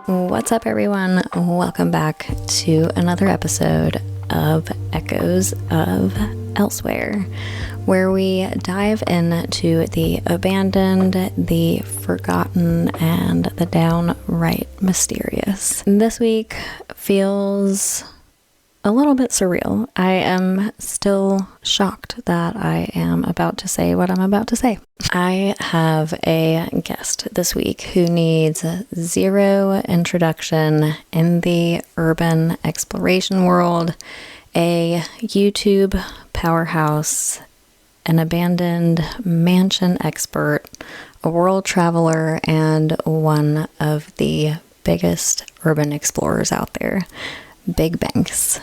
What's up, everyone? Welcome back to another episode of Echoes of Elsewhere, where we dive into the abandoned, the forgotten, and the downright mysterious. This week feels a little bit surreal. I am still shocked that I am about to say what I'm about to say. I have a guest this week who needs zero introduction in the urban exploration world, a YouTube powerhouse, an abandoned mansion expert, a world traveler, and one of the biggest urban explorers out there, Big Bankz.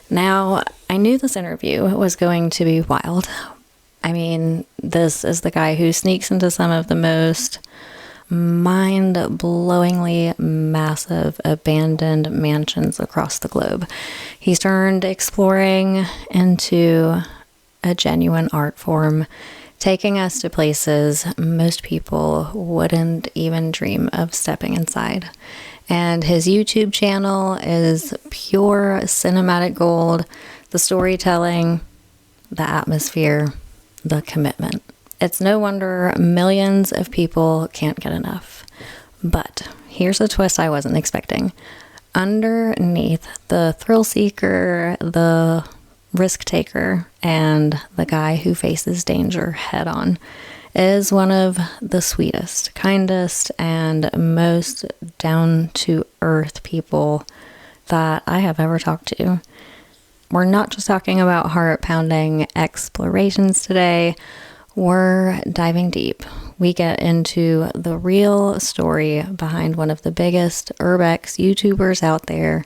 Now, I knew this interview was going to be wild. I mean, this is the guy who sneaks into some of the most mind-blowingly massive abandoned mansions across the globe. He's turned exploring into a genuine art form, taking us to places most people wouldn't even dream of stepping inside. And his YouTube channel is pure cinematic gold. The storytelling, the atmosphere, the commitment. It's no wonder millions of people can't get enough. But here's a twist I wasn't expecting. Underneath the thrill seeker, the risk taker, and the guy who faces danger head on is one of the sweetest, kindest, and most down-to-earth people that I have ever talked to. We're not just talking about heart-pounding explorations today. We're diving deep. We get into the real story behind one of the biggest Urbex YouTubers out there,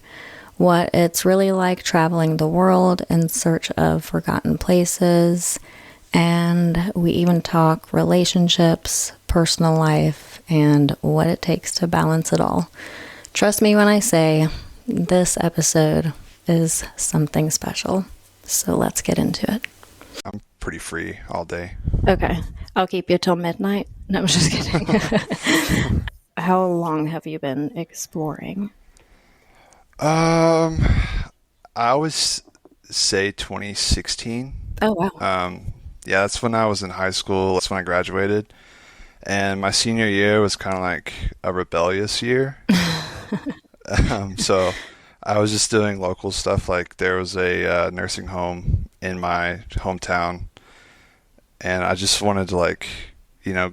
what it's really like traveling the world in search of forgotten places, and we even talk relationships, personal life, and what it takes to balance it all. Trust me when I say this episode is something special. So let's get into it. I'm pretty free all day. Okay. I'll keep you till midnight. No, I'm just kidding. How long have you been exploring? I always say 2016. Oh, wow. Yeah, that's when I was in high school. That's when I graduated. And my senior year was kind of like a rebellious year. So I was just doing local stuff. Like there was a nursing home in my hometown. And I just wanted to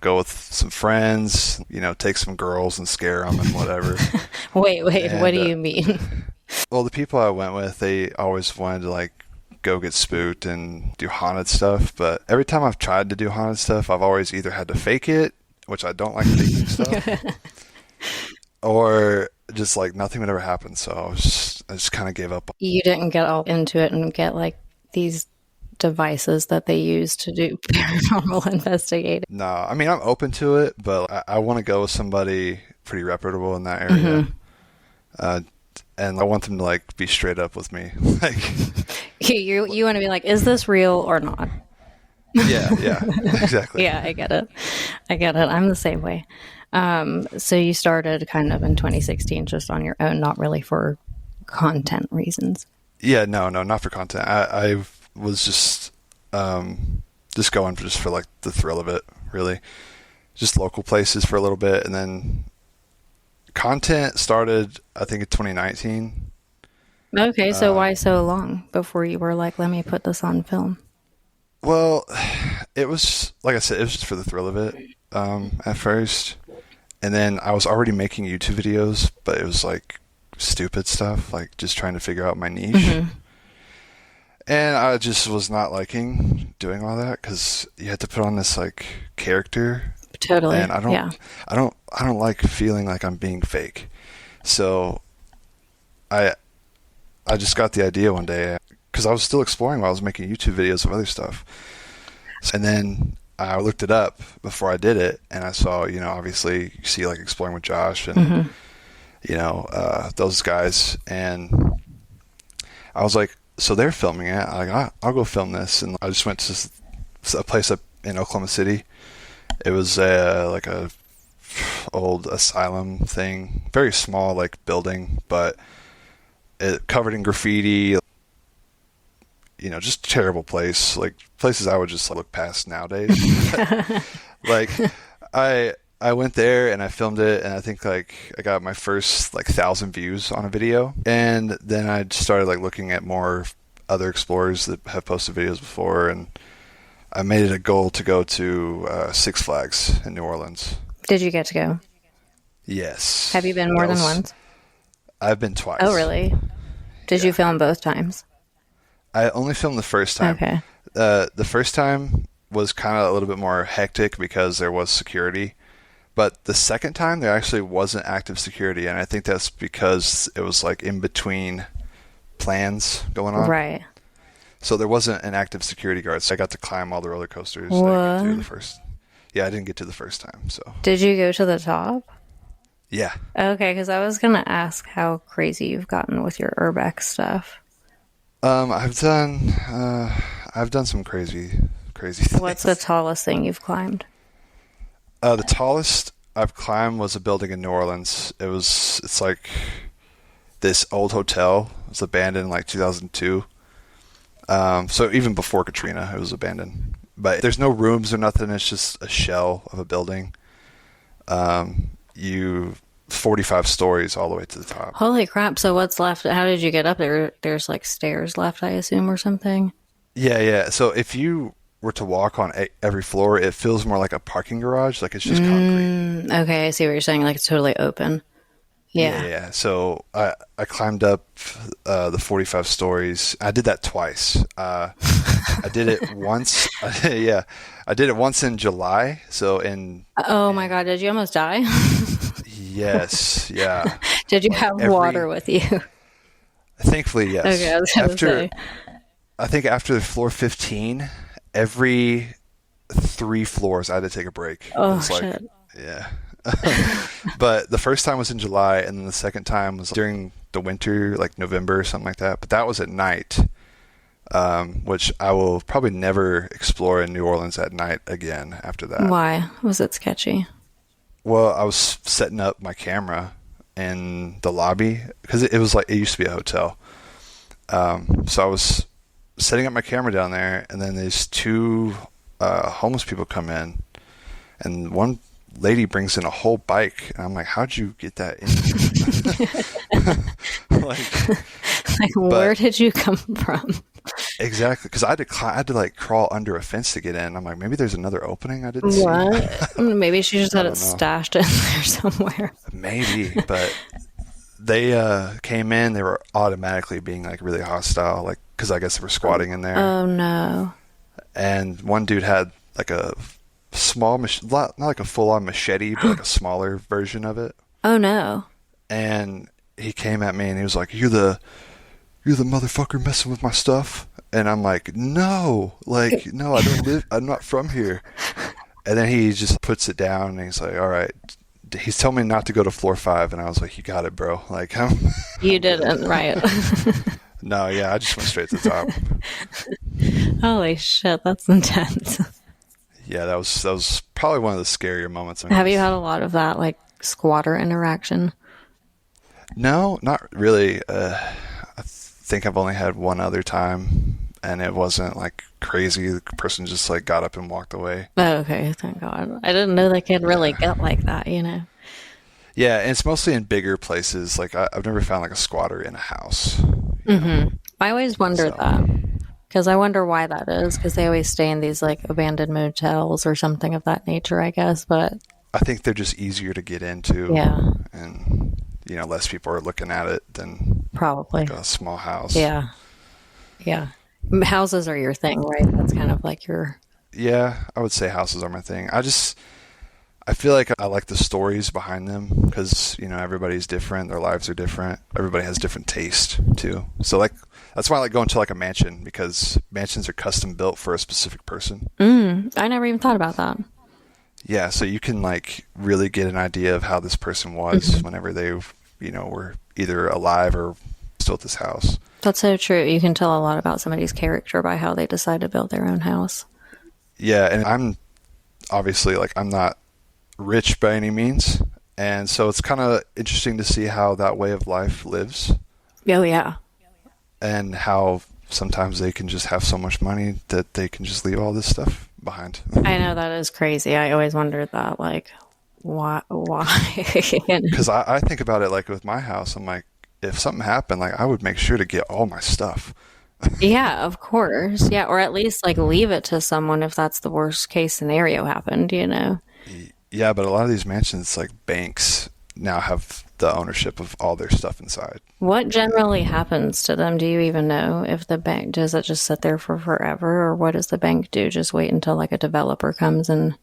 go with some friends, take some girls and scare them and whatever. Wait, what do you mean? Well, the people I went with, they always wanted to go get spooked and do haunted stuff, but every time I've tried to do haunted stuff, I've always either had to fake it, which I don't like faking stuff, or just nothing would ever happen. So I just kind of gave up. You didn't get all into it and get these devices that they use to do paranormal investigating. No, I mean, I'm open to it, but I want to go with somebody pretty reputable in that area. Mm-hmm. And I want them to be straight up with me. You want to be is this real or not? Yeah, exactly. Yeah, I get it. I'm the same way. So you started kind of in 2016 just on your own, not really for content reasons. Yeah, no, not for content. I was just going for the thrill of it, really. Just local places for a little bit, and then content started, I think, in 2019. Okay, so why so long before you were let me put this on film? Well, it was, like I said, it was just for the thrill of it at first. And then I was already making YouTube videos, but it was stupid stuff, just trying to figure out my niche. Mm-hmm. And I just was not liking doing all that because you had to put on this character. Totally. And I don't like feeling like I'm being fake. So I just got the idea one day because I was still exploring while I was making YouTube videos of other stuff. And then I looked it up before I did it, and I saw, obviously you see Exploring with Josh and, mm-hmm. Those guys. And I was so they're filming it. I'll go film this. And I just went to a place up in Oklahoma City. It was a old asylum thing. Very small, like, building, but it covered in graffiti. You know, just a terrible place. Like, places I would just look past nowadays. Like, I went there and I filmed it, and I think like I got my first like 1,000 views on a video, and then I started like looking at more other explorers that have posted videos before, and I made it a goal to go to Six Flags in New Orleans. Did you get to go? Yes. Have you been more than once? I've been twice. Oh, really? Did you film both times? I only filmed the first time. Okay. The first time was kind of a little bit more hectic because there was security. But the second time, there actually wasn't active security, and I think that's because it was like in between plans going on. Right. So there wasn't an active security guard, so I got to climb all the roller coasters. What? I didn't get to the first. Yeah, I didn't get to the first time. So. Did you go to the top? Yeah. Okay, because I was gonna ask how crazy you've gotten with your Urbex stuff. I've done some crazy things. What's the tallest thing you've climbed? The tallest I've climbed was a building in New Orleans. It's like this old hotel. It was abandoned in like 2002. So even before Katrina, it was abandoned. But there's no rooms or nothing. It's just a shell of a building. 45 stories all the way to the top. Holy crap. So what's left? How did you get up there? There's like stairs left, I assume, or something? Yeah. So if you were to walk on every floor, it feels more like a parking garage. Like it's just concrete. Okay, I see what you're saying. Like it's totally open. Yeah. So I climbed up the 45 stories. I did that twice. I did it once. Yeah. I did it once in July. So Oh my God, did you almost die? Yes. Yeah. Did you have water with you? Thankfully, yes. Okay, I was gonna say. I think after floor 15, every 3 floors I had to take a break. Oh, shit. Yeah. But the first time was in July, and then the second time was during the winter, like November or something like that. But that was at night, which I will probably never explore in New Orleans at night again after that. Why? Was it sketchy? Well, I was setting up my camera in the lobby because it was like, it used to be a hotel. So I was setting up my camera down there, and then these 2 homeless people come in, and one lady brings in a whole bike, and I'm like, how'd you get that in? like where did you come from? Exactly, because I had to like crawl under a fence to get in. I'm like, maybe there's another opening I didn't see. What? Maybe she just had it stashed in there somewhere. Maybe, but they came in. They were automatically being like really hostile, like because I guess they were squatting in there. Oh no! And one dude had like a small, not like a full-on machete, but like a smaller version of it. Oh no! And he came at me and he was like, "You're the motherfucker messing with my stuff." And I'm like, no, I don't live, I'm not from here. And then he just puts it down and he's like, all right. He's telling me not to go to floor 5. And I was like, you got it, bro. Like, you didn't, right? No, yeah, I just went straight to the top. Holy shit, that's intense. Yeah, that was probably one of the scarier moments. Have you had a lot of that, like, squatter interaction? No, not really. I think I've only had one other time, and it wasn't like crazy. The person just like got up and walked away. Oh, okay, thank God. I didn't know they could really get like that, you know? Yeah, and it's mostly in bigger places. Like I've never found like a squatter in a house. Mm-hmm. I always wondered that. Because I wonder why that is. Because they always stay in these like abandoned motels or something of that nature, I guess. But I think they're just easier to get into. Yeah. And less people are looking at it than probably like a small house. Yeah. Yeah. Houses are your thing, right? That's kind of like your... Yeah, I would say houses are my thing. I feel like I like the stories behind them because, everybody's different. Their lives are different. Everybody has different taste too. So like, that's why I like going to like a mansion, because mansions are custom built for a specific person. I never even thought about that. Yeah. So you can like really get an idea of how this person was whenever they, were either alive or still at this house. That's so true. You can tell a lot about somebody's character by how they decide to build their own house. Yeah. And I'm obviously like, I'm not rich by any means. And so it's kind of interesting to see how that way of life lives Oh, yeah. and how sometimes they can just have so much money that they can just leave all this stuff behind. I know that is crazy. I always wondered that, like, why? Because I think about it like with my house, I'm like, if something happened, like I would make sure to get all my stuff. Yeah, of course. Yeah, or at least like leave it to someone if that's the worst case scenario happened, you know? Yeah, but a lot of these mansions, like banks, now have the ownership of all their stuff inside. What generally happens to them? Do you even know if the bank, does it just sit there for forever, or what does the bank do? Just wait until like a developer comes and.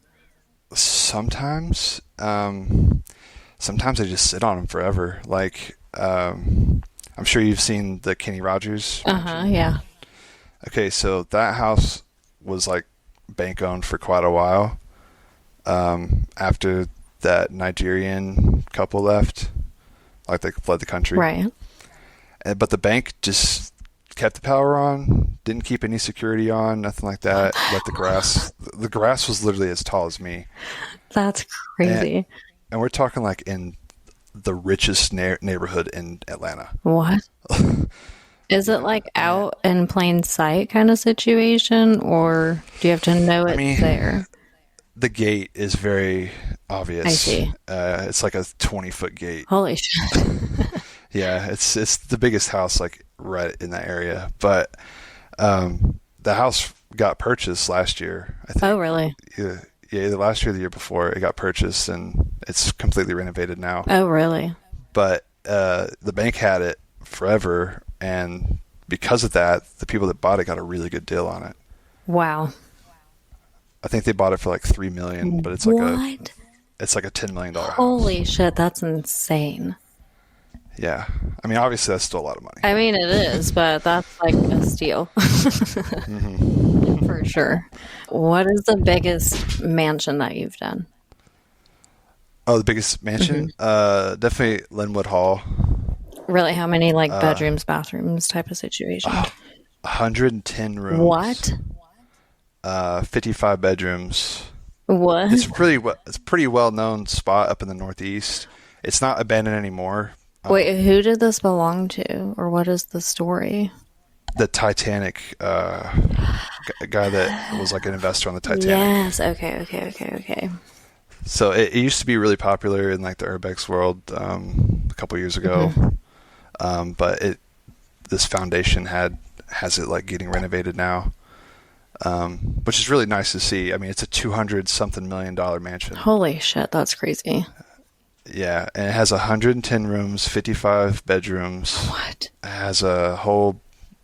Sometimes, sometimes they just sit on them forever. Like, I'm sure you've seen the Kenny Rogers mansion. Yeah. Okay, so that house was like bank owned for quite a while. After that Nigerian couple left, like they fled the country. Right. But the bank just kept the power on, didn't keep any security on, nothing like that. Let the grass was literally as tall as me. That's crazy. And we're talking like in the richest neighborhood in Atlanta. What? Is it like out in plain sight kind of situation, or do you have to know it's there? The gate is very obvious. I see. It's like a 20-foot gate. Holy shit. Yeah, it's the biggest house like right in that area. But the house got purchased last year, I think. Oh, really? Yeah, either last year or the year before it got purchased, and it's completely renovated now. Oh, really? But the bank had it forever, and because of that, the people that bought it got a really good deal on it. Wow. I think they bought it for like $3 million, but it's like what? It's like a $10 million house. Holy shit, that's insane. Yeah. I mean, obviously that's still a lot of money. I mean, it is, but that's like a steal. Mm-hmm. For sure. What is the biggest mansion that you've done? Oh, the biggest mansion? Mm-hmm. Definitely Linwood Hall. Really? How many like bedrooms, bathrooms type of situation? 110 rooms. What? 55 bedrooms. What? It's pretty well known spot up in the Northeast. It's not abandoned anymore. Wait, who did this belong to, or what is the story? The Titanic guy that was like an investor on the Titanic. Yes. Okay. So it used to be really popular in like the Urbex world a couple years ago, mm-hmm. But this foundation has it like getting renovated now. Which is really nice to see. I mean, it's a $200-something million mansion. Holy shit, that's crazy. Yeah, and it has 110 rooms, 55 bedrooms. What? It has a whole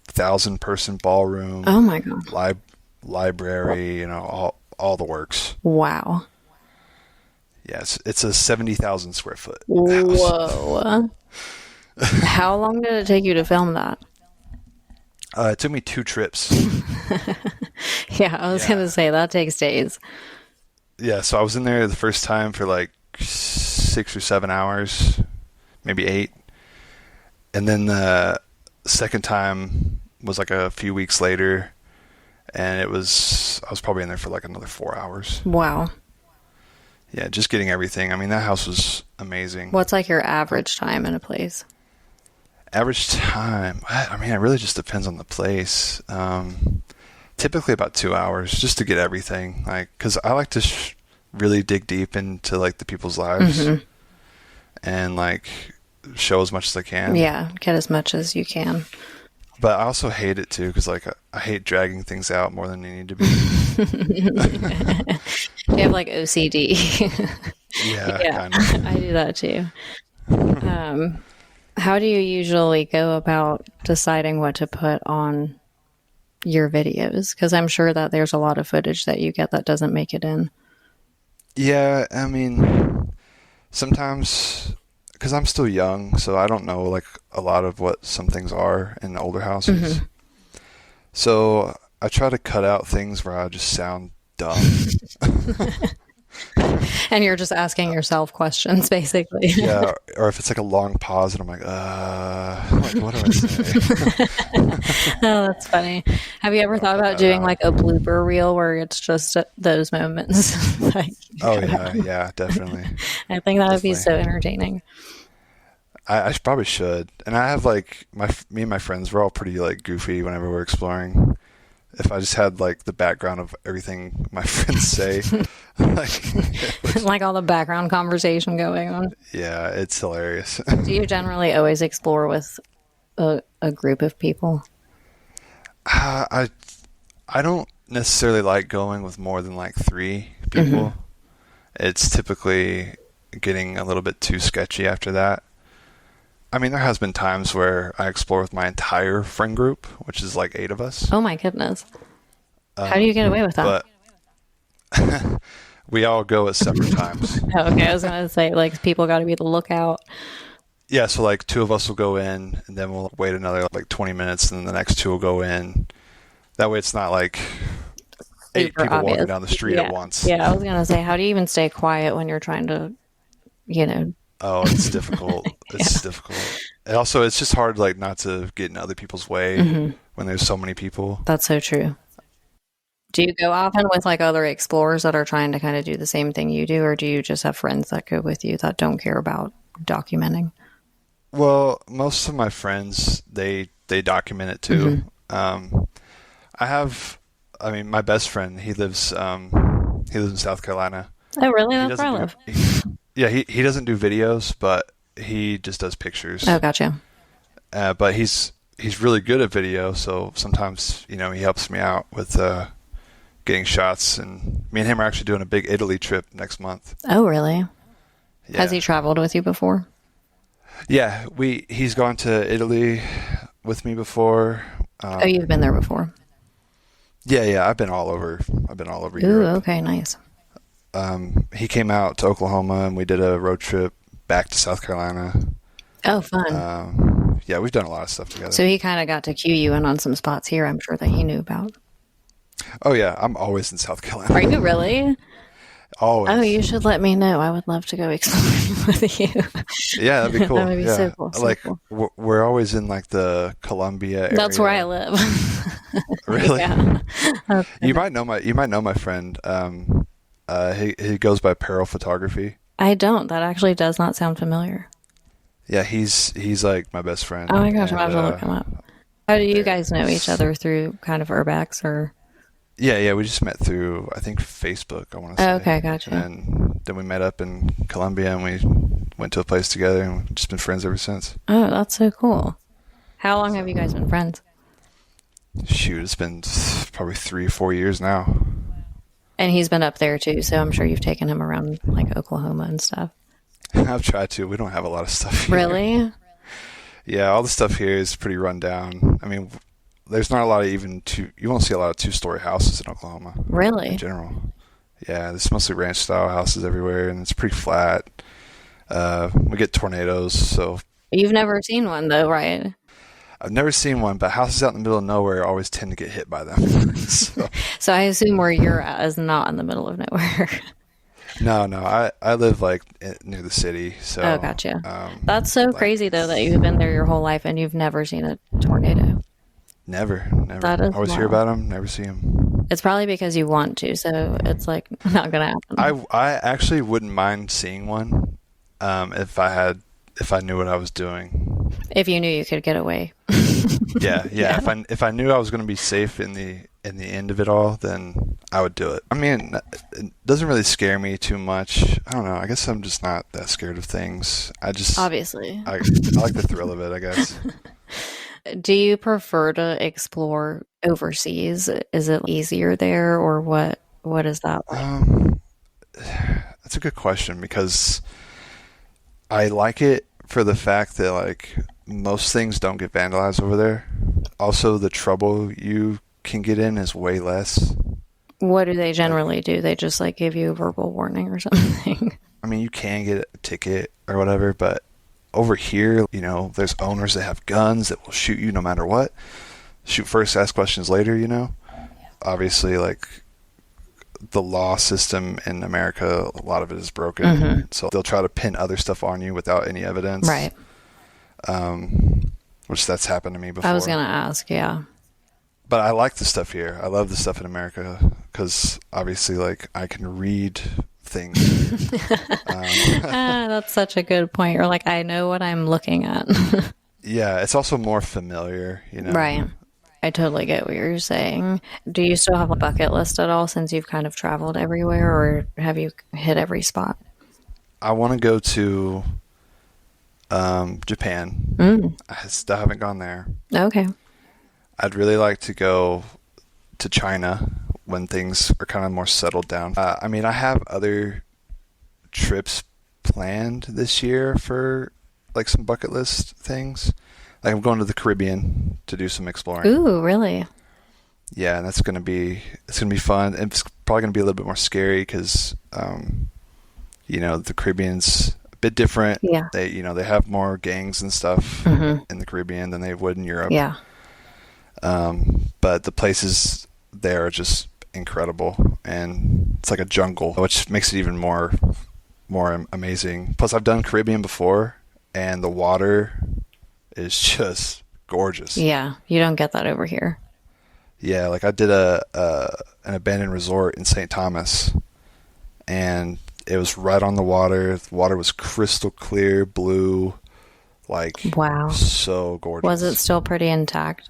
1,000-person ballroom. Oh my god. Library, all the works. Wow. Yes, it's a 70,000 square foot house. Whoa. How long did it take you to film that? It took me 2 trips. Yeah, I was going to say, that takes days. Yeah, so I was in there the first time for like 6 or 7 hours, maybe 8. And then the second time was like a few weeks later, and I was probably in there for like another 4 hours. Wow. Yeah, just getting everything. I mean, that house was amazing. What's like your average time in a place? Average time? I mean, it really just depends on the place. Typically about 2 hours just to get everything. Like, because I like to really dig deep into like the people's lives, mm-hmm. and like show as much as I can. Yeah, get as much as you can. But I also hate it too, because like I hate dragging things out more than they need to be. You have like OCD. Yeah, kind of. I do that too. How do you usually go about deciding what to put on your videos? Because I'm sure that there's a lot of footage that you get that doesn't make it in. Yeah, I mean, sometimes, because I'm still young, so I don't know like a lot of what some things are in older houses. Mm-hmm. So I try to cut out things where I just sound dumb. And you're just asking yourself questions, basically. Yeah, or if it's like a long pause and I'm like what do I say? Oh, that's funny. Have you ever thought about doing like a blooper reel where it's just those moments? Like, Oh yeah, definitely. I think that would be Definitely. so entertaining. Probably should. And I have like me and my friends, we're all pretty like goofy whenever we're exploring. If I just had like the background of everything my friends say, like, Like all the background conversation going on. yeah, it's hilarious. Do you generally always explore with a group of people? I I don't necessarily like going with more than like 3 people. It's typically getting a little bit too sketchy after that. I mean, there has been times where I explore with my entire friend group, which is like 8 of us. Oh my goodness. How do you get away with that? But we all go at separate times. Oh, okay, I was going to say, like, people got to be the lookout. Yeah, so like 2 of us will go in, and then we'll wait another like 20 minutes, and then the next 2 will go in. That way it's not like 8 Super people obvious. walking down the street at once. Yeah, I was going to say, how do you even stay quiet when you're trying to, Oh, it's difficult. It's difficult. And also, it's just hard like not to get in other people's way when there's so many people. That's so true. Do you go often with like other explorers that are trying to kind of do the same thing you do, or do you just have friends that go with you that don't care about documenting? Well, most of my friends, they document it too. I mean, my best friend, he lives in South Carolina. Oh, really? He That's where I doesn't live. Yeah, he doesn't do videos, but he just does pictures. Oh, gotcha. But he's really good at video, so sometimes he helps me out with getting shots. And me and him are actually doing a big Italy trip next month. Oh, really? Yeah. Has he traveled with you before? Yeah, he's gone to Italy with me before. Oh, you've been there before. Yeah, I've been all over Ooh, Europe. okay, nice. He came out to Oklahoma, and we did a road trip back to South Carolina. Oh, fun. Yeah, we've done a lot of stuff together. So he kind of got to cue you in on some spots here, I'm sure, that he knew about. Oh yeah, I'm always in South Carolina. Are you really? Always. Oh, you should let me know. I would love to go exploring with you. Yeah, that'd be cool. That would be yeah. so cool. So Like cool. we're always in like the Columbia area. That's where I live. Really? Yeah. Okay. You might know my friend. He goes by Peril Photography. I don't. That actually does not sound familiar. Yeah, he's like my best friend. Oh my gosh, I'm And, going to have to look him up. How do you guys know each other? Through kind of Urbex or? Yeah, we just met through, I think, Facebook, I want to say. Oh, okay, gotcha. And then we met up in Columbia, and we went to a place together, and we've just been friends ever since. Oh, that's so cool. How long have you guys been friends? Shoot, it's been probably 3 or 4 years now. And he's been up there too, so I'm sure you've taken him around like Oklahoma and stuff. I've tried to. We don't have a lot of stuff here. Really? Yeah, all the stuff here is pretty run down. I mean, there's not a lot of you won't see a lot of 2-story houses in Oklahoma. Really? In general. Yeah, there's mostly ranch style houses everywhere, and it's pretty flat. We get tornadoes, so. You've never seen one though, right? I've never seen one, but houses out in the middle of nowhere always tend to get hit by them. So I assume where you're at is not in the middle of nowhere. No, I live like near the city. So. Oh, gotcha. That's so crazy though that you've been there your whole life and you've never seen a tornado. Never. That is Always hear wild. about them, never see them. It's probably because you want to, so it's like not gonna happen. I actually wouldn't mind seeing one, if I knew what I was doing. If you knew you could get away. Yeah. If I knew I was going to be safe in the end of it all, then I would do it. I mean, it doesn't really scare me too much. I don't know. I guess I'm just not that scared of things. Obviously. I like the thrill of it, I guess. Do you prefer to explore overseas? Is it easier there, or what is that like? That's a good question, because I like it for the fact that like most things don't get vandalized over there. Also, the trouble you can get in is way less. What do they generally do? They just like give you a verbal warning or something? I mean, you can get a ticket or whatever, but over here, there's owners that have guns that will shoot you no matter what. Shoot first, ask questions later, Obviously, like, the law system in America, a lot of it is broken. So they'll try to pin other stuff on you without any evidence. Right. Which that's happened to me before. I was going to ask, yeah. But I like the stuff here. I love the stuff in America because obviously, like, I can read things. That's such a good point. You're like, I know what I'm looking at. Yeah, it's also more familiar, you know. Right. I totally get what you're saying. Do you still have a bucket list at all since you've kind of traveled everywhere, or have you hit every spot? I want to go to Japan. I still haven't gone there. Okay. I'd really like to go to China when things are kind of more settled down. I mean, I have other trips planned this year for like some bucket list things. Like I'm going to the Caribbean to do some exploring. Ooh, really? Yeah, and it's gonna be fun. It's probably gonna be a little bit more scary because, you know, the Caribbean's a bit different. Yeah. They have more gangs and stuff in the Caribbean than they would in Europe. Yeah. But the places there are just incredible, and it's like a jungle, which makes it even more amazing. Plus, I've done Caribbean before, and the water is just gorgeous. Yeah, you don't get that over here. Yeah, like I did an abandoned resort in St. Thomas, and it was right on the water. The water was crystal clear, blue, like wow, so gorgeous. Was it still pretty intact?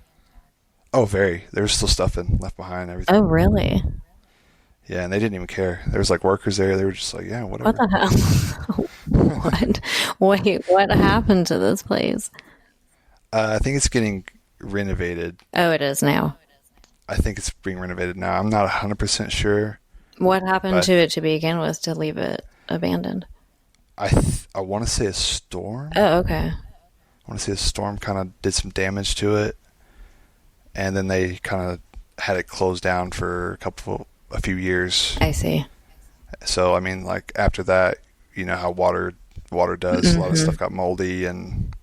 Oh, very. There was still stuff left behind and everything. Oh, really? Yeah, and they didn't even care. There was like workers there. They were just like, yeah, whatever. What the hell? What? Wait, what happened to this place? I think it's getting renovated. Oh, it is now. I think it's being renovated now. I'm not 100% sure. What happened to it to begin with to leave it abandoned? I want to say a storm. Oh, okay. I want to say a storm kind of did some damage to it, and then they kind of had it closed down for a few years. I see. So I mean, like after that, you know how water does. A lot of stuff got moldy, and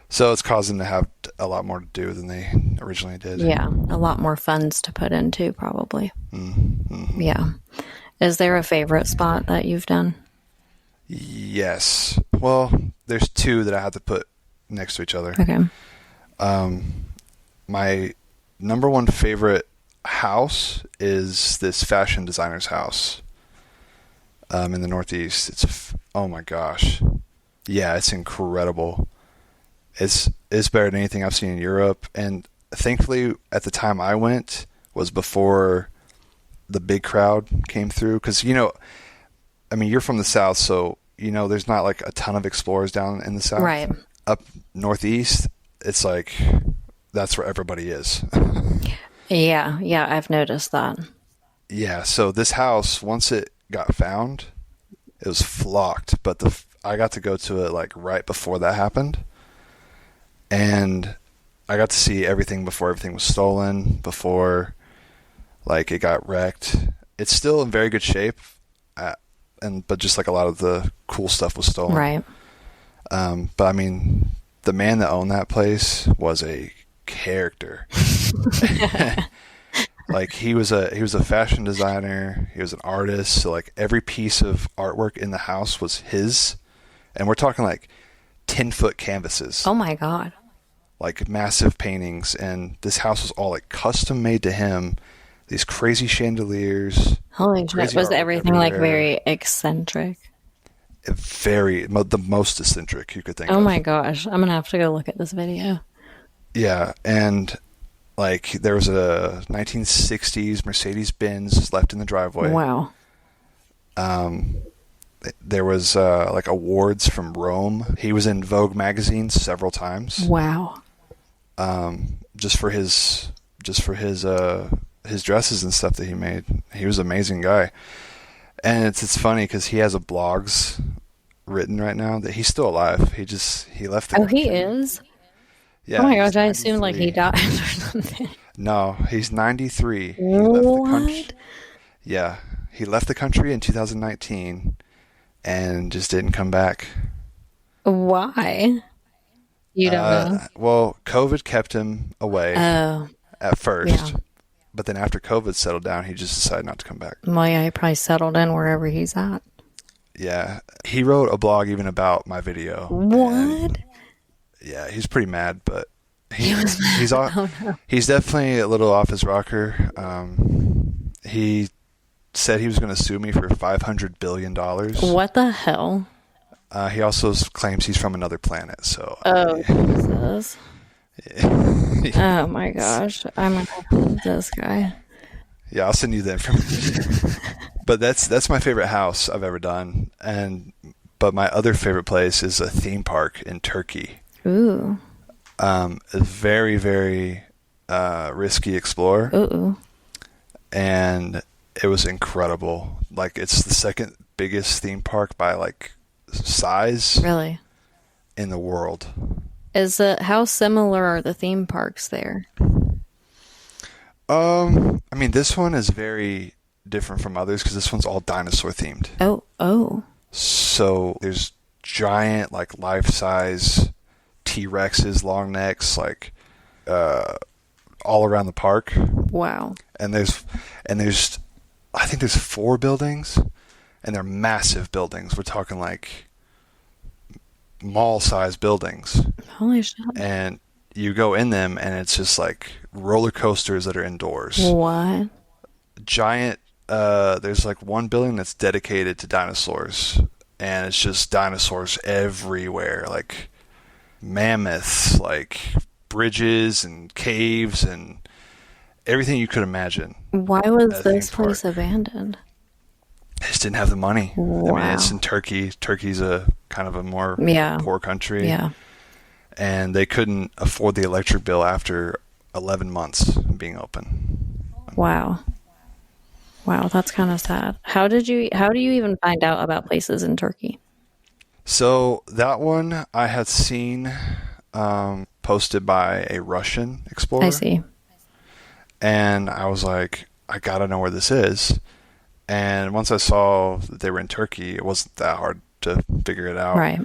so it's caused them to have a lot more to do than they originally did. Yeah, a lot more funds to put into, probably. Yeah. Is there a favorite spot that you've done? Yes. Well, there's two that I have to put next to each other. Okay. My number one favorite house is this fashion designer's house in the Northeast. Oh my gosh. Yeah, it's incredible. It's better than anything I've seen in Europe, and thankfully at the time I went was before the big crowd came through, because you know, I mean, you're from the South, so you know there's not like a ton of explorers down in the South. Right. Up Northeast, it's like that's where everybody is. Yeah, I've noticed that. Yeah, so this house, once it got found, it was flocked, but I got to go to it like right before that happened. And I got to see everything before everything was stolen, before like it got wrecked. It's still in very good shape, but just like a lot of the cool stuff was stolen. Right. But I mean, the man that owned that place was a character. Like he was a fashion designer. He was an artist. So like every piece of artwork in the house was his, and we're talking like 10-foot canvases. Oh my God. Like massive paintings, and this house was all like custom made to him. These crazy chandeliers. Holy shit. Was everything like very eccentric? The most eccentric you could think of. Oh my gosh. I'm going to have to go look at this video. Yeah, and like there was a 1960s Mercedes-Benz left in the driveway. Wow. There was like awards from Rome. He was in Vogue magazine several times. Wow. Just for his dresses and stuff that he made. He was an amazing guy. And it's funny because he has a blogs written right now that he's still alive. He left the country. He is? Yeah. Oh my gosh, I assumed like he died or something. No, he's 93. He what? left the country. Yeah. He left the country in 2019 and just didn't come back. Why? You don't know? Well, COVID kept him away at first. Yeah. But then after COVID settled down, he just decided not to come back. Well, yeah, he probably settled in wherever he's at. Yeah. He wrote a blog even about my video. What? Yeah, he's pretty mad, but He was mad. he's Oh, no. he's definitely a little off his rocker. He said he was going to sue me for $500 billion. What the hell? He also claims he's from another planet. So Oh, Jesus. yeah. Oh, my gosh. I'm going to love this guy. Yeah, I'll send you the information. But that's my favorite house I've ever done. But my other favorite place is a theme park in Turkey. Ooh. A very, very risky explorer. Ooh. And it was incredible. Like, it's the second biggest theme park by like size Really? in the world. How similar are the theme parks there? I mean, this one is very different from others because this one's all dinosaur themed. Oh. So there's giant, like, life-size T-Rexes, long necks, like, all around the park. Wow. And there's, I think there's 4 buildings, and they're massive buildings. We're talking like mall-sized buildings. Holy shit. And you go in them, and it's just like roller coasters that are indoors. What? Giant. There's like one building that's dedicated to dinosaurs, and it's just dinosaurs everywhere, like mammoths, like bridges and caves and everything you could imagine. Why was at this theme park. place abandoned? They just didn't have the money. Wow. I mean, it's in Turkey. Turkey's a kind of a more poor country. Yeah. And they couldn't afford the electric bill after 11 months being open. Wow. Wow, that's kind of sad. How do you even find out about places in Turkey? So that one I had seen posted by a Russian explorer. I see. And I was like, I gotta know where this is. And once I saw that they were in Turkey, it wasn't that hard to figure it out. Right.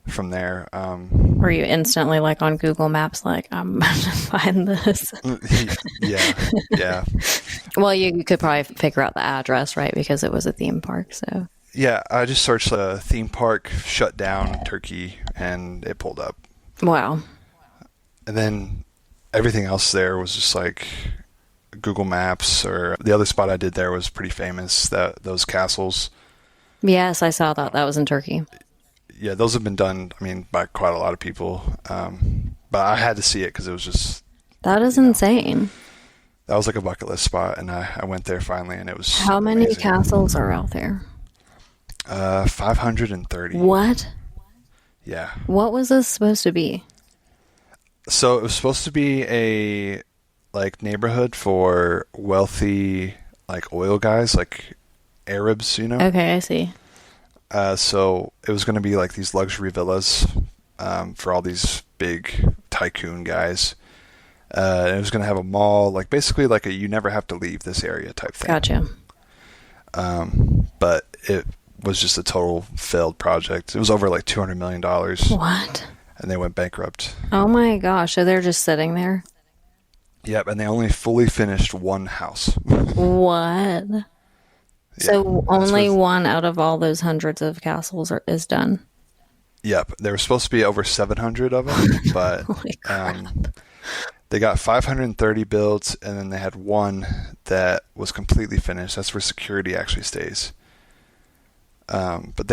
From there. Were you instantly like on Google Maps, like, I'm going to find this? Yeah. Well, you could probably figure out the address, right? Because it was a theme park, so. Yeah, I just searched theme park shut down Turkey, and it pulled up. Wow. And then everything else there was just like Google Maps, or the other spot I did there was pretty famous, those castles. Yes, I saw that. That was in Turkey. Yeah, those have been done, I mean, by quite a lot of people. But I had to see it because it was just... That is insane. That was like a bucket list spot, and I went there finally, and it was How many amazing. castles are out there? 530. What? Yeah. What was this supposed to be? So it was supposed to be a like neighborhood for wealthy like oil guys, like Arabs, you know? Okay, I see. So it was going to be like these luxury villas for all these big tycoon guys. And it was going to have a mall, like basically like a you never have to leave this area type thing. Gotcha. But it was just a total failed project. It was over like $200 million. What? And they went bankrupt. Oh my gosh, so they're just sitting there? Yep, and they only fully finished one house. What? Yeah, So only one out of all those hundreds of castles is done? Yep, there were supposed to be over 700 of them, but Holy crap. they got 530 built, and then they had one that was completely finished. That's where security actually stays. But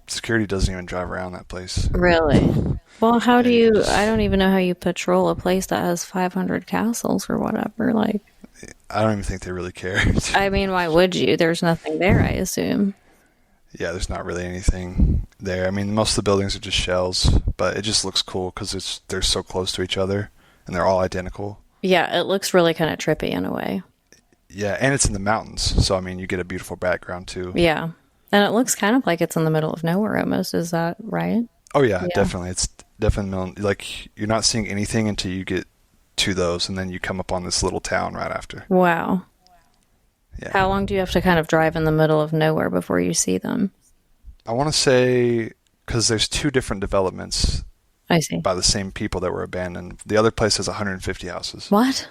security doesn't even drive around that place. Really? Well, how do you... I don't even know how you patrol a place that has 500 castles or whatever. Like, I don't even think they really care. I mean, why would you? There's nothing there, I assume. Yeah, there's not really anything there. I mean, most of the buildings are just shells, but it just looks cool because they're so close to each other, and they're all identical. Yeah, it looks really kind of trippy in a way. Yeah, and it's in the mountains, so I mean, you get a beautiful background too. Yeah. And it looks kind of like it's in the middle of nowhere almost. Is that right? Oh yeah. Definitely. It's definitely like you're not seeing anything until you get to those, and then you come up on this little town right after. Wow. Yeah. How long do you have to kind of drive in the middle of nowhere before you see them? I want to say, because there's 2 different developments I see. by the same people that were abandoned. The other place has 150 houses. What?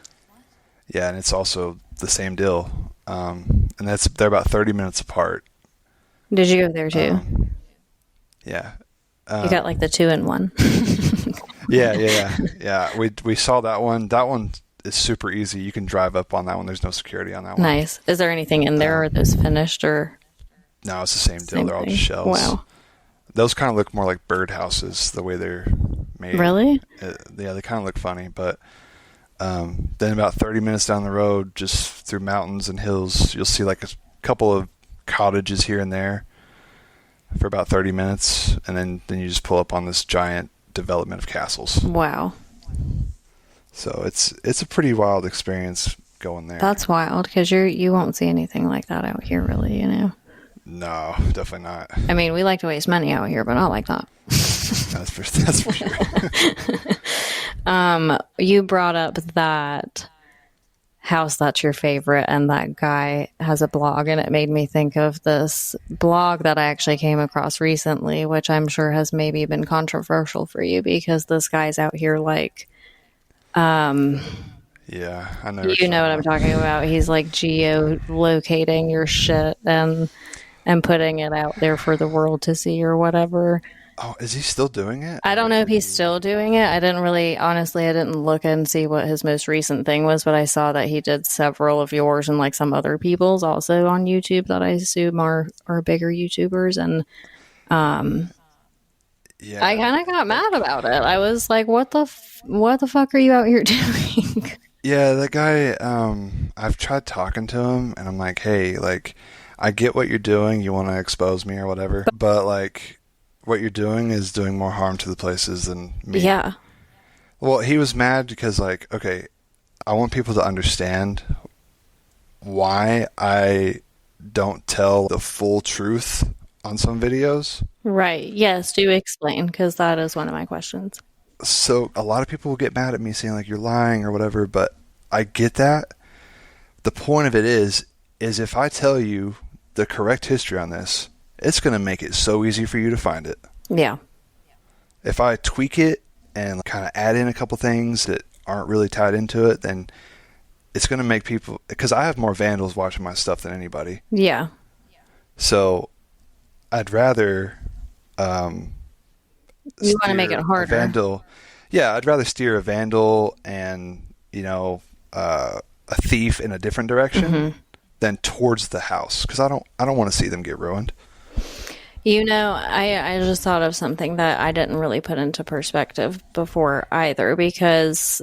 Yeah, and it's also the same deal. And they're about 30 minutes apart. Did you go there too? Yeah. You got like the 2-in-1. Yeah. We saw that one. That one is super easy. You can drive up on that one. There's no security on that one. Nice. Is there anything in there? Or are those finished or? No, it's the same deal. They're all just shells. Wow. Those kind of look more like birdhouses the way they're made. Really? Yeah, they kind of look funny. But then about 30 minutes down the road, just through mountains and hills, you'll see like a couple of cottages here and there for about 30 minutes. And then you just pull up on this giant development of castles. Wow. So it's a pretty wild experience going there. That's wild because you won't see anything like that out here, really. No, definitely not. I mean, we like to waste money out here, but not like that. That's for sure. You brought up that house that's your favorite, and that guy has a blog, and it made me think of this blog that I actually came across recently, which I'm sure has maybe been controversial for you because this guy's out here like, yeah, I know. You know what I'm talking about. He's like geolocating your shit and putting it out there for the world to see or whatever. Oh, is he still doing it? I don't know if he's still doing it. I didn't look and see what his most recent thing was, but I saw that he did several of yours and like some other people's also on YouTube that I assume are bigger YouTubers. And yeah, I kind of got mad about it. I was like, what the fuck are you out here doing? Yeah, that guy, I've tried talking to him and I'm like, hey, like, I get what you're doing. You want to expose me or whatever. But like, what you're doing is doing more harm to the places than me. Yeah. Well, he was mad because like, okay, I want people to understand why I don't tell the full truth on some videos. Right. Yes. Do explain, because that is one of my questions. So a lot of people will get mad at me saying like you're lying or whatever, but I get that. The point of it is if I tell you the correct history on this, it's going to make it so easy for you to find it. Yeah. If I tweak it and kind of add in a couple things that aren't really tied into it, then it's going to make people, because I have more vandals watching my stuff than anybody. Yeah. So I'd rather you want to make it harder. I'd rather steer a vandal and a thief in a different direction than towards the house, because I don't want to see them get ruined. I just thought of something that I didn't really put into perspective before either, because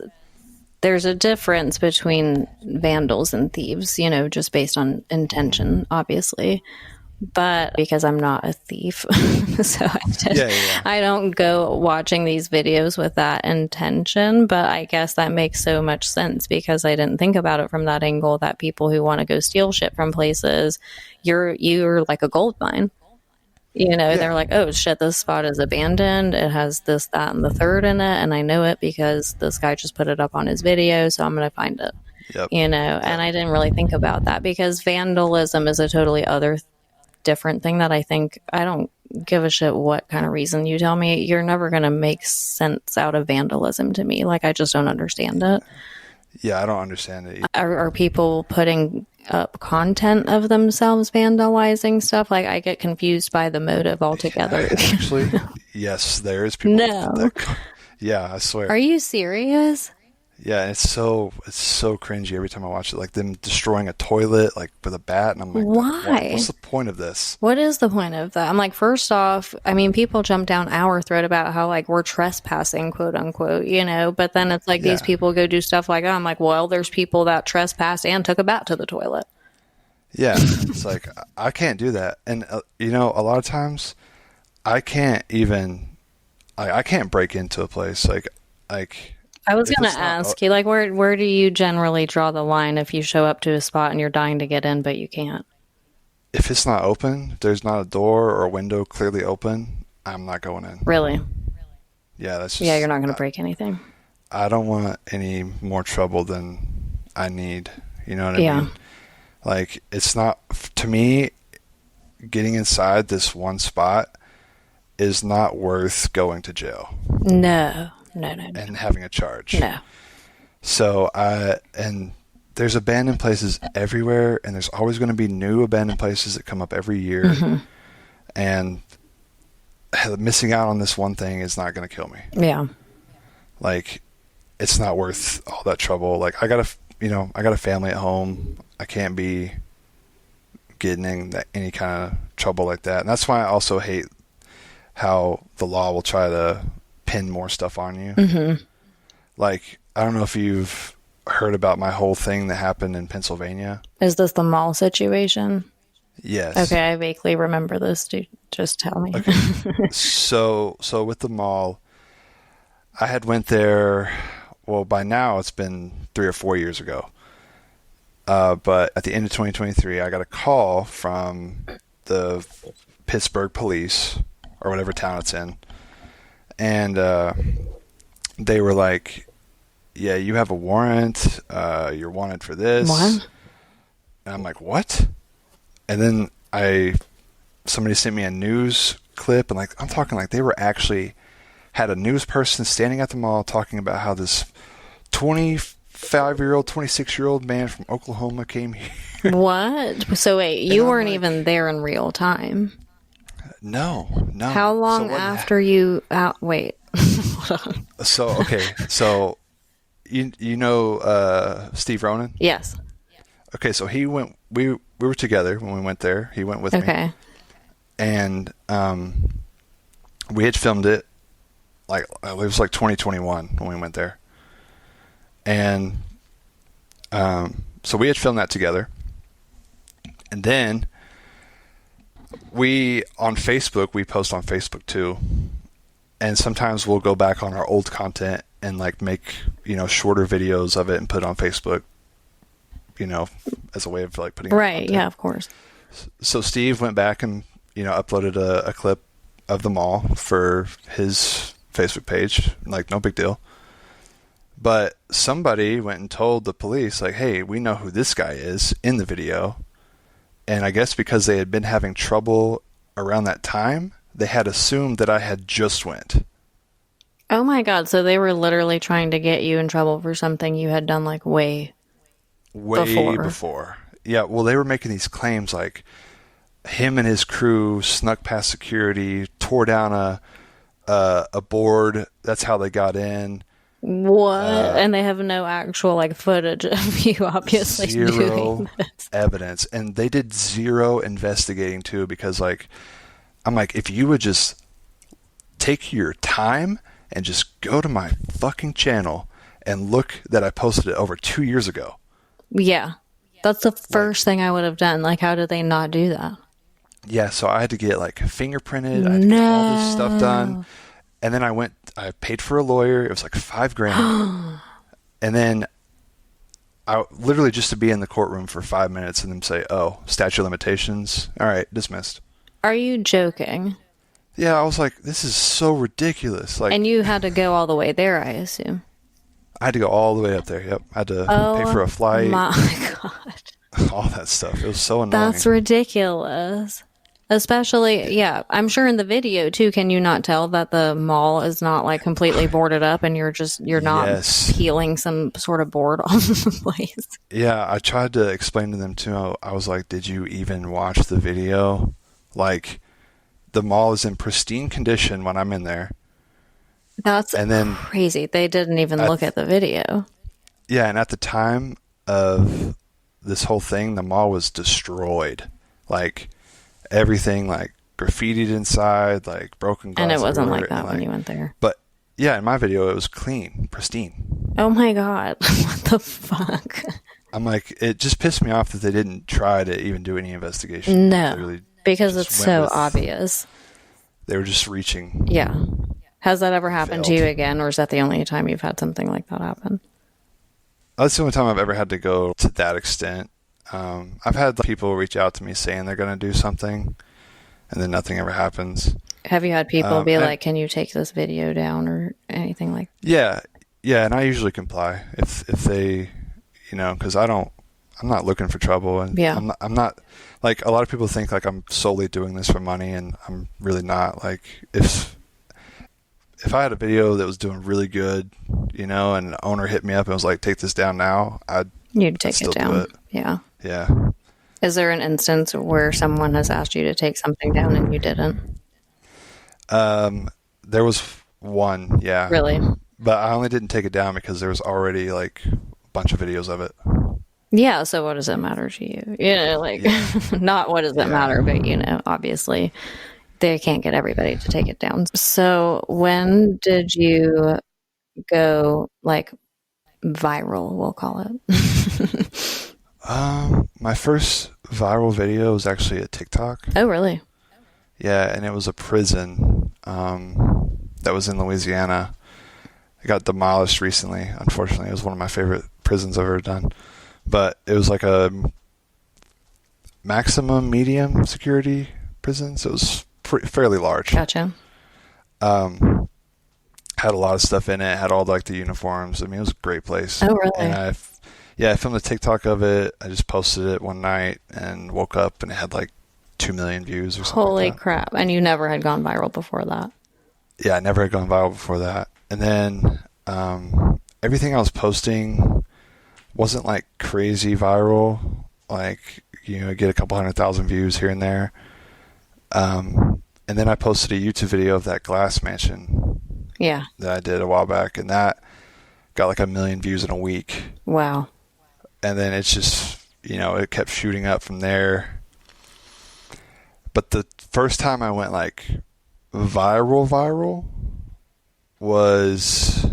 there's a difference between vandals and thieves, just based on intention, obviously. But because I'm not a thief, so I don't go watching these videos with that intention. But I guess that makes so much sense because I didn't think about it from that angle, that people who want to go steal shit from places, you're like a gold mine. They're like, oh shit, this spot is abandoned. It has this, that, and the third in it. And I know it because this guy just put it up on his video. So I'm going to find it, Yep. And I didn't really think about that because vandalism is a totally different thing that I think I don't give a shit what kind of reason you tell me. You're never going to make sense out of vandalism to me. Like, I just don't understand it. Yeah, I don't understand it either. Are people putting up content of themselves vandalizing stuff? Like, I get confused by the motive altogether. Actually, yes, there is people. No. Yeah, I swear. Are you serious? Yeah, it's so cringy every time I watch it. Like them destroying a toilet, like with a bat, and I'm like, why? What's the point of this? What is the point of that? I'm like, first off, I mean, people jump down our throat about how like we're trespassing, quote unquote, but then it's like these people go do stuff like that. I'm like, well, there's people that trespassed and took a bat to the toilet. Yeah, it's like I can't do that, and a lot of times I can't even, I can't break into a place like. I was going to ask you, like, where do you generally draw the line if you show up to a spot and you're dying to get in, but you can't? If it's not open, if there's not a door or a window clearly open, I'm not going in. Really? Yeah, that's just... Yeah, you're not going to break anything. I don't want any more trouble than I need. You know what I mean? Like, it's not... To me, getting inside this one spot is not worth going to jail. No. And having a charge. No. So and there's abandoned places everywhere, and there's always going to be new abandoned places that come up every year. Mm-hmm. And missing out on this one thing is not going to kill me. Yeah. Like, it's not worth all that trouble. Like, I got a family at home. I can't be getting in any kind of trouble like that. And that's why I also hate how the law will try to pin more stuff on you. Mm-hmm. Like, I don't know if you've heard about my whole thing that happened in Pennsylvania. Is this the mall situation? Yes. Okay, I vaguely remember this. Just tell me. Okay. So with the mall, I had went there, well, by now it's been 3 or 4 years ago. But at the end of 2023, I got a call from the Pittsburgh police, or whatever town it's in. And they were like, yeah, you have a warrant. You're wanted for this. What? And I'm like, what? And then somebody sent me a news clip, and I'm talking like they were actually had a news person standing at the mall talking about how this 25-year-old, 26-year-old man from Oklahoma came here. What? So wait, you weren't even there in real time? No. How long after you wait. So, okay. So, you know Steve Ronan? Yes. Okay, so we were together when we went there. He went with me. Okay. And we had filmed it, it was 2021 when we went there. And so we had filmed that together. And then we post on Facebook too. And sometimes we'll go back on our old content and make, shorter videos of it and put it on Facebook, as a way of putting right. content. Yeah, of course. So Steve went back and, uploaded a clip of the mall for his Facebook page. No big deal. But somebody went and told the police, hey, we know who this guy is in the video. And I guess because they had been having trouble around that time, they had assumed that I had just went. Oh my God. So they were literally trying to get you in trouble for something you had done way before. Yeah. Well, they were making these claims him and his crew snuck past security, tore down a board. That's how they got in. What? And they have no actual footage of you obviously doing this. Evidence. And they did zero investigating too, because I'm if you would just take your time and just go to my fucking channel and look that I posted it over 2 years ago. Yeah. That's the first thing I would have done. How did they not do that? Yeah, so I had to get fingerprinted. I had to get all this stuff done. And then I paid for a lawyer. It was $5,000. And then I literally just to be in the courtroom for 5 minutes and then say, oh, statute of limitations. All right, dismissed. Are you joking? Yeah, I was this is so ridiculous. And you had to go all the way there, I assume. I had to go all the way up there. Yep. I had to pay for a flight. My God. All that stuff. It was so annoying. That's ridiculous. Especially, yeah, I'm sure in the video too, can you not tell that the mall is not completely boarded up and you're not Yes. peeling some sort of board on the place? Yeah, I tried to explain to them too. I was did you even watch the video? The mall is in pristine condition when I'm in there. That's crazy. They didn't even look at the video. Yeah, and at the time of this whole thing, the mall was destroyed. Everything graffitied inside, broken glass. And it wasn't everywhere, like that when you went there. But yeah, in my video, it was clean, pristine. Oh my God. What the fuck? I'm it just pissed me off that they didn't try to even do any investigation. No, because it's so obvious. They were just reaching. Yeah. Has that ever happened to you again, or is that the only time you've had something like that happen? That's the only time I've ever had to go to that extent. I've had people reach out to me saying they're going to do something, and then nothing ever happens. Have you had people be can you take this video down or anything like that? Yeah, and I usually comply if they, because I'm not looking for trouble, and yeah. I'm not a lot of people think I'm solely doing this for money, and I'm really not. If I had a video that was doing really good, and an owner hit me up and was take this down now, I'd You'd I'd take it still do down. it. Yeah. Yeah. Is there an instance where someone has asked you to take something down and you didn't? There was one, yeah. Really? But I only didn't take it down because there was already like a bunch of videos of it. Yeah, so what does it matter to you? Like, Yeah. not what does it Yeah. matter, but, obviously they can't get everybody to take it down. So when did you go, like, viral, we'll call it? My first viral video was actually a TikTok. Oh, really? Yeah, and it was a prison that was in Louisiana. It got demolished recently, unfortunately. It was one of my favorite prisons I've ever done. But it was like a maximum medium security prison, so it was fairly large. Gotcha. Had a lot of stuff in it, had all like the uniforms. I mean, it was a great place. Oh, really? And I filmed a TikTok of it. I just posted it one night and woke up and it had like 2 million views or something. Holy like that. crap. And you never had gone viral before that? Yeah, I never had gone viral before that. And then everything I was posting wasn't like crazy viral. Like, get a couple 100,000 views here and there. And then I posted a YouTube video of that glass mansion. Yeah. That I did a while back, and that got like 1 million views in a week. Wow. And then it's just, it kept shooting up from there. But the first time I went like viral was,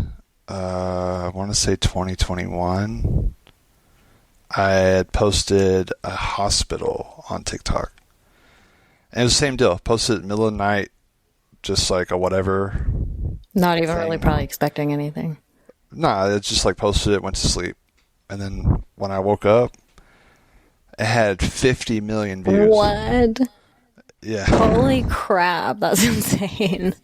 I want to say 2021. I had posted a hospital on TikTok. And it was the same deal. Posted it in the middle of the night, just like a whatever. Not even thing. really probably expecting anything. Nah, it's just like posted it, went to sleep. And then when I woke up, it had 50 million views. What? Yeah. Holy crap. That's insane.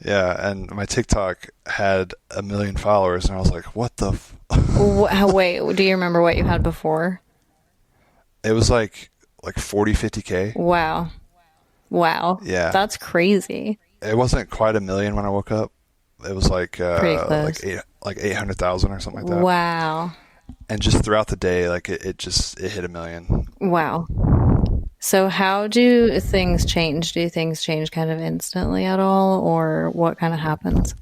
Yeah, and my TikTok had 1 million followers, and I was like, what the Wait, do you remember what you had before? It was like 40, 50K. Wow. Yeah. That's crazy. It wasn't quite 1 million when I woke up. It was like Pretty close. like 800,000 or something like that. Wow. And just throughout the day, like it hit 1 million. Wow. So how do things change? Do things change kind of instantly at all, or what kind of happens?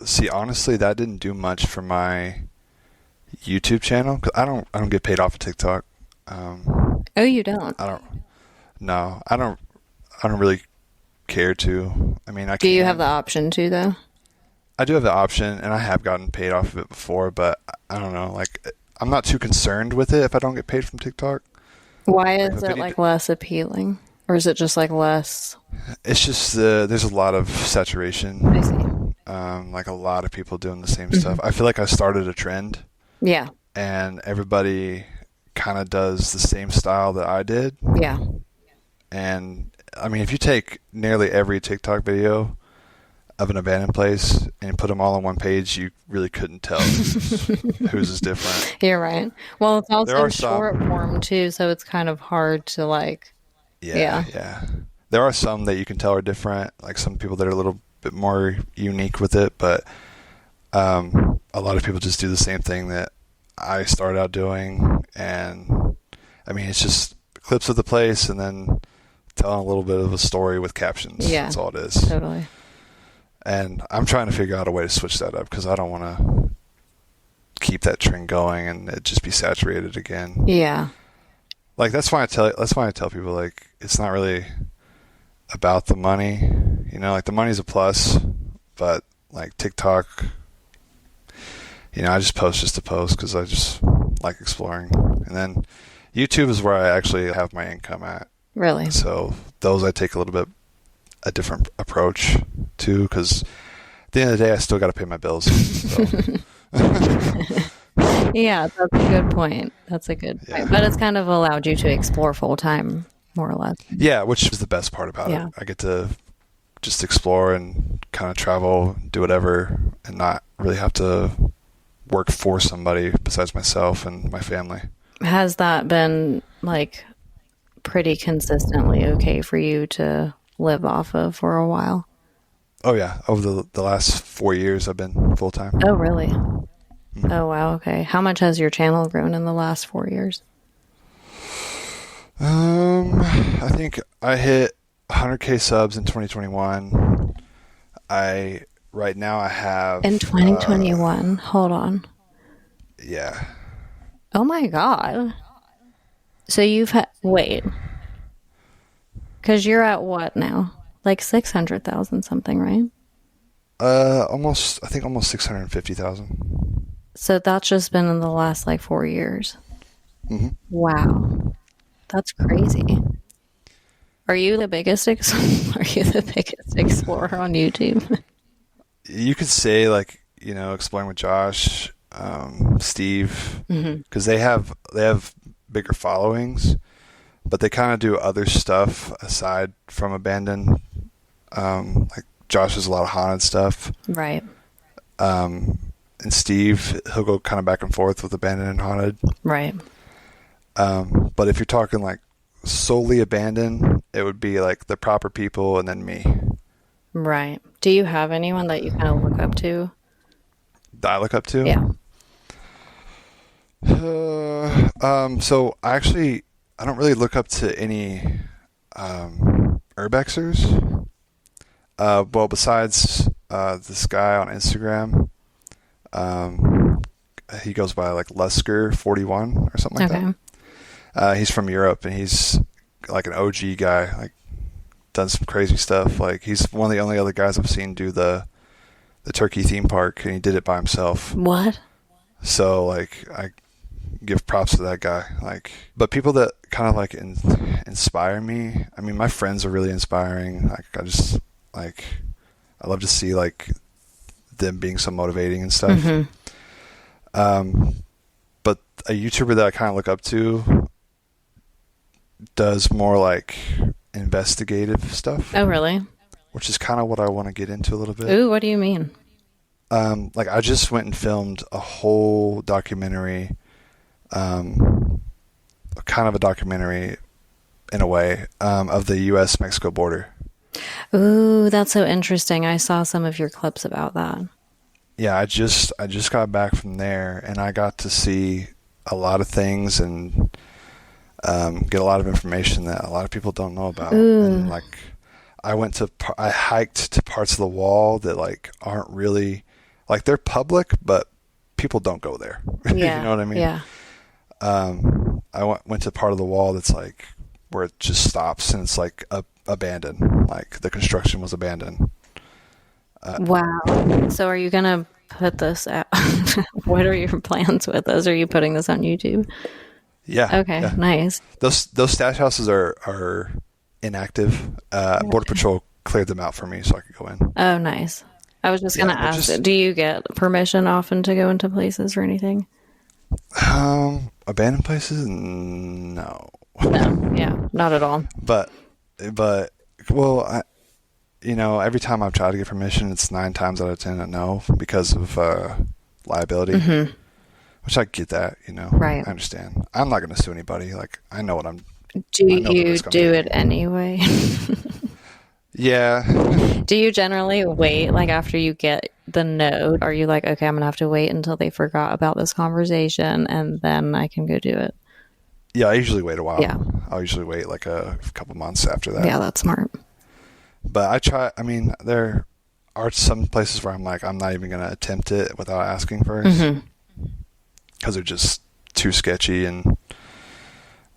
See, honestly, that didn't do much for my YouTube channel because I don't get paid off of TikTok. Oh, you don't? No, I don't really care to. I mean, Do you have the option to, though? I do have the option, and I have gotten paid off of it before, but I don't know. Like, I'm not too concerned with it if I don't get paid from TikTok. Why is it like less appealing, or is it just like less? It's just there's a lot of saturation. I see. Like a lot of people doing the same stuff. I feel like I started a trend. Yeah. And everybody kind of does the same style that I did. Yeah. And I mean, if you take nearly every TikTok video of an abandoned place and put them all on one page, you really couldn't tell whose is different. You're right. Well, it's also There are short form too, so it's kind of hard to like. Yeah. There are some that you can tell are different, like some people that are a little bit more unique with it, but a lot of people just do the same thing that I started out doing. And I mean, it's just clips of the place and then telling a little bit of a story with captions. Yeah. That's all it is. Totally. And I'm trying to figure out a way to switch that up because I don't want to keep that trend going and it just be saturated again. Yeah. Like that's why I tell people like it's not really about the money, like the money's a plus, but like TikTok, I just post just to post because I just like exploring. And then YouTube is where I actually have my income at. Really? So those I take a little bit a different approach to because at the end of the day I still got to pay my bills. So. Yeah, that's a good point. But it's kind of allowed you to explore full time, more or less. Yeah, which is the best part about it. I get to just explore and kind of travel, do whatever, and not really have to work for somebody besides myself and my family. Has that been like pretty consistently okay for you to live off of for a while? Oh yeah, over the last 4 years I've been full time. Oh really? Oh, wow. Okay. How much has your channel grown in the last 4 years? I think I hit 100K subs in 2021. Right now I have In 2021. Hold on. Yeah. Oh my God. So you've had, wait, because you're at what now? Like 600,000 something, right? Almost. I think almost 650,000. So that's just been in the last like 4 years. Mm-hmm. Wow. That's crazy. Are you the biggest explorer on YouTube? You could say like, exploring with Josh, Steve, because they have bigger followings, but they kind of do other stuff aside from abandoned. Like Josh does a lot of haunted stuff, Right. And Steve, he'll go kind of back and forth with abandoned and haunted. Right. But if you're talking like solely abandoned, it would be like the proper people and then me. Right. Do you have anyone that you kind of look up to? That I look up to? Yeah. So I don't really look up to any Urbexers. Well, besides this guy on Instagram, he goes by like Lesker41 or something like that. He's from Europe and he's like an OG guy, like done some crazy stuff. Like he's one of the only other guys I've seen do the Turkey theme park, and he did it by himself. What? So like I give props to that guy. Like, but people that kind of like inspire me. I mean, my friends are really inspiring. Like I just like I love to see like them being so motivating and stuff. But a YouTuber that I kind of look up to does more like investigative stuff. Oh, really? Which is kind of what I want to get into a little bit. Ooh, what do you mean? Like I just went and filmed a whole documentary, kind of a documentary in a way, of the U.S.-Mexico border. Ooh, that's so interesting. I saw some of your clips about that. Yeah, I just got back from there, and I got to see a lot of things and get a lot of information that a lot of people don't know about. Ooh. And like, I hiked to parts of the wall that like aren't really like they're public, but people don't go there. Yeah. You know what I mean? Yeah. I went to part of the wall that's like where it just stops and it's like abandoned, like the construction was abandoned. Wow. So are you going to put this out? What are your plans with this? Are you putting this on YouTube? Yeah. Okay, yeah. Nice. Those stash houses are inactive. Border Patrol cleared them out for me so I could go in. Oh, nice. I was just going to ask, do you get permission often to go into places or anything? Abandoned places? No. No, yeah, not at all. But well, every time I've tried to get permission, it's 9 times out of 10 a no because of liability. Which I get that, Right. I understand. I'm not going to sue anybody. Like I know what I'm. Do you do it anyway? Yeah. Do you generally wait, like after you get the note? Are you like, okay, I'm gonna have to wait until they forgot about this conversation and then I can go do it? Yeah, I usually wait a while. Yeah. I'll usually wait like a couple months after that. Yeah, that's smart. But I try. I mean, there are some places where I'm like, I'm not even gonna attempt it without asking first, because they're just too sketchy and.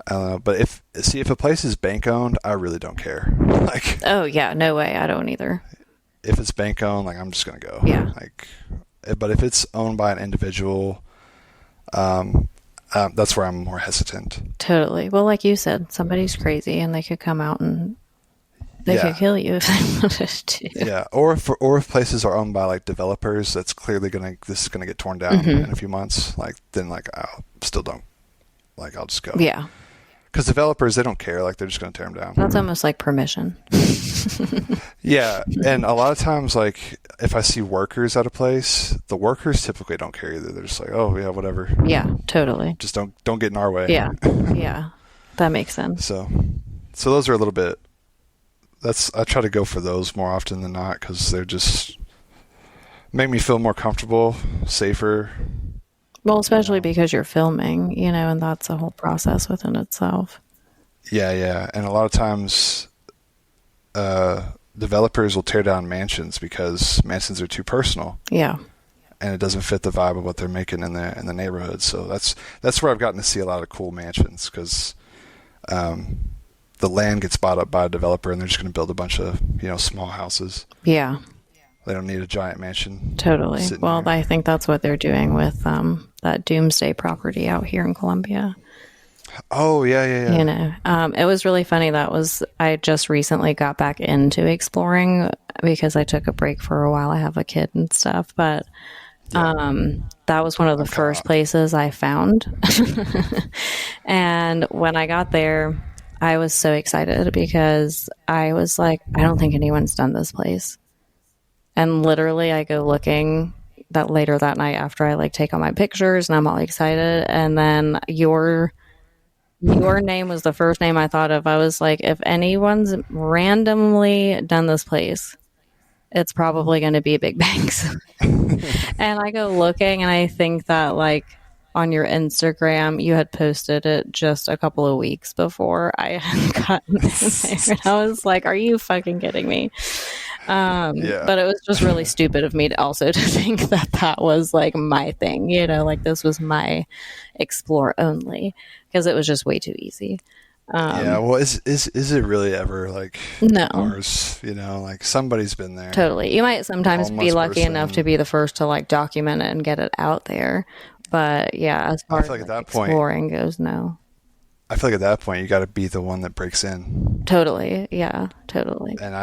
I don't know, but if a place is bank owned, I really don't care. Like, oh yeah, no way, I don't either. If it's bank owned, like I'm just gonna go. Yeah. Like, but if it's owned by an individual, that's where I'm more hesitant. Totally. Well, like you said, somebody's crazy and they could come out and they could kill you if they wanted to. Yeah, or if places are owned by like developers, that's clearly this is gonna get torn down in a few months. Like then, like I'll still don't. Like I'll just go. Yeah. Because developers, they don't care. Like, they're just going to tear them down. That's almost like permission. Yeah. And a lot of times, like, if I see workers at a place, the workers typically don't care either. They're just like, oh, yeah, whatever. Yeah, totally. Just don't get in our way. Yeah. Yeah. That makes sense. So those are a little bit... I try to go for those more often than not because they're just... make me feel more comfortable, safer. Well, especially because you're filming, and that's a whole process within itself. Yeah. And a lot of times, developers will tear down mansions because mansions are too personal. Yeah. And it doesn't fit the vibe of what they're making in the neighborhood. So that's where I've gotten to see a lot of cool mansions, because the land gets bought up by a developer and they're just going to build a bunch of small houses. Yeah. They don't need a giant mansion. Totally. Well, there. I think that's what they're doing with that Doomsday property out here in Columbia. Oh, yeah. It was really funny. I just recently got back into exploring because I took a break for a while. I have a kid and stuff, but that was one of the first places I found. And when I got there, I was so excited because I was like, I don't think anyone's done this place. And literally I go looking that later that night after I take all my pictures and I'm all excited. And then your name was the first name I thought of. I was like, if anyone's randomly done this place, it's probably going to be Big Bankz. And I go looking and I think that on your Instagram, you had posted it just a couple of weeks before I had gotten in there. And I was like, are you fucking kidding me? But it was just really stupid of me to think that was my thing, this was my explore only, because it was just way too easy. Well, is it really ever no ours? Somebody's been there. Totally. You might sometimes be lucky enough to be the first to document it and get it out there. But yeah, as far as exploring goes, no. I feel like at that point you got to be the one that breaks in. Totally. Yeah, totally. And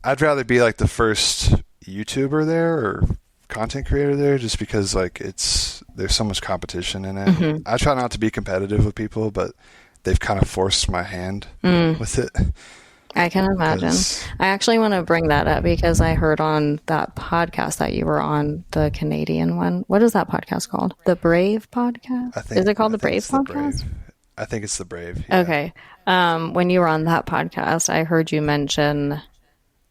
I'd rather be the first YouTuber there or content creator there, just because there's so much competition in it. Mm-hmm. I try not to be competitive with people, but they've kind of forced my hand with it. I can imagine. I actually want to bring that up because I heard on that podcast that you were on, the Canadian one. What is that podcast called? The Brave podcast? Is it called the Brave podcast? I think it's the Brave. Yeah. Okay. When you were on that podcast, I heard you mention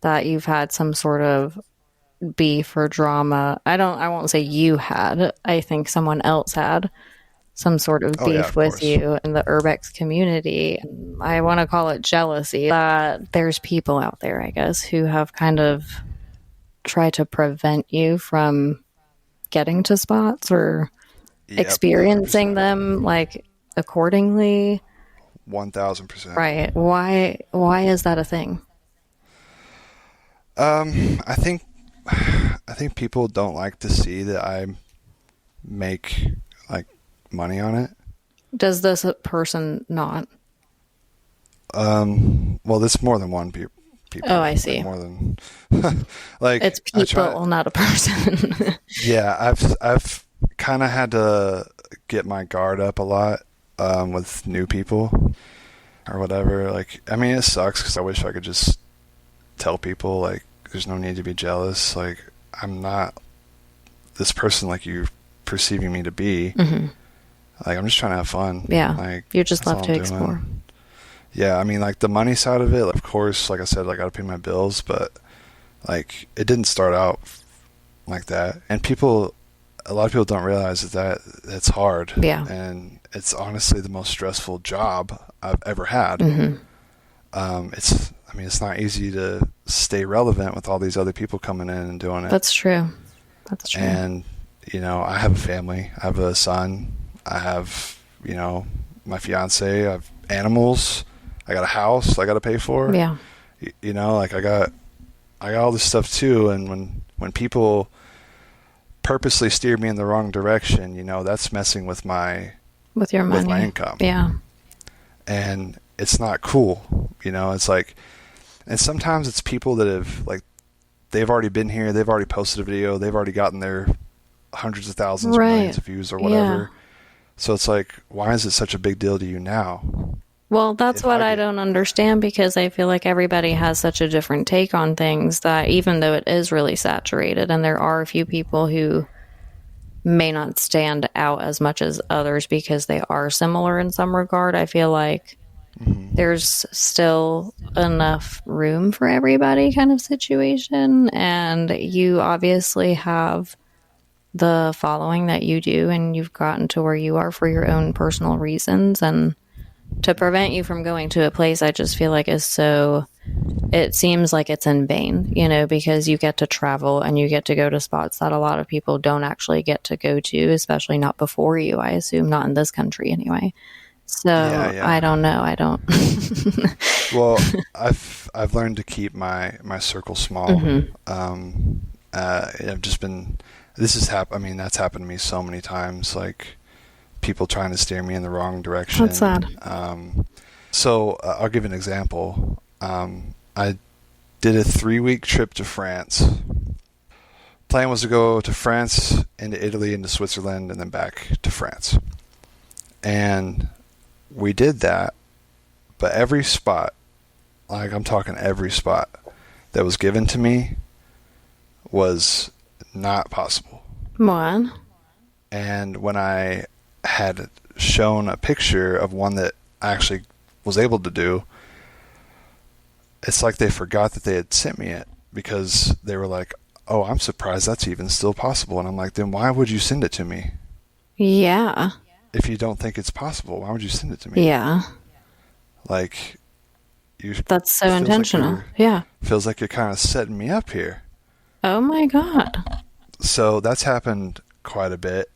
that you've had some sort of beef or drama. I won't say you had. I think someone else had some sort of beef with you in the Urbex community. I want to call it jealousy, that there's people out there, I guess, who have kind of tried to prevent you from getting to spots or experiencing 100%. Them accordingly. 1000%. Right. Why is that a thing? I think people don't like to see that I make money on it. Does this person not? Well, there's more than one people. Oh, I see. More than it's people, not a person. Yeah, I've kind of had to get my guard up a lot with new people or whatever. It sucks because I wish I could just tell people there's no need to be jealous. I'm not this person you're perceiving me to be. Mm-hmm. I'm just trying to have fun. Yeah. You just love to explore. Yeah. The money side of it, of course, like I said, I got to pay my bills, but it didn't start out like that. And a lot of people don't realize that it's hard. Yeah. And it's honestly the most stressful job I've ever had. Mm-hmm. It's not easy to stay relevant with all these other people coming in and doing it. That's true. And, I have a family. I have a son. I have, my fiance. I have animals. I got a house I got to pay for. Yeah. I got all this stuff too. And when people purposely steer me in the wrong direction, that's messing with your money, with my income. Yeah. And it's not cool. And sometimes it's people that have they've already been here. They've already posted a video. They've already gotten their hundreds of thousands or millions of views or whatever. Yeah. So it's why is it such a big deal to you now? Well, that's what I don't understand, because I feel like everybody has such a different take on things that even though it is really saturated and there are a few people who may not stand out as much as others because they are similar in some regard, I feel like there's still enough room for everybody kind of situation. And you obviously have the following that you do, and you've gotten to where you are for your own personal reasons. And to prevent you from going to a place, I just feel like is so, it seems like it's in vain, you know, because you get to travel and you get to go to spots that a lot of people don't actually get to go to, especially not before you, I assume, not in this country anyway. So Yeah. I don't know. I don't. Well, I've learned to keep my circle small. I've just been, I mean, that's happened to me so many times, like people trying to steer me in the wrong direction. That's sad. So I'll give an example. I did a 3-week trip to France. Plan was to go to France, into Italy, into Switzerland, and then back to France. And we did that, but every spot, like I'm talking every spot that was given to me was not possible. What? And when I had shown a picture of one that I actually was able to do, it's like they forgot that they had sent me it, because they were like, oh, I'm surprised that's even still possible. And I'm like, then why would you send it to me? Yeah. If you don't think it's possible, why would you send it to me? Yeah. Like, that's so intentional. Yeah. Feels like you're kind of setting me up here. Oh my God. So that's happened quite a bit.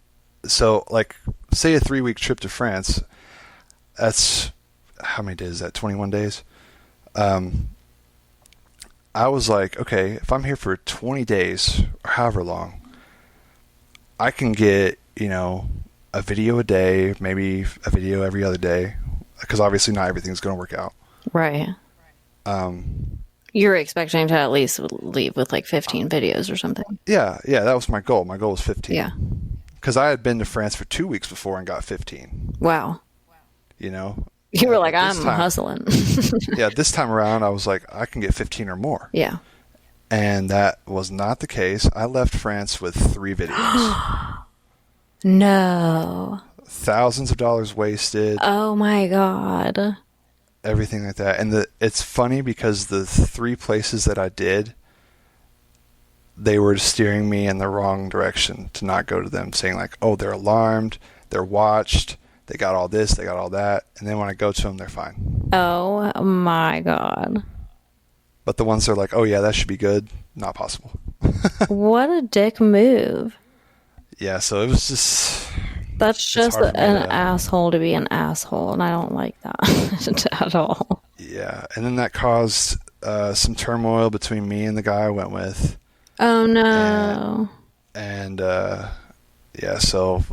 So, like, say a 3-week trip to France, that's, how many days is that? 21 days? I was like, okay, if I'm here for 20 days, or however long, I can get, you know, a video a day, maybe a video every other day, because obviously not everything's going to work out. Right. You're expecting to at least leave with like 15 videos or something. Yeah, that was my goal. My goal was 15. Yeah. Because I had been to France for 2 weeks before and got 15. Wow. You know? You were like, I'm hustling. Yeah, this time around, I was like, I can get 15 or more. Yeah. And that was not the case. I left France with 3 videos. No. Thousands of dollars wasted. Oh my God. Everything like that. And it's funny because the 3 places that I did, they were steering me in the wrong direction to not go to them, saying like, oh, they're alarmed, they're watched, they got all this, they got all that. And then when I go to them, they're fine. Oh my God. But the ones that are like, oh yeah, that should be good, not possible. What a dick move. Yeah, so it was just... That's just an asshole to be an asshole, and I don't like that at all. Yeah, and then that caused some turmoil between me and the guy I went with. Oh no. And yeah, so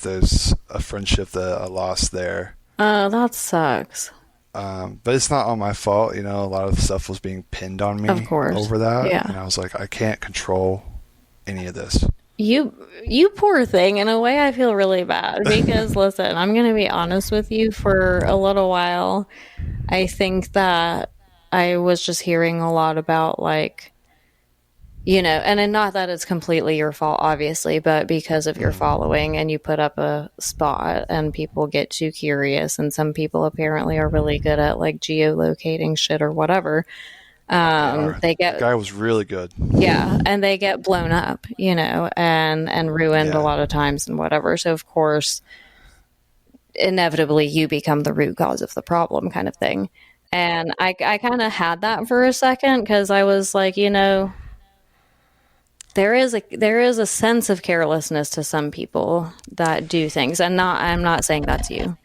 there's a friendship that I lost there. Oh, that sucks. But it's not all my fault, you know. A lot of the stuff was being pinned on me, of course, over that. Yeah. And I was like, I can't control any of this. You poor thing. In a way, I feel really bad because, listen, I'm going to be honest with you. For a little while, I think that I was just hearing a lot about, like, you know, and not that it's completely your fault, obviously, but because of your following, and you put up a spot and people get too curious, and some people apparently are really good at like geolocating shit or whatever. The guy was really good. Yeah, and they get blown up, you know, and ruined a lot of times and whatever. So of course, inevitably, you become the root cause of the problem, kind of thing. And I kind of had that for a second, because I was like, you know, there is a sense of carelessness to some people that do things, and I'm not saying that's you,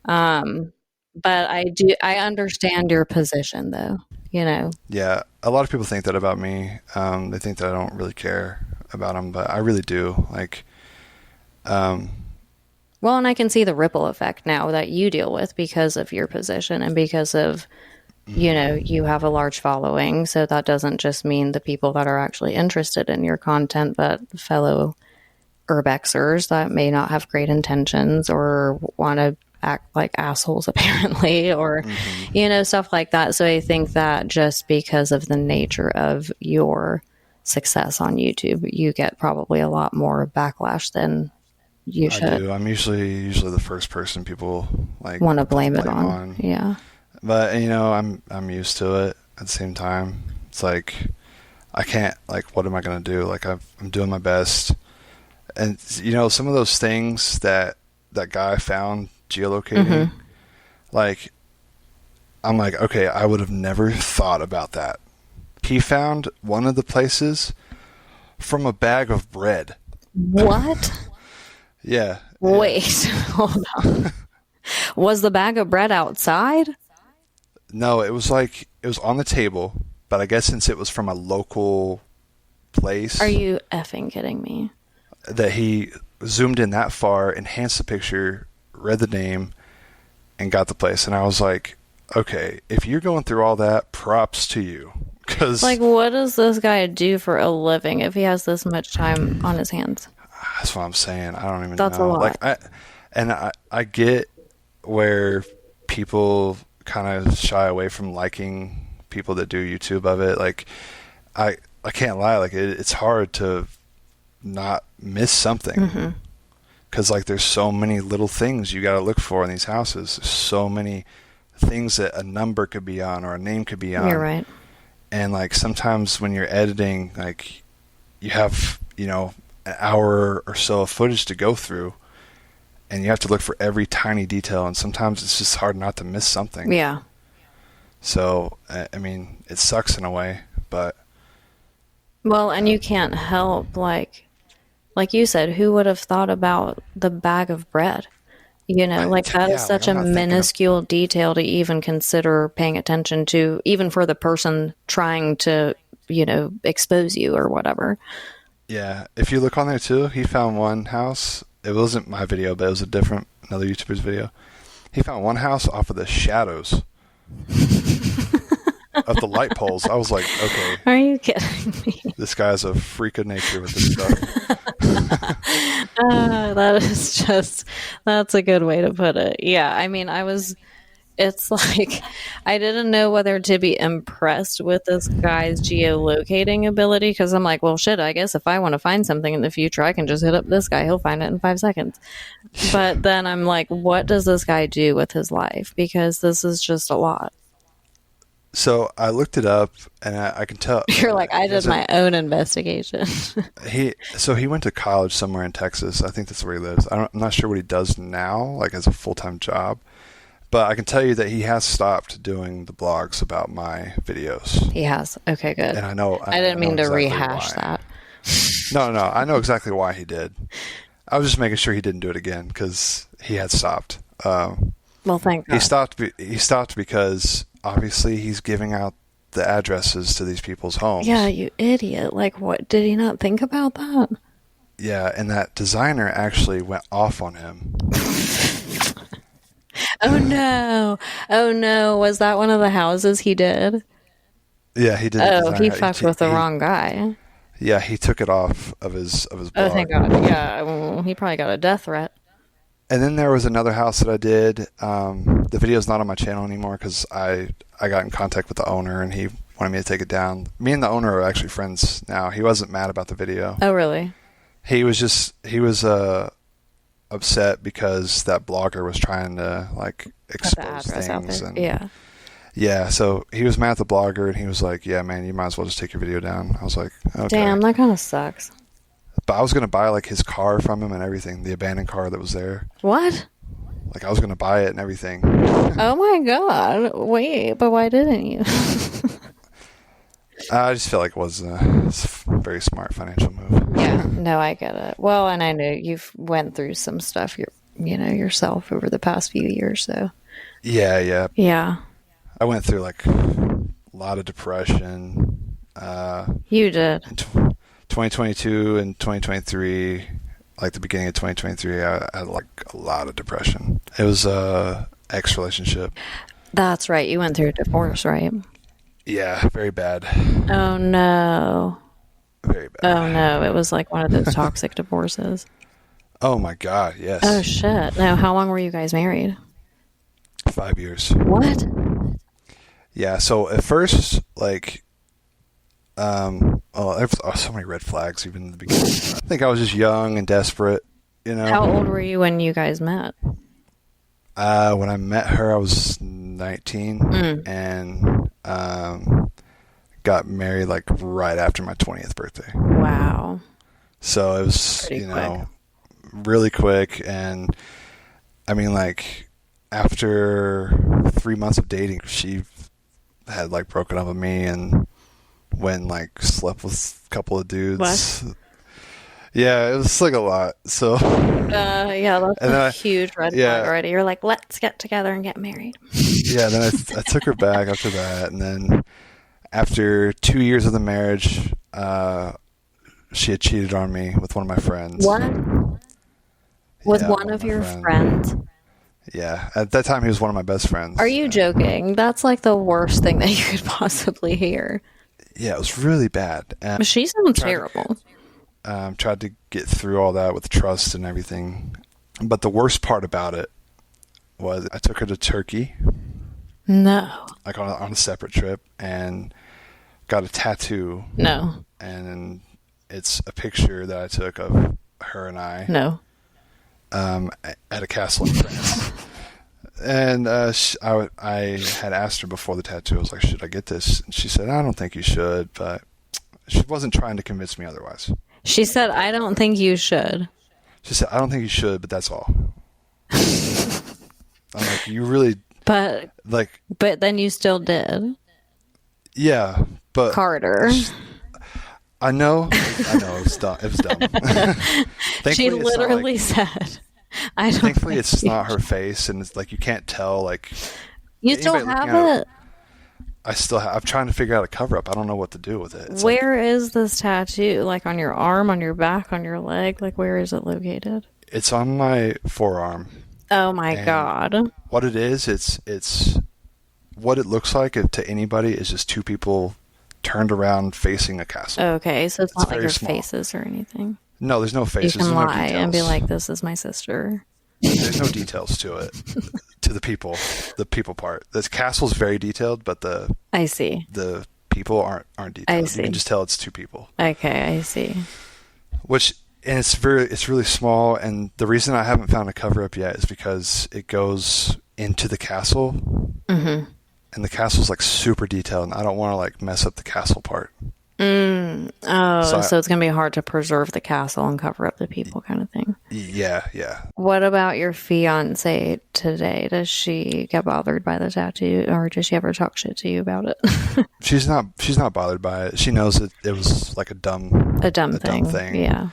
but I understand your position, though. You know. Yeah, a lot of people think that about me. They think that I don't really care about them, but I really do. Like, well, and I can see the ripple effect now that you deal with because of your position and because of, you know, you have a large following. So that doesn't just mean the people that are actually interested in your content, but fellow Urbexers that may not have great intentions or want to act like assholes, apparently, or you know, stuff like that. So I think that just because of the nature of your success on YouTube, you get probably a lot more backlash than you should. I do. I'm usually the first person people like want to blame it on. Yeah, but you know, I'm used to it. At the same time, it's like I can't, like, what am I gonna do? Like, I'm doing my best, And some of those things that guy found geolocating, like, I'm like, okay, I would have never thought about that. He found one of the places from a bag of bread. What? Yeah. Wait, hold on. Was the bag of bread outside? No, it was on the table, but I guess since it was from a local place. Are you effing kidding me? That he zoomed in that far, enhanced the picture, read the name, and got the place. And I was like, okay, if you're going through all that, props to you. Cause like, what does this guy do for a living if he has this much time on his hands? That's what I'm saying. I don't even That's know. a lot. Like, I get where people kind of shy away from liking people that do YouTube of it. Like, I can't lie. Like, it's hard to not miss something. Because, like, there's so many little things you got to look for in these houses. There's so many things that a number could be on or a name could be on. You're right. And, like, sometimes when you're editing, like, you have, an hour or so of footage to go through, and you have to look for every tiny detail, and sometimes it's just hard not to miss something. Yeah. So, I mean, it sucks in a way, but... Well, and you can't help, like you said, who would have thought about the bag of bread? That is such a minuscule detail to even consider paying attention to, even for the person trying to, expose you or whatever. Yeah. If you look on there too, he found one house. It wasn't my video, but it was another YouTuber's video. He found one house off of the shadows of the light poles. I was like, okay. Are you kidding me? This guy's a freak of nature with this stuff. That's a good way to put it. Yeah, I mean, it's like, I didn't know whether to be impressed with this guy's geolocating ability, because I'm like, well, shit, I guess if I want to find something in the future, I can just hit up this guy. He'll find it in 5 seconds. But then I'm like, what does this guy do with his life? Because this is just a lot. So I looked it up, and I can tell. You're like, I did my own investigation. He went to college somewhere in Texas. I think that's where he lives. I'm not sure what he does now, like as a full-time job. But I can tell you that he has stopped doing the blogs about my videos. He has. Okay, good. And I didn't mean to exactly rehash why. that. No, I know exactly why he did. I was just making sure he didn't do it again because he had stopped. Well, thank God. He stopped because obviously he's giving out the addresses to these people's homes. Yeah, you idiot. Like, what? Did he not think about that? Yeah, and that designer actually went off on him. Oh no. Was that one of the houses he did? Yeah, he did. Oh, he fucked with the wrong guy. Yeah, he took it off of his blog. Oh, thank God. Yeah, well, he probably got a death threat. And then there was another house that I did. The video's not on my channel anymore because I got in contact with the owner and he wanted me to take it down. Me and the owner are actually friends now. He wasn't mad about the video. Oh, really? He was upset because that blogger was trying to like expose things. And, yeah. So he was mad at the blogger and he was like, "Yeah, man, you might as well just take your video down." I was like, "Okay." Damn, that kind of sucks. But I was gonna buy like his car from him and everything, the abandoned car that was there. What? Like I was gonna buy it and everything. Oh my God! Wait, but why didn't you? I just feel like it was a very smart financial move. Yeah, no, I get it. Well, and I know you've went through some stuff, yourself over the past few years, so. Yeah. Yeah. I went through like a lot of depression. You did. In 2022 and 2023, like the beginning of 2023, I had like a lot of depression. It was a ex-relationship. That's right. You went through a divorce, right? Yeah, very bad. Oh no. Very bad. Oh no, it was like one of those toxic divorces. Oh my God, yes. Oh shit. Now, how long were you guys married? 5 years. What? Yeah, so at first, like, there was so many red flags even in the beginning. I think I was just young and desperate, How old were you when you guys met? When I met her, I was 19 and got married like right after my 20th birthday. Wow. So it was, Pretty quick. really quick. And I mean, like, after 3 months of dating, she had like broken up with me and went like slept with a couple of dudes. What? Yeah, it was like a lot. So, Yeah, that's and then a huge red flag yeah, already. You're like, let's get together and get married. yeah. Then I took her back after that, and then after 2 years of the marriage, she had cheated on me with one of my friends. What? With Yeah, one one of of my your friends. friends? Yeah, at that time he was one of my best Are friends. you joking? That's like the worst thing that you could possibly hear. Yeah, it was really bad. And She sounds tried terrible. tried to get through all that with trust and everything. But the worst part about it was I took her to Turkey, No. like on a separate trip, and got a tattoo. No. And it's a picture that I took of her and I No. at a castle in France. And I had asked her before the tattoo, I was like, should I get this? And she said, I don't think you should, but she wasn't trying to convince me otherwise. She said, I don't think you should. She said, I don't think you should, but that's all. I'm like, you really, But like, then you still did. yeah, but Carter. I know, it was dumb. It was dumb. Thankfully, She it's not literally like, said, I don't thankfully, think it's you not her should. face, and it's like you can't tell. Like, You still anybody looking have at it, it? I'm trying to figure out a cover up. I don't know what to do with it. It's like, Where is this tattoo? Like on your arm, on your back, on your leg? Like where is it located? it's on my forearm. Oh my And God. what it is, it's what it looks like to anybody is just two people turned around facing a castle. Okay, so it's It's not like very your small. faces or anything. No, there's no You faces. can There's no lie and be details. like, this is my sister. There's no details to it. To the people part. This castle's very detailed, but I see. the people aren't I detailed. You see. can just tell it's two people. Okay, I see. Which and it's really small. And the reason I haven't found a cover up yet is because it goes into the castle, Mm-hmm. and the castle's like super detailed, and I don't want to like mess up the castle part. Oh, So so it's going to be hard to preserve the castle and cover up the people kind of thing. Yeah. What about your fiance today? Does she get bothered by the tattoo or does she ever talk shit to you about it? She's not bothered by it. She knows that it was like a dumb thing. Yeah.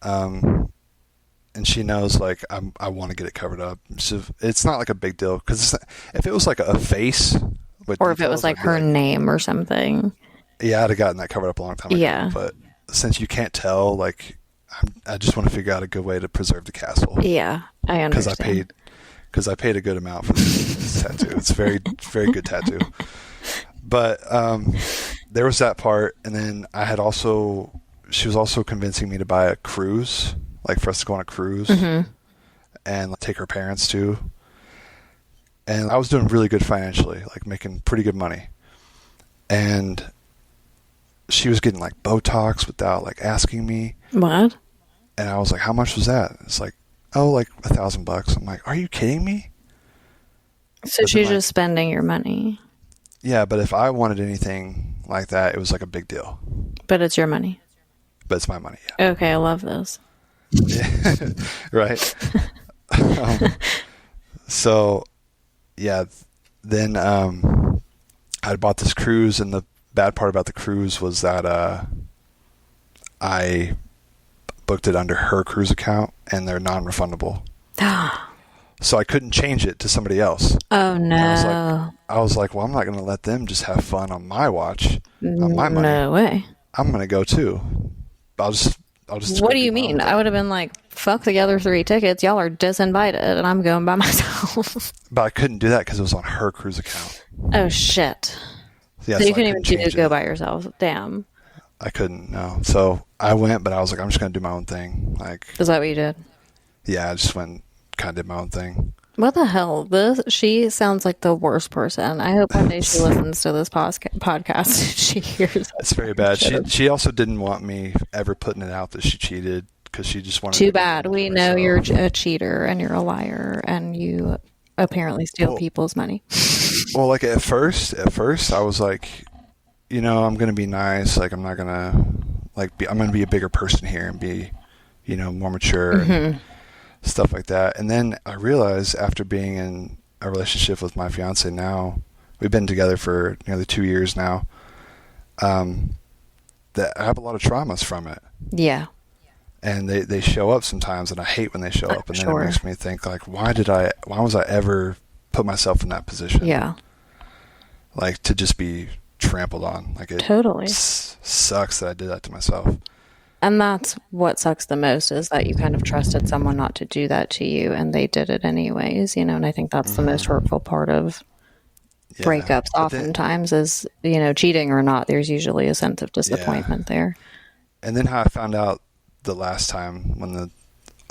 And she knows like I want to get it covered up. So it's not like a big deal because if it was like a face with Or if it details, was like I'd be her name or something. yeah, I'd have gotten that covered up a long time ago. Yeah. But since you can't tell, like I just want to figure out a good way to preserve the castle Yeah, I understand. because I paid a good amount for this tattoo. It's very very good tattoo. But there was that part, and then she was also convincing me to buy a cruise, like for us to go on a cruise and like, take her parents to. And I was doing really good financially, like making pretty good money. And she was getting like Botox without like asking me. What? And I was like, how much was that? It's like, oh, like $1,000. I'm like, are you kidding me? So But then, she's like, just spending your money, yeah, but if I wanted anything like that, it was like a big deal. but it's your money. But it's my money, yeah. Okay, I love this. Yeah. Right. So, yeah, then I bought this cruise, and the bad part about the cruise was that I booked it under her cruise account, and they're non-refundable. So I couldn't change it to somebody else. Oh And no. I was like, well, I'm not going to let them just have fun on my watch, on my money. No way. I'm going to go too. I'll just. What do you mean? I would have been like, fuck the other 3 tickets. Y'all are disinvited and I'm going by myself. But I couldn't do that because it was on her cruise account. Oh shit. Yeah, So you I couldn't even change go it. by yourself. Damn. I couldn't, no. So I went, but I was like, I'm just going to do my own thing. Like, Is that what you did? yeah, I just went and kind of did my own thing. What the hell? She sounds like the worst person. I hope one day she listens to this podcast and she hears It's very bad. She also didn't want me ever putting it out that she cheated because she just wanted Too to bad. We know herself. you're a cheater and you're a liar and you apparently steal Well- people's money. Well, like at first I was like, I'm going to be nice. Like I'm not going to Like, I'm going to be a bigger person here and be, you know, more mature and stuff like that. And then I realized after being in a relationship with my fiance now, we've been together for nearly 2 years now, that I have a lot of traumas from it. Yeah. And they show up sometimes, and I hate when they show up. And then Sure. it makes me think, like, why was I ever put myself in that position? Yeah. Like, to just be trampled on. Like, it Totally. sucks that I did that to myself. And that's what sucks the most, is that you kind of trusted someone not to do that to you, and they did it anyways, you know, and I think that's the most hurtful part of breakups oftentimes is, you know, cheating or not, there's usually a sense of disappointment there. And then how I found out the last time when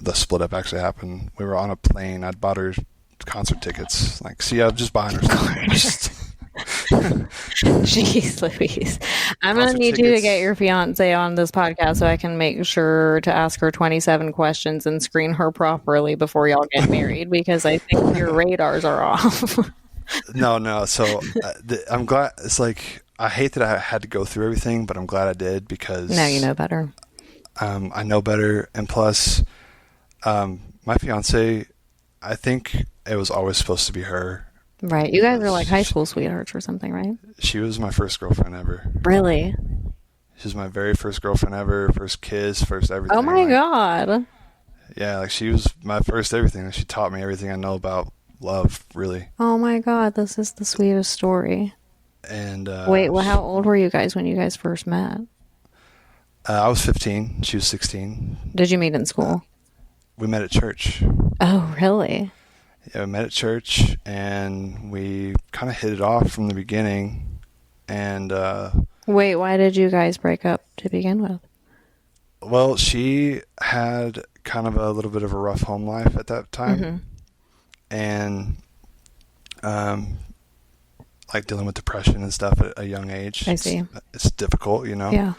the split up actually happened, we were on a plane. I'd bought her concert tickets. Like, see, I was just buying her stuff. Jeez Louise. I'm going to need you to get your fiance on this podcast so I can make sure to ask her 27 questions and screen her properly before y'all get married, because I think your radars are off. No. So I'm glad. It's like, I hate that I had to go through everything, but I'm glad I did, because now you know better. I know better. And plus, my fiance, I think it was always supposed to be her. Right. You guys are like high school sweethearts or something, right? She was my first girlfriend ever. Really? She was my very first girlfriend ever, first kiss, first everything. Oh my God. Yeah, like, she was my first everything. She taught me everything I know about love, really. Oh my God, this is the sweetest story. And wait, well, how old were you guys when you guys first met? I was 15. She was 16. Did you meet in school? We met at church. Oh, really? Yeah, we met at church, and we kind of hit it off from the beginning. And wait, why did you guys break up to begin with? Well, she had kind of a little bit of a rough home life at that time, and like dealing with depression and stuff at a young age. I see. It's difficult, you know. Yeah.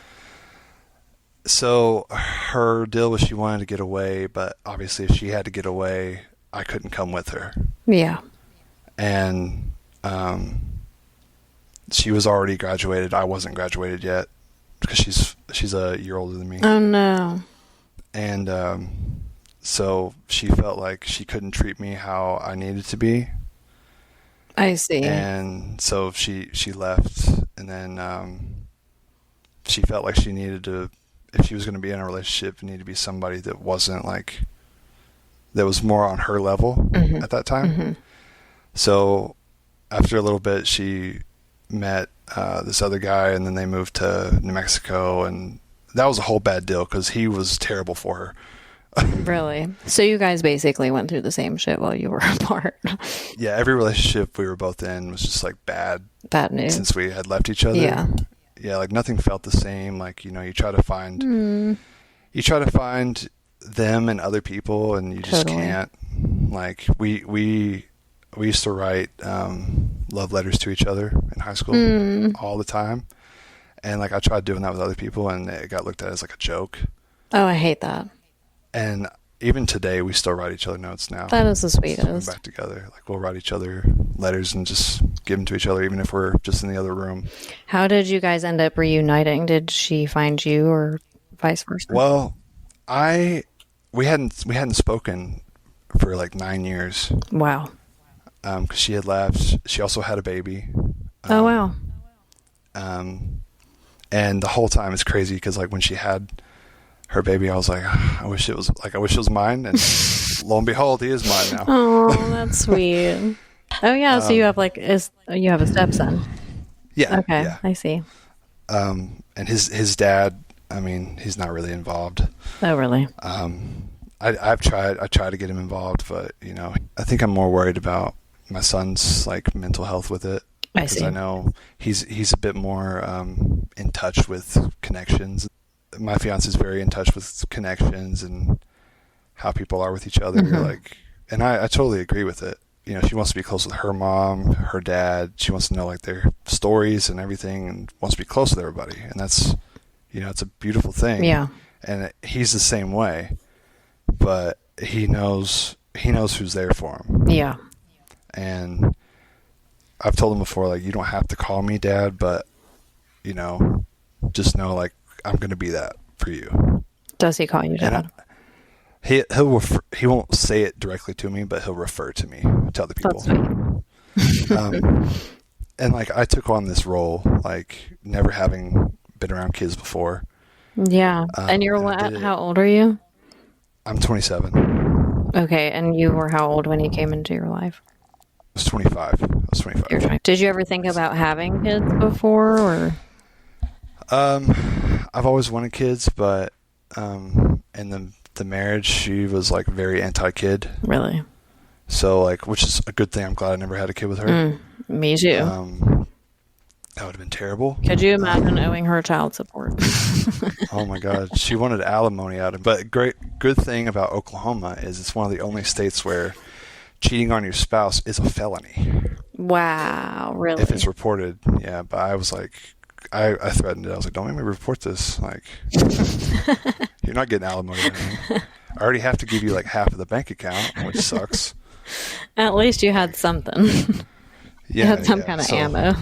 So her deal was she wanted to get away, but obviously if she had to get away, I couldn't come with her. Yeah. And she was already graduated. I wasn't graduated yet, because she's a year older than me. Oh no. And so she felt like she couldn't treat me how I needed to be. I see. And so she left, and then she felt like she needed to, if she was going to be in a relationship, it needed to be somebody that wasn't like, that was more on her level at that time. So after a little bit, she met this other guy, and then they moved to New Mexico, and that was a whole bad deal because he was terrible for her. Really? So you guys basically went through the same shit while you were apart. Yeah, every relationship we were both in was just like bad news. Since we had left each other. Yeah, like nothing felt the same. Like, you know, you try to find them and other people, and you just can't. Like, we used to write love letters to each other in high school all the time, and like I tried doing that with other people, and it got looked at as like a joke. Oh, I hate that. And even today, we still write each other notes now. That is the sweetest. Back together, like we'll write each other letters and just give them to each other, even if we're just in the other room. How did you guys end up reuniting? Did she find you, or vice versa? Well, we hadn't spoken for like 9 years. Wow. Because she had left. She also had a baby. Oh wow. And the whole time it's crazy because like when she had her baby, I was like, I wish it was mine, and lo and behold, he is mine now. Oh, that's sweet. Oh yeah, so you have you have a stepson. Yeah. Okay, yeah. I see. And his dad, I mean, he's not really involved. Oh really? I tried to get him involved, but you know, I think I'm more worried about my son's like mental health with it. I see. Because I know he's a bit more in touch with connections. My fiance is very in touch with connections and how people are with each other. Like, and I totally agree with it. You know, she wants to be close with her mom, her dad. She wants to know like their stories and everything, and wants to be close with everybody. And that's, you know, it's a beautiful thing. Yeah. And he's the same way, but he knows who's there for him. Yeah. And I've told him before, like, you don't have to call me dad, but, you know, just know, like, I'm going to be that for you. Does he call you dad? He won't say it directly to me, but he'll refer to me to other people. That's sweet. And like I took on this role, like never having been around kids before. Yeah. And you're how old are you? I'm 27. Okay, and you were how old when he came into your life? I was 25. You're 20. Did you ever think about having kids before, or? I've always wanted kids, but in the marriage, she was like very anti-kid. Really? So like, which is a good thing. I'm glad I never had a kid with her. Me too. That would have been terrible. Could you imagine owing her child support? Oh my God, she wanted alimony out of it. But good thing about Oklahoma is it's one of the only states where cheating on your spouse is a felony. Wow, really? If it's reported, yeah. But I was like, I threatened it. I was like, don't make me report this. Like, you're not getting alimony. I already have to give you like half of the bank account, which sucks. At least you had something. You had some kind of ammo.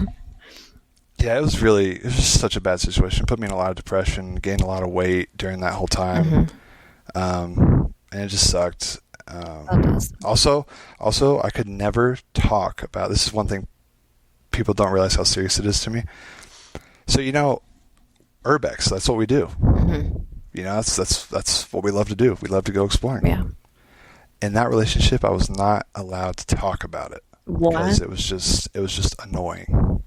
Yeah, it was just such a bad situation. It put me in a lot of depression, gained a lot of weight during that whole time. And it just sucked. Also, I could never talk about, this is one thing people don't realize how serious it is to me. So, Urbex, that's what we do. That's what we love to do. We love to go exploring. Yeah. In that relationship, I was not allowed to talk about it. What? Because it was just annoying.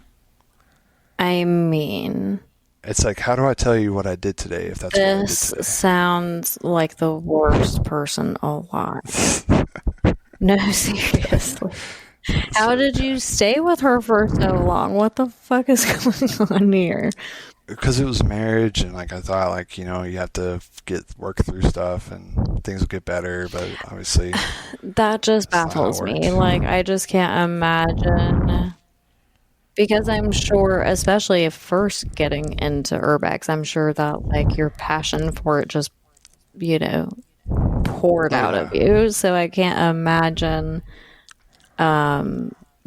I mean, it's like, how do I tell you what I did today if that's what I did today? This sounds like the worst person alive. No, seriously. How did you stay with her for so long? What the fuck is going on here? Because it was marriage, and like I thought, like, you have to work through stuff, and things will get better. But obviously, that just baffles me. Like, I just can't imagine. Because I'm sure, especially if first getting into Urbex, I'm sure that like your passion for it just, poured out of you. So I can't imagine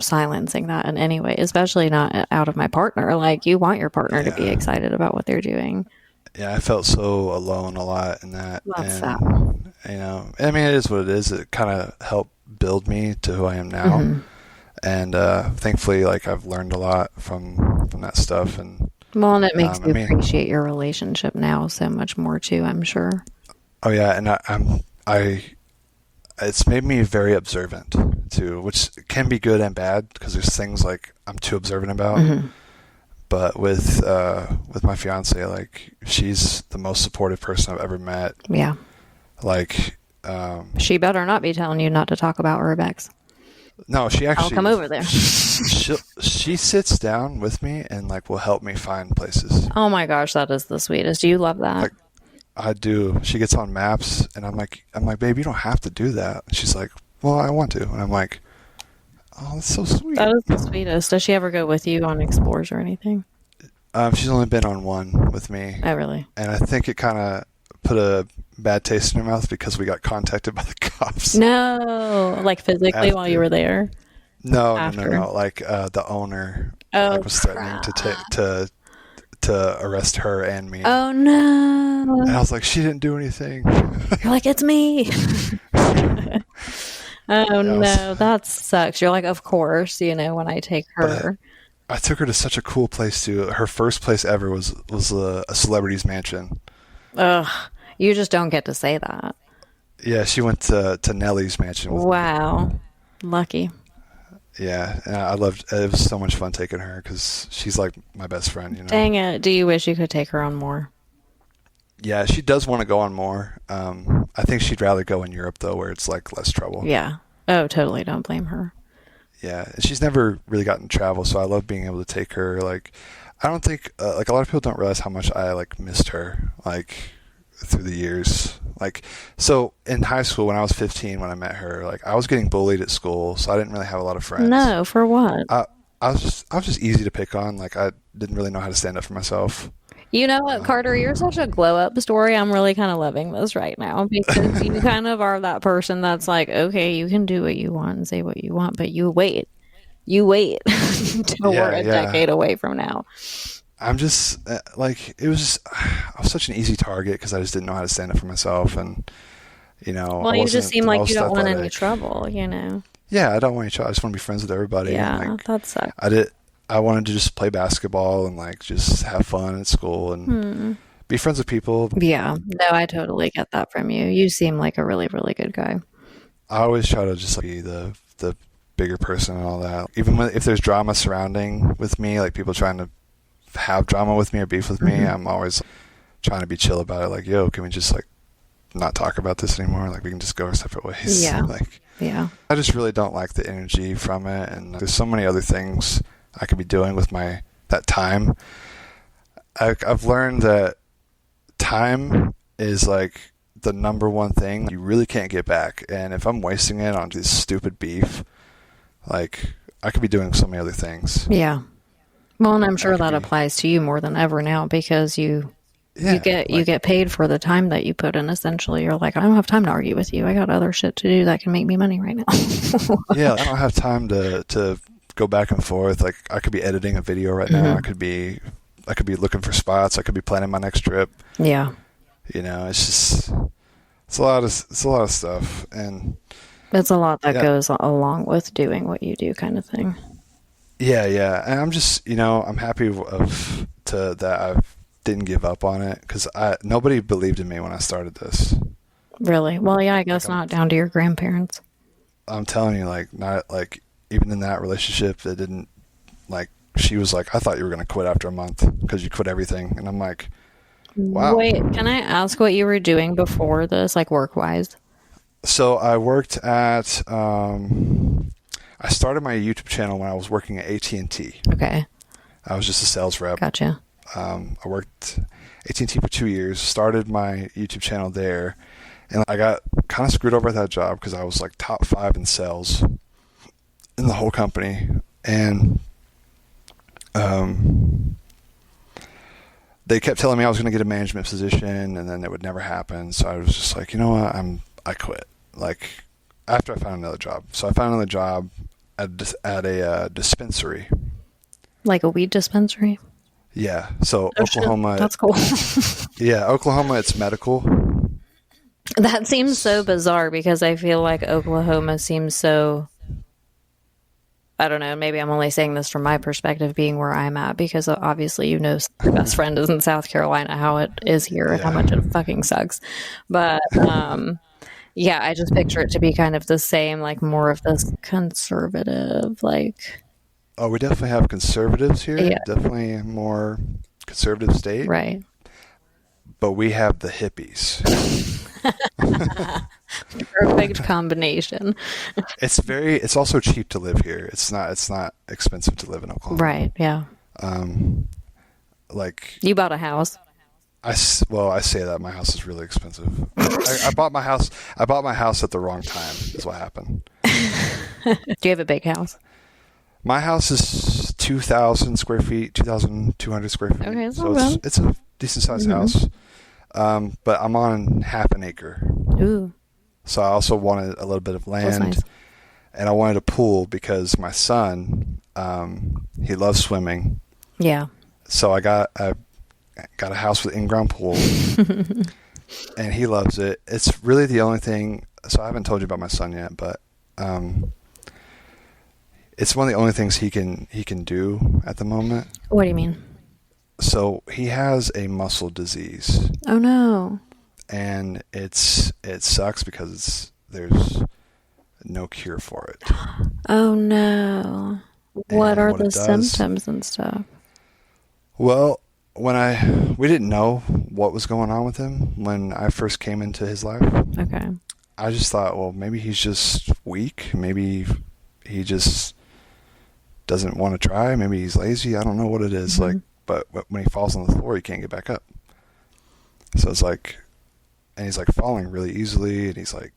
silencing that in any way, especially not out of my partner. Like, you want your partner to be excited about what they're doing. Yeah, I felt so alone a lot in that. That's sad. I mean, it is what it is. It kind of helped build me to who I am now. And thankfully, like, I've learned a lot from that stuff. And it makes you appreciate your relationship now so much more too, I'm sure. Oh yeah, and it's made me very observant too, which can be good and bad because there's things like I'm too observant about. But with my fiance, like, she's the most supportive person I've ever met. Yeah. Like, she better not be telling you not to talk about Urbex. No, she actually. I'll come over there. She sits down with me and like will help me find places. Oh my gosh, that is the sweetest. Do you love that? Like, I do. She gets on maps, and I'm like, babe, you don't have to do that. And she's like, well, I want to, and I'm like, oh, that's so sweet. That is the sweetest. Does she ever go with you on explores or anything? She's only been on one with me. Oh, really? And I think it kind of put a bad taste in her mouth because we got contacted by the cops. No, like physically while you were there? No. Like the owner was threatening to arrest her and me. Oh no! And I was like, she didn't do anything. You're like, it's me. No, that sucks. You're like, of course, when I take her. I took her to such a cool place too. Her first place ever was a celebrity's mansion. Ugh, you just don't get to say that. Yeah, she went to Nelly's mansion with me. Lucky. Yeah, and I loved it. It was so much fun taking her because she's like my best friend. Dang it. Do you wish you could take her on more? Yeah, she does want to go on more. I think she'd rather go in Europe though, where it's like less trouble. Yeah. Oh, totally. Don't blame her. Yeah, she's never really gotten to travel, so I love being able to take her. Like, I don't think like a lot of people don't realize how much I like missed her like through the years. Like, so in high school when I was 15 when I met her, like I was getting bullied at school, so I didn't really have a lot of friends. No, for what? I was just easy to pick on. Like, I didn't really know how to stand up for myself. You know what, Carter? You're such a glow up story. I'm really kind of loving this right now because you kind of are that person that's like, okay, you can do what you want and say what you want, but you wait until we're a decade away from now. I'm just like, it was just, I was such an easy target because I just didn't know how to stand up for myself, and I Well, you just wasn't seem the like you most don't want any athletic. trouble, you know? Yeah, I don't want any trouble. I just want to be friends with everybody, and Yeah, like that sucks. I wanted to just play basketball and like just have fun at school and Hmm. be friends with people. Yeah, no, I totally get that from you. You seem like a really, really good guy. I always try to just like be the bigger person and all that. Even if there's drama surrounding with me, like people trying to have drama with me or beef with me, Hmm. I'm always trying to be chill about it. Like, yo, can we just like not talk about this anymore? Like, we can just go our separate ways. Yeah, Like, yeah. I just really don't like the energy from it, and there's so many other things I could be doing with that time. I've learned that time is like the number one thing you really can't get back, and if I'm wasting it on this stupid beef, like I could be doing so many other things. Yeah. Well, and I'm I sure could that be, applies to you more than ever now because you yeah, get you like, get paid for the time that you put in. Essentially, you're like, I don't have time to argue with you. I got other shit to do that can make me money right now. yeah, I don't have time to go back and forth. Like, I could be editing a video right now. Hmm. I could be looking for spots. I could be planning my next trip. Yeah, It's just it's a lot of stuff, and it's a lot that yeah, goes along with doing what you do, kind of thing. yeah, and I'm just I'm happy that I didn't give up on it, because nobody believed in me when I started this. Really? Well, yeah, I Like, guess not down to your grandparents. I'm telling you, like, not like, even in that relationship, it didn't, like, she was like, I thought you were gonna quit after a month because you quit everything, and I'm like, wow. Wait, can I ask what you were doing before this, like work wise? So I worked at I started my YouTube channel when I was working at AT&T. Okay, I was just a sales rep. gotcha. I worked AT&T for 2 years, started my YouTube channel there, and I got kind of screwed over at that job because I was like top 5 in sales in the whole company, and they kept telling me I was going to get a management position, and then it would never happen. So I was just like, you know what, I quit. Like, after I found another job. So I found another job at a dispensary. Like a weed dispensary? Yeah. So Oh shit, Oklahoma. that's cool. Yeah, Oklahoma. It's medical. That seems so bizarre because I feel like Oklahoma seems so. I don't know. Maybe I'm only saying this from my perspective, being where I'm at, because obviously your best friend is in South Carolina, how it is here and how Yeah. much it fucking sucks. But yeah, I just picture it to be kind of the same, like more of this conservative, like Oh, we definitely have conservatives here. yeah, Definitely a more conservative state. right. But we have the hippies. Perfect combination. It's also cheap to live here. It's not expensive to live in Oklahoma. Right. Yeah. Like, You bought a house. I say that my house is really expensive. I bought my house. I bought my house at the wrong time. Is what happened. Do you have a big house? My house is 2,000 square feet, 2,200 square feet. Okay, it's So not bad. it's a decent sized house. But I'm on half an acre. Ooh, So I also wanted a little bit of that's land, nice. and I wanted a pool because my son, he loves swimming. Yeah. So I got a house with in-ground pool, and he loves it. It's really the only thing. So I haven't told you about my son yet, but it's one of the only things he can do at the moment. What do you mean? So he has a muscle disease, Oh no. and it sucks because there's no cure for it. Oh no. What And are what the it does- symptoms and stuff? Well, we didn't know what was going on with him when I first came into his life. Okay. I just thought, well, maybe he's just weak. Maybe he just doesn't want to try. Maybe he's lazy. I don't know what it is. Mm-hmm. Like, but when he falls on the floor, he can't get back up. So it's like, and he's like falling really easily, and he's like,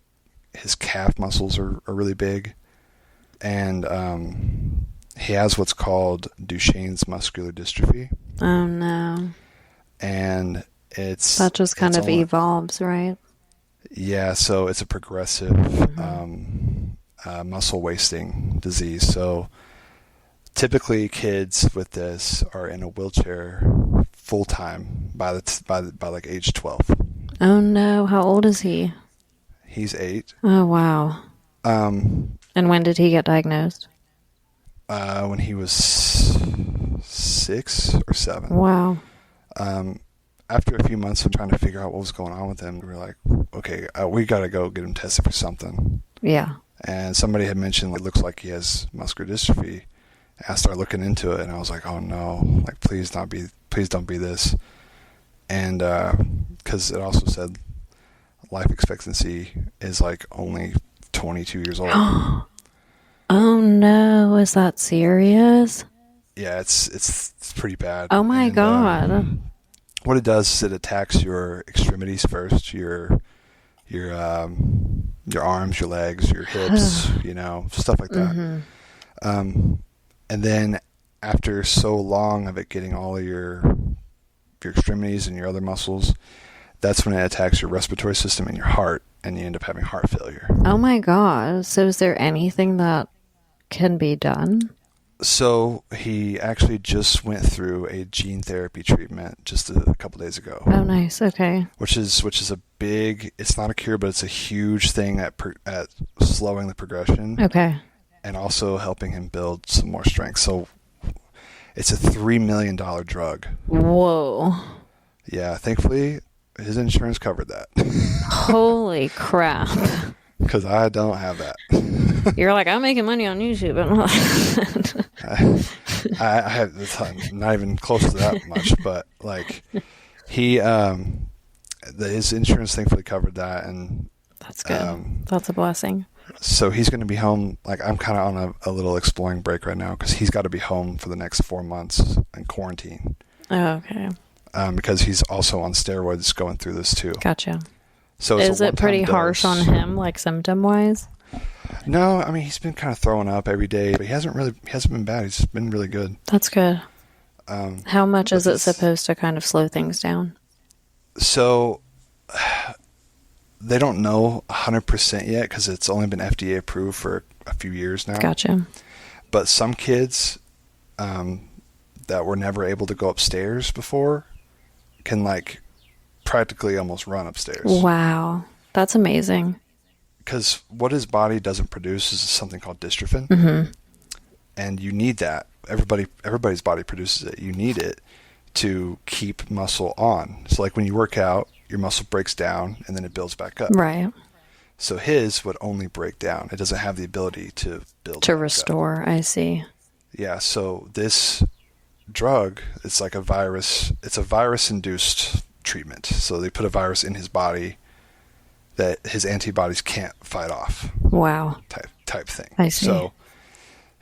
his calf muscles are really big, and he has what's called Duchenne's muscular dystrophy, Oh no. and it's That just kind it's of all- evolves, right? Yeah, so it's a progressive muscle wasting disease. So typically kids with this are in a wheelchair full time by like age 12. Oh no, how old is he? He's 8. Oh wow. And when did he get diagnosed? When he was 6 or 7. Wow. After a few months of trying to figure out what was going on with him, we were like, okay, we got to go get him tested for something. Yeah. And somebody had mentioned it looks like he has muscular dystrophy. I started looking into it, and I was like, oh no, like please don't be this. And because it also said life expectancy is like only 22 years old. Oh no, is that serious? Yeah, it's pretty bad. Oh my God. What it does is it attacks your extremities first, your arms, your legs, your hips, stuff like that. Mm-hmm. And then after so long of it getting all of your extremities and your other muscles, that's when it attacks your respiratory system and your heart, and you end up having heart failure. Oh my God. So is there anything that can be done? So he actually just went through a gene therapy treatment just a couple days ago. Oh, nice. Okay. Which is a big, it's not a cure, but it's a huge thing at slowing the progression. Okay. And also helping him build some more strength. So it's a $3 million drug. Whoa. Yeah, thankfully his insurance covered that. Holy crap. Because I don't have that. You're like, I'm making money on YouTube. I have not even close to that much, but like his insurance thankfully covered that, and that's good. That's a blessing. So he's going to be home. Like I'm kind of on a little exploring break right now because he's got to be home for the next 4 months in quarantine. Oh, okay. Because he's also on steroids going through this too. Gotcha. So is it pretty harsh on him, like symptom wise? No, I mean he's been kind of throwing up every day, but he hasn't been bad. He's been really good. That's good. How much is it supposed to kind of slow things down? So they don't know 100% yet because it's only been FDA approved for a few years now. Gotcha. But some kids that were never able to go upstairs before can like practically almost run upstairs. Wow. That's amazing. Because what his body doesn't produce is something called dystrophin. Mm-hmm. And you need that. Everybody's body produces it. You need it to keep muscle on. So like when you work out, your muscle breaks down and then it builds back up. Right. So his would only break down. It doesn't have the ability to build to restore up. I see. Yeah, so this drug, it's like a virus. It's a virus-induced treatment. So they put a virus in his body that his antibodies can't fight off. Wow. Type thing. I see. So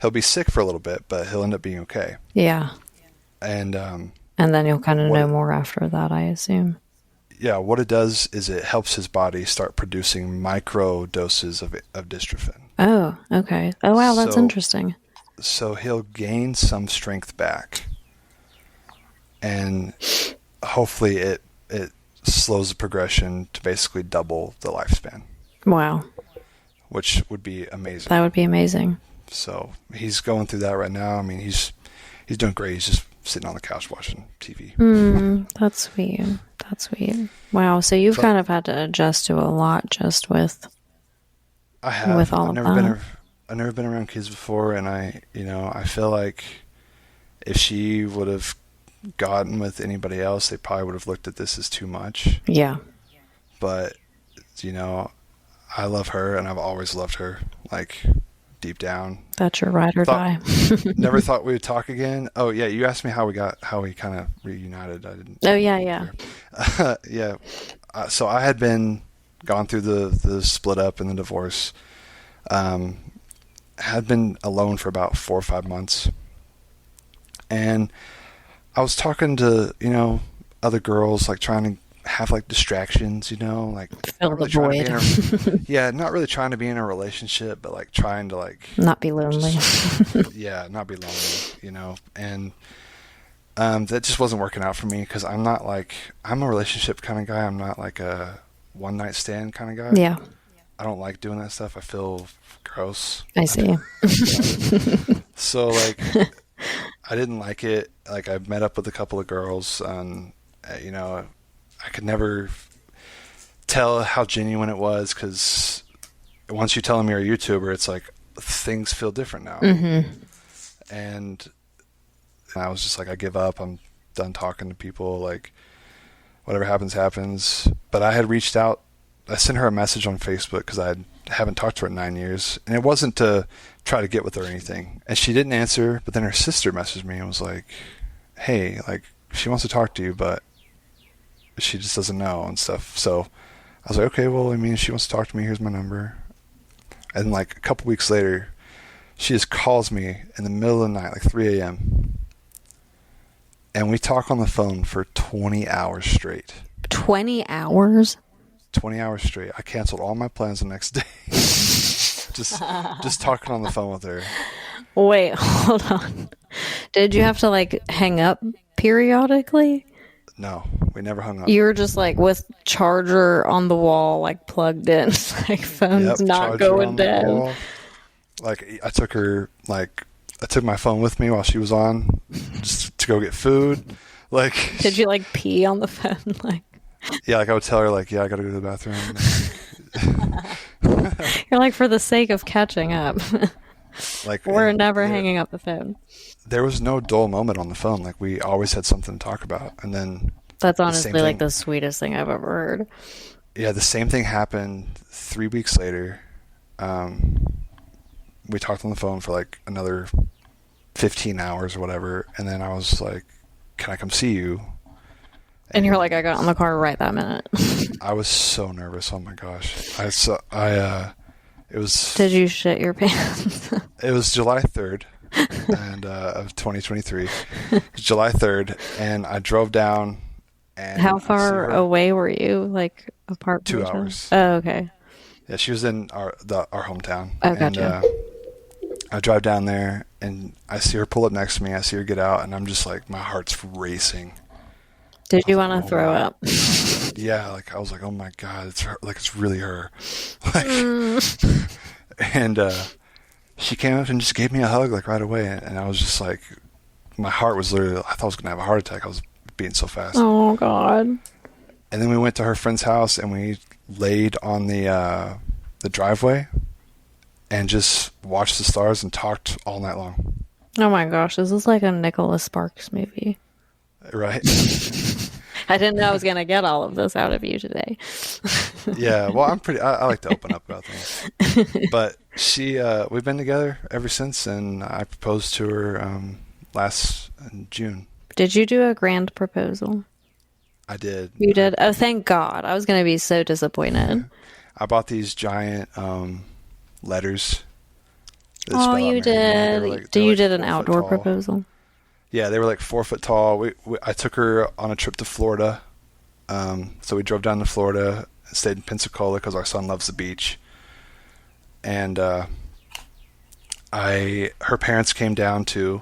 he'll be sick for a little bit, but he'll end up being okay. Yeah. And then you'll kind of know more after that, I assume. Yeah, what it does is it helps his body start producing micro doses of dystrophin. Oh, okay. Oh, wow, that's interesting. So he'll gain some strength back. And hopefully it slows the progression to basically double the lifespan. Wow. Which would be amazing. That would be amazing. So he's going through that right now. I mean, he's doing great. He's just sitting on the couch watching TV. That's sweet. That's sweet. Wow. So you've kind of had to adjust to a lot just with. I have. With all of that. I've never been around kids before, and I feel like if she would have gotten with anybody else, they probably would have looked at this as too much. Yeah. But I love her, and I've always loved her. Like deep down. That's your ride or die. Never thought we would talk again. Oh yeah, you asked me how we kind of reunited. I didn't. Oh yeah. Yeah. So I had gone through the split up and the divorce. Had been alone for about 4 or 5 months, and I was talking to other girls, like trying to have like distractions, like fill the void. Yeah, not really trying to be in a relationship, but like trying to like not be lonely. Not be lonely, and that just wasn't working out for me because I'm a relationship kind of guy. I'm not like a one night stand kind of guy. Yeah. I don't like doing that stuff. I feel gross. I see. So like I didn't like it. Like I met up with a couple of girls, and you know, I could never tell how genuine it was because once you tell them you're a YouTuber, it's like things feel different now. And I was just like, I give up. I'm done talking to people. Like whatever happens, happens. But I had reached out. I sent her a message on Facebook because I haven't talked to her in 9 years, and it wasn't to try to get with her or anything. And she didn't answer. But then her sister messaged me and was like, "Hey, like she wants to talk to you, but she just doesn't know and stuff." So I was like, "Okay, well, I mean, if she wants to talk to me, here's my number." And like a couple weeks later, she just calls me in the middle of the night, like 3 a.m. And we talk on the phone for 20 hours straight. 20 hours? 20 hours straight. I canceled all my plans the next day. just talking on the phone with her. Wait, hold on. Did you have to like hang up periodically? No, we never hung up. You were just like with charger on the wall, like plugged in, like phone's not going dead. Like I took my phone with me while she was on, just to go get food. Like, did you like pee on the phone? Like, yeah, like I would tell her like, yeah, I gotta go to the bathroom. You're like, for the sake of catching up, like we're never hanging up the phone. There was no dull moment on the phone. Like we always had something to talk about. And then that's honestly like the sweetest thing I've ever heard. Yeah, the same thing happened 3 weeks later. We talked on the phone for like another 15 hours or whatever, and then I was like, "Can I come see you?" And you're like, "I got in the car right that minute." I was so nervous. Oh my gosh! It was. Did you shit your pants? It was July 3rd, and of 2023, July 3rd, and I drove down. And how far away were you? Like apart? 2 hours. Oh, okay. Yeah, she was in our hometown. Oh, gotcha. And I drive down there, and I see her pull up next to me. I see her get out, and I'm just like, my heart's racing. Did you want to throw up? Yeah, like I was like, oh my god, it's her, like it's really her. Like, and she came up and just gave me a hug like right away, and I was just like, my heart was literally, I thought I was gonna have a heart attack. I was beating so fast. Oh god. And then we went to her friend's house, and we laid on the driveway and just watched the stars and talked all night long. Oh my gosh, this is like a Nicholas Sparks movie. Right. I didn't know I was going to get all of this out of you today. Yeah, well, I like to open up about things. But we've been together ever since, and I proposed to her last June. Did you do a grand proposal? I did. You did? Oh, thank God. I was going to be so disappointed. I bought these giant letters. Oh, you did. You did an outdoor proposal? Yeah, they were like 4 foot tall. I took her on a trip to Florida. So we drove down to Florida and stayed in Pensacola because our son loves the beach. And her parents came down too.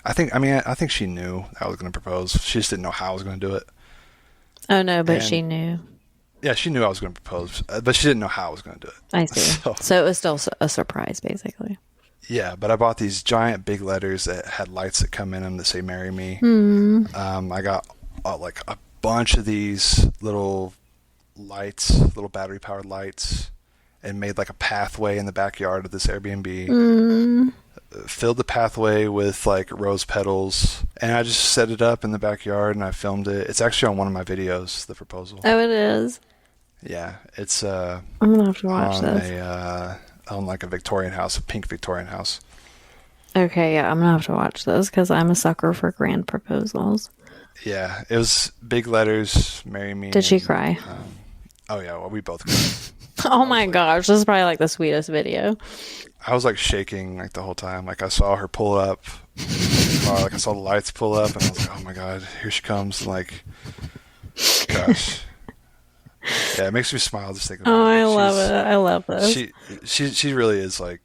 I think she knew I was going to propose. She just didn't know how I was going to do it. Oh, no, but she knew. Yeah, she knew I was going to propose, but she didn't know how I was going to do it. I see. So it was still a surprise, basically. Yeah, but I bought these giant big letters that had lights that come in them that say "Marry Me." I got like a bunch of these little lights, little battery-powered lights, and made like a pathway in the backyard of this Airbnb. Filled the pathway with like rose petals, and I just set it up in the backyard and I filmed it. It's actually on one of my videos, the proposal. Oh, it is? Yeah, it's I'm gonna have to watch this. On like a Victorian house, a pink Victorian house. Okay, yeah, I'm gonna have to watch this because I'm a sucker for grand proposals. Yeah, it was big letters, "Marry Me." Did she cry? Oh yeah, well, we both cried. Oh my gosh, this is probably like the sweetest video. I was like shaking like the whole time. Like I saw her pull up, or like I saw the lights pull up, and I was like, "Oh my god, here she comes!" And like, gosh, yeah, it makes me smile just thinking about it. I love it. I love this. She really is like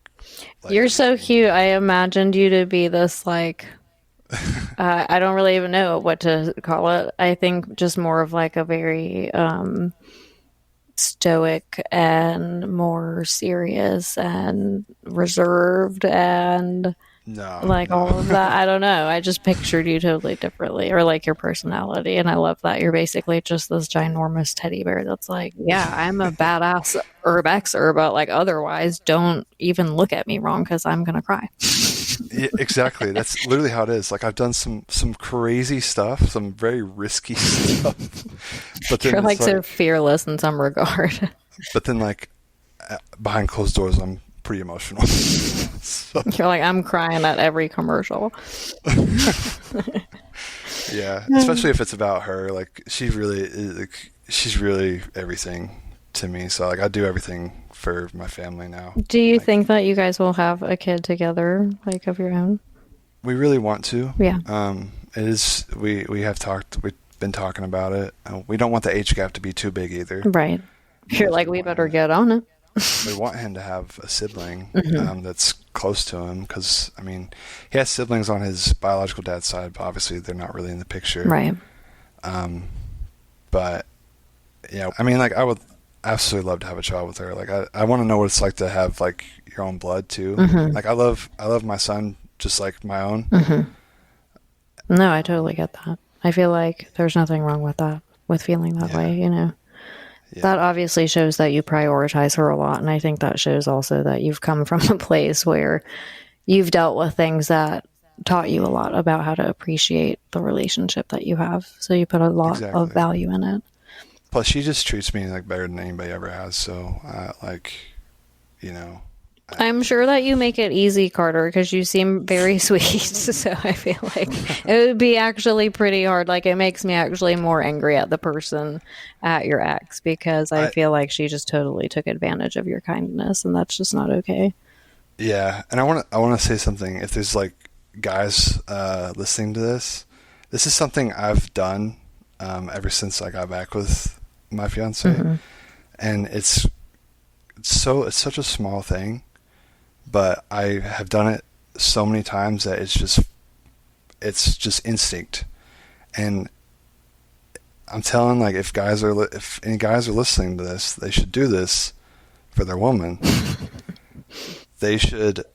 you're so cute. I imagined you to be this like. I don't really even know what to call it. I think just more of like a very stoic and more serious and reserved and No, like no. all of that. I don't know. I just pictured you totally differently, or like your personality. And I love that you're basically just this ginormous teddy bear that's like, yeah, I'm a badass Urbexer, but like otherwise, don't even look at me wrong because I'm going to cry. Yeah, exactly. That's literally how it is. Like I've done some crazy stuff, some very risky stuff. But then You're like it's so like, fearless in some regard. but then like behind closed doors, I'm pretty emotional. So, You're like, I'm crying at every commercial. yeah, especially if it's about her. Like she's really everything to me. So like I do everything for my family now. Do you Like think that you guys will have a kid together, like of your own? we really want to. Yeah. It is. We have talked. We've been talking about it. We don't want the age gap to be too big either. Right. You're like, we better get on it. We want him to have a sibling Mm-hmm. that's close to him because, I mean, he has siblings on his biological dad's side, but obviously they're not really in the picture. Right. But, yeah, I mean, like, I would absolutely love to have a child with her. Like, I want to know what it's like to have, like, your own blood, too. Mm-hmm. Like, I love my son just like my own. Mm-hmm. No, I totally get that. I feel like there's nothing wrong with that, with feeling that way, you know? Yeah. That obviously shows that you prioritize her a lot. And I think that shows also that you've come from a place where you've dealt with things that taught you a lot about how to appreciate the relationship that you have. So you put a lot Exactly. of value in it. Plus, she just treats me, like, better than anybody ever has. So, like, you know. I'm sure that you make it easy, Carter, because you seem very sweet. So I feel like it would be actually pretty hard. Like, it makes me actually more angry at the person, at your ex, because I feel like she just totally took advantage of your kindness, and that's just not okay. Yeah, and I want to say something. If there's like guys listening to this is something I've done ever since I got back with my fiance, and it's such a small thing, but I have done it so many times that it's just instinct. And I'm telling, like, if any guys are listening to this, they should do this for their woman. They should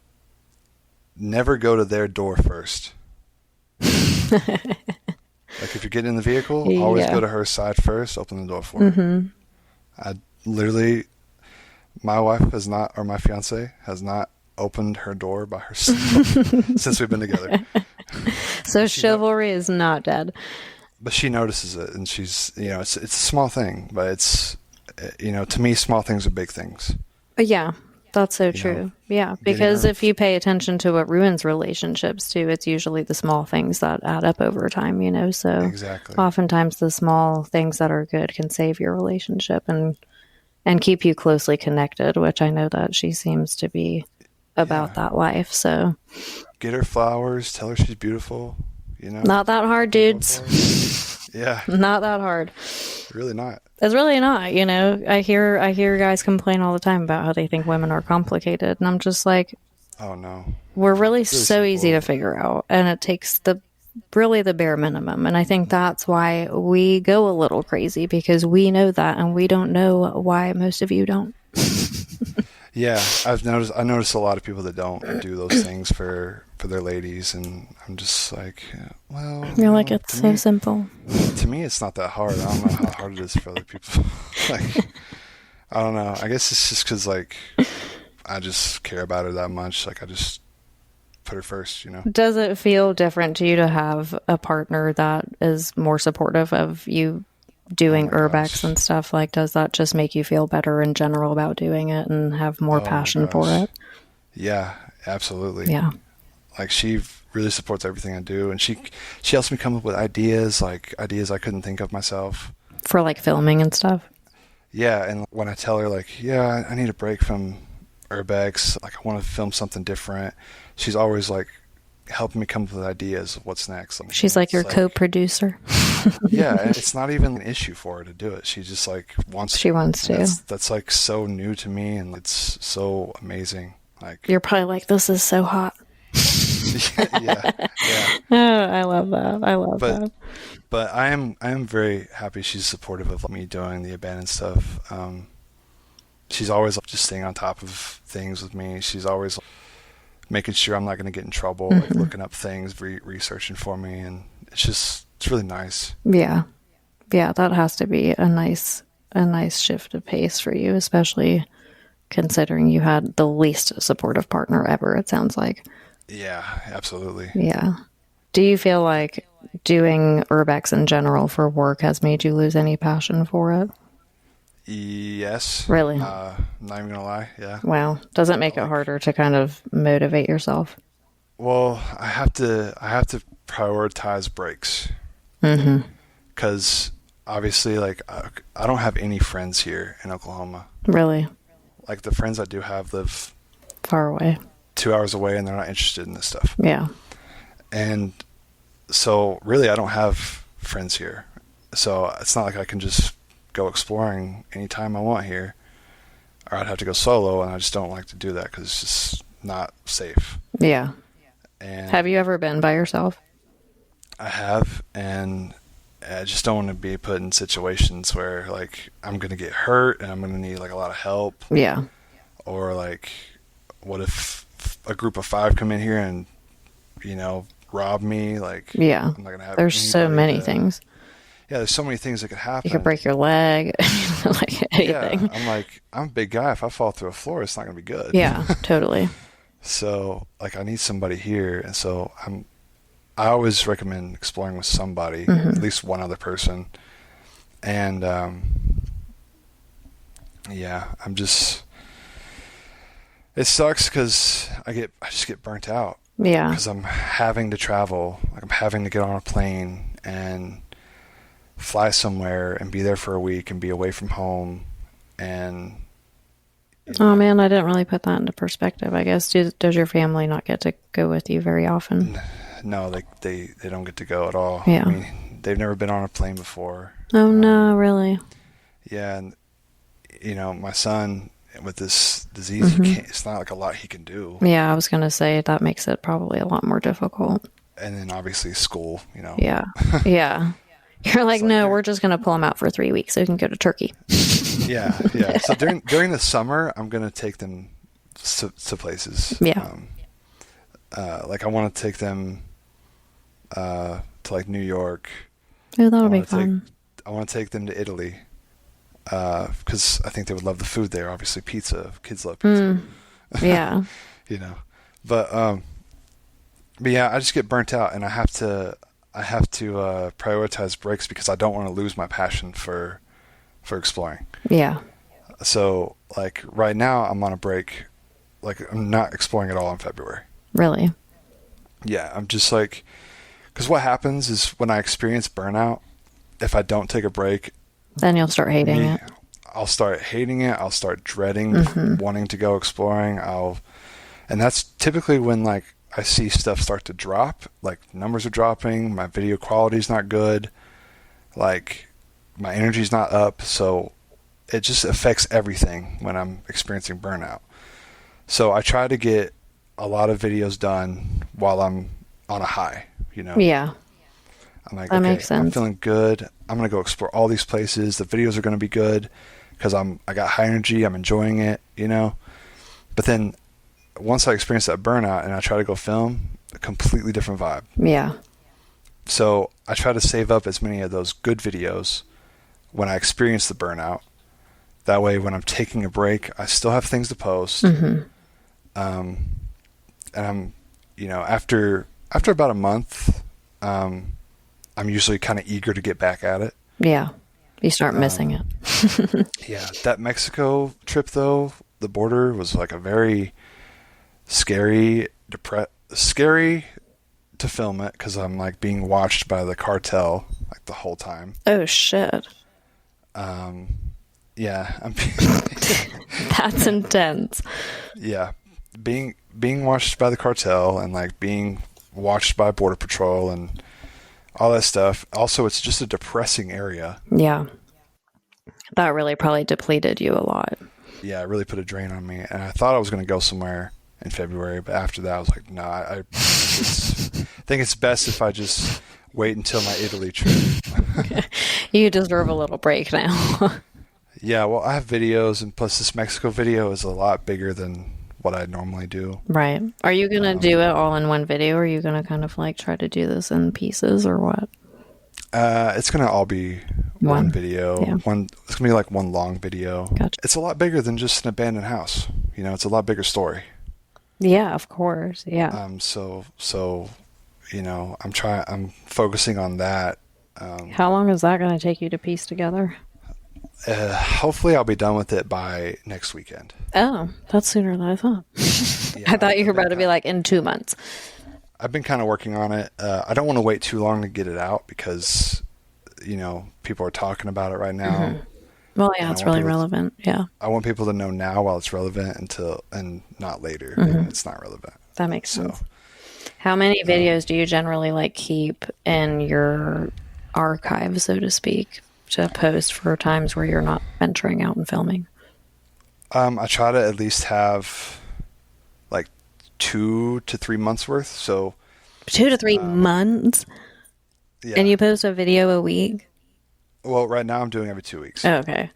never go to their door first. Like, if you're getting in the vehicle, always go to her side first, open the door for her. I literally, my wife has not, or my fiance has not opened her door by herself since we've been together. So chivalry is not dead. But she notices it, and she's, it's a small thing, but it's, to me, small things are big things. Yeah, that's so true. Yeah, because if you pay attention to what ruins relationships too, it's usually the small things that add up over time, So Exactly. Oftentimes the small things that are good can save your relationship and keep you closely connected, which I know that she seems to be about that life. So get her flowers, tell her she's beautiful, Not that hard, dudes. Yeah. Not that hard. Really not. It's really not, I hear guys complain all the time about how they think women are complicated, and I'm just like, oh no, we're really so simple. easy to figure out, and it takes the bare minimum. And I think that's why we go a little crazy, because we know that, and we don't know why most of you don't. Yeah, I noticed a lot of people that don't do those things for their ladies, and I'm just like, well, you're like, it's so simple. To me, it's not that hard. I don't know how hard it is for other people. Like, I don't know. I guess it's just because, like, I just care about her that much. Like, I just put her first, Does it feel different to you to have a partner that is more supportive of you doing Urbex and stuff? Like, does that just make you feel better in general about doing it and have more passion for it? Yeah, absolutely. Yeah. Like, she really supports everything I do, and she helps me come up with ideas, like ideas I couldn't think of myself. For like filming and stuff? Yeah, and when I tell her, like, yeah, I need a break from Urbex, like, I want to film something different, she's always like helping me come up with ideas of what's next. She's like your co-producer. Yeah, and it's not even an issue for her to do it. She just, like, wants to. She wants to. That's like so new to me, and it's so amazing. Like, you're probably like, this is so hot. yeah. Oh, I love that. I love that. But I am very happy she's supportive of me doing the abandoned stuff. She's always just staying on top of things with me. She's always making sure I'm not going to get in trouble, like looking up things, researching for me, and it's really nice. Yeah. Yeah, that has to be a nice shift of pace for you, especially considering you had the least supportive partner ever, it sounds like. Yeah, absolutely. Yeah. Do you feel like doing Urbex in general for work has made you lose any passion for it? Yes. Really? Not even gonna lie. Yeah. Wow. Does it make it harder to kind of motivate yourself? Well, I have to prioritize breaks. Because obviously, like, I don't have any friends here in Oklahoma. Really? Like, the friends I do have live Far away. 2 hours away, and they're not interested in this stuff. Yeah. And so, really, I don't have friends here. So it's not like I can just go exploring anytime I want here, or I'd have to go solo, and I just don't like to do that because it's just not safe. Yeah. And have you ever been by yourself? I have, and I just don't want to be put in situations where, like, I'm going to get hurt and I'm going to need, like, a lot of help. Yeah. Or, like, what if a group of 5 come in here and, rob me? Like, yeah. I'm not going to have There's so many things. Yeah, there's so many things that could happen. You could break your leg, like anything. Yeah, I'm a big guy. If I fall through a floor, it's not going to be good. Yeah, totally. So, like, I need somebody here, and so I always recommend exploring with somebody, at least one other person. And it sucks because I just get burnt out. Yeah. Because I'm having to travel, like I'm having to get on a plane and fly somewhere and be there for a week and be away from home. And oh man, I didn't really put that into perspective. I guess does your family not get to go with you very often? No, they don't get to go at all. Yeah. I mean, they've never been on a plane before. Oh no, really? Yeah, and my son with this disease, it's not like a lot he can do. Yeah, I was gonna say that makes it probably a lot more difficult. And then obviously school, Yeah, yeah. You're like, no, we're just gonna pull him out for 3 weeks so he can go to Turkey. Yeah. So during the summer, I'm gonna take them to places. Yeah. Like I want to take them to like New York. Oh, that'll be fun. I want to take them to Italy because I think they would love the food there. Obviously, pizza. Kids love pizza. Yeah. But yeah, I just get burnt out, and I have to prioritize breaks because I don't want to lose my passion for exploring. Yeah. So like right now, I'm on a break. Like I'm not exploring at all in February. Really? Yeah, I'm just like, because what happens is when I experience burnout, if I don't take a break, then you'll start hating it. I'll start hating it. I'll start dreading wanting to go exploring. And that's typically when like I see stuff start to drop, like numbers are dropping, my video quality is not good, like my energy's not up. So it just affects everything when I'm experiencing burnout. So I try to get a lot of videos done while I'm on a high, Yeah. I'm like, that okay, makes sense. I'm feeling good. I'm going to go explore all these places. The videos are going to be good because I got high energy. I'm enjoying it, But then once I experience that burnout and I try to go film, a completely different vibe. Yeah. So I try to save up as many of those good videos when I experience the burnout. That way, when I'm taking a break, I still have things to post. And I'm, after about a month, I'm usually kind of eager to get back at it. Yeah. You start missing it. Yeah. That Mexico trip, though, the border was like a very scary to film it because I'm like being watched by the cartel like the whole time. Oh, shit. Yeah. That's intense. Yeah. Being watched by the cartel and like being watched by Border Patrol and all that stuff. Also, it's just a depressing area. Yeah. That really probably depleted you a lot. Yeah, it really put a drain on me. And I thought I was going to go somewhere in February, but after that, I was like, no, I think it's best if I just wait until my Italy trip. You deserve a little break now. Yeah, well, I have videos, and plus this Mexico video is a lot bigger than what I normally do. Right. Are you going to do it all in one video, or are you going to kind of like try to do this in pieces, or what? It's going to all be one video. Yeah. It's going to be like one long video. Gotcha. It's a lot bigger than just an abandoned house. You know, it's a lot bigger story. Yeah, of course. Yeah. So, you know, I'm focusing on that. How long is that going to take you to piece together? Hopefully I'll be done with it by next weekend. Oh, that's sooner than I thought. Yeah, I thought you were about to be like in 2 months. I've been kind of working on it. I don't want to wait too long to get it out because, you know, people are talking about it right now. Well, yeah, it's really relevant. Yeah. I want people to know now while it's relevant and not later when it's not relevant. That makes sense. How many videos do you generally like keep in your archive, so to speak, to post for times where you're not venturing out and filming? I try to at least have like 2 to 3 months worth. So 2 to 3 months? Yeah. And you post a video a week? Well, right now I'm doing every 2 weeks. Oh, okay.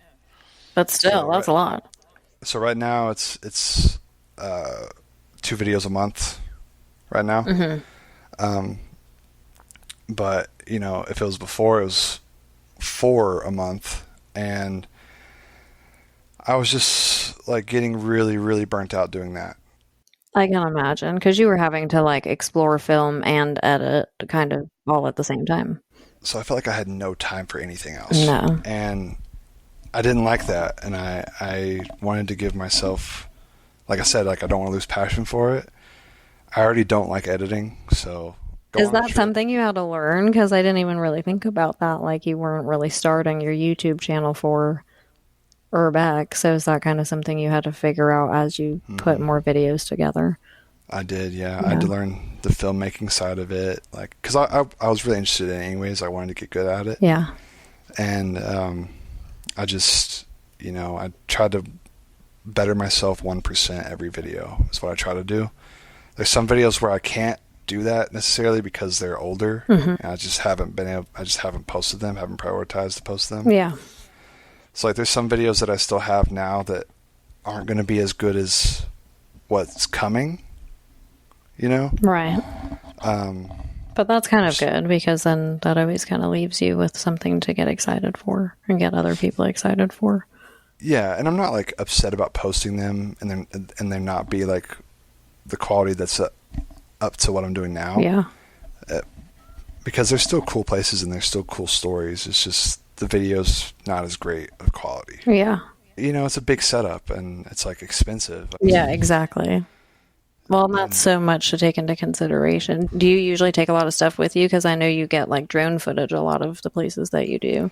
But still, that's a lot. So right now it's 2 videos a month right now. But, you know, if it was before, it was 4 a month. And I was just like getting really, really burnt out doing that. I can imagine, because you were having to like explore, film, and edit kind of all at the same time. So I felt like I had no time for anything else. No. And I didn't like that. And I wanted to give myself, like I said, like I don't want to lose passion for it. I already don't like editing, so... Is that something you had to learn? Because I didn't even really think about that. Like, you weren't really starting your YouTube channel for Urbex. So is that kind of something you had to figure out as you put more videos together? I did, yeah. I had to learn the filmmaking side of it. Like, because I was really interested in it anyways. I wanted to get good at it. Yeah. And I just, you know, I tried to better myself 1% every video is what I try to do. There's some videos where I can't do that necessarily because they're older, and I just haven't posted them, haven't prioritized to post them. Yeah. So like there's some videos that I still have now that aren't going to be as good as what's coming, you know? Right. But that's kind of good, because then that always kind of leaves you with something to get excited for and get other people excited for. Yeah, and I'm not like upset about posting them and then not be like the quality that's up to what I'm doing now. Yeah. Because there's still cool places and there's still cool stories. It's just the video's not as great of quality. Yeah. You know, it's a big setup and it's like expensive. Yeah, exactly. Well, that's so much to take into consideration. Do you usually take a lot of stuff with you? Because I know you get like drone footage a lot of the places that you do.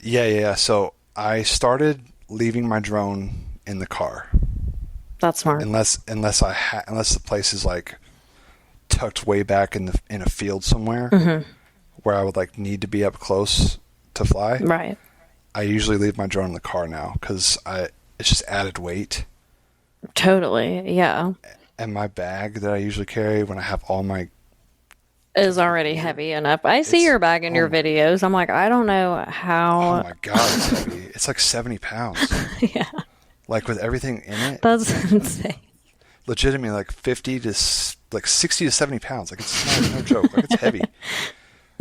Yeah. So I started leaving my drone in the car. That's smart. Unless the place is like tucked way back in a field somewhere where I would like need to be up close to fly. Right. I usually leave my drone in the car now because it's just added weight. Totally. Yeah. And my bag that I usually carry when I have all my is already heavy enough. I see your bag in your videos. I'm like, I don't know how. Oh my God, it's heavy. It's like 70 pounds. Yeah. Like with everything in it. That's insane. Legitimately like 50 to like 60 to 70 pounds. Like it's no joke. Like it's heavy.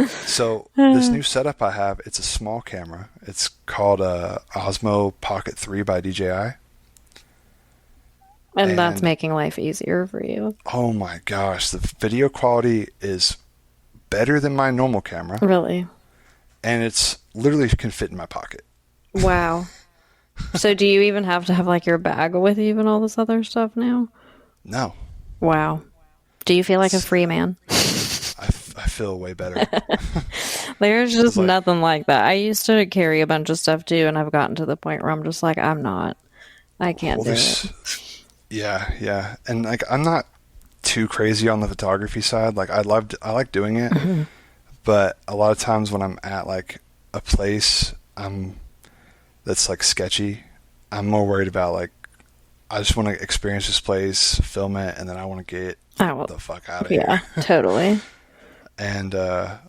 So this new setup I have, it's a small camera. It's called Osmo Pocket 3 by DJI. And that's making life easier for you. Oh my gosh. The video quality is better than my normal camera. Really? And it's literally can fit in my pocket. Wow. So do you even have to have like your bag with you and all this other stuff now? No. Wow. Do you feel like a free man? I feel way better. There's just nothing like that. I used to carry a bunch of stuff too, and I've gotten to the point where I'm just like, I can't do it. Yeah. And like, I'm not too crazy on the photography side. Like I like doing it, but a lot of times when I'm at like a place, that's like sketchy, I'm more worried about like, I just want to experience this place, film it, and then I want to get the fuck out of here. Yeah, totally. And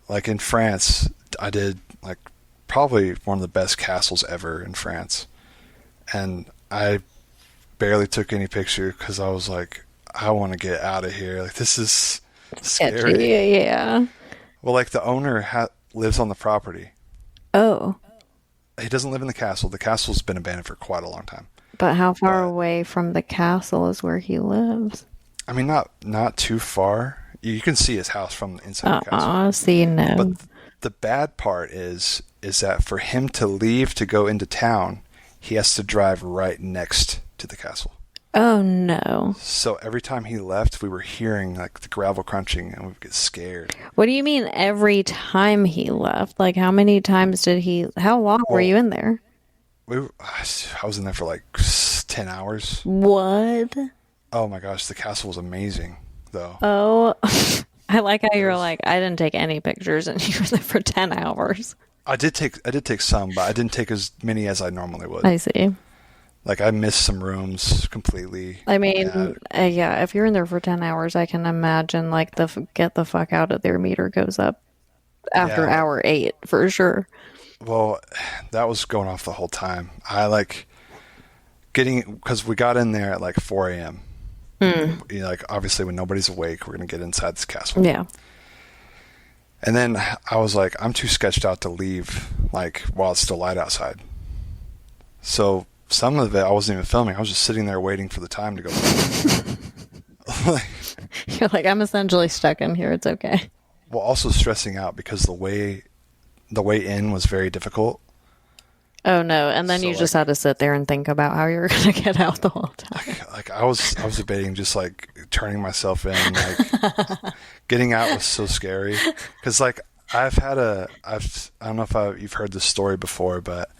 like in France, I did like probably one of the best castles ever in France. And I barely took any picture because I was like, I want to get out of here. Like, this is scary. Sketchy, yeah. Well, like, the owner lives on the property. Oh. He doesn't live in the castle. The castle's been abandoned for quite a long time. But how far away from the castle is where he lives? I mean, not too far. You can see his house from inside the castle. See, no. But the bad part is that for him to leave to go into town, he has to drive right next to the castle. Oh, no. So every time he left, we were hearing like the gravel crunching, and we would get scared. What do you mean every time he left? Like, how many times how long were you in there? I was in there for like 10 hours. What? Oh my gosh, the castle was amazing, though. Oh, I like how you're like, I didn't take any pictures, and you were there for 10 hours. I did take some, but I didn't take as many as I normally would. I see. Like, I missed some rooms completely. I mean, yeah, if you're in there for 10 hours, I can imagine, like, the get the fuck out of there meter goes up after hour 8, for sure. Well, that was going off the whole time. I like because we got in there at like 4 a.m. You know, like, obviously when nobody's awake, we're going to get inside this castle. Yeah. And then I was like, I'm too sketched out to leave, like, while it's still light outside. So some of it I wasn't even filming. I was just sitting there waiting for the time to go. You're like, I'm essentially stuck in here. It's okay. Well, also stressing out because the way in was very difficult. Oh no! And then you just had to sit there and think about how you were going to get out the whole time. Like I was debating just like turning myself in. Like, getting out was so scary because like I don't know if you've heard this story before, but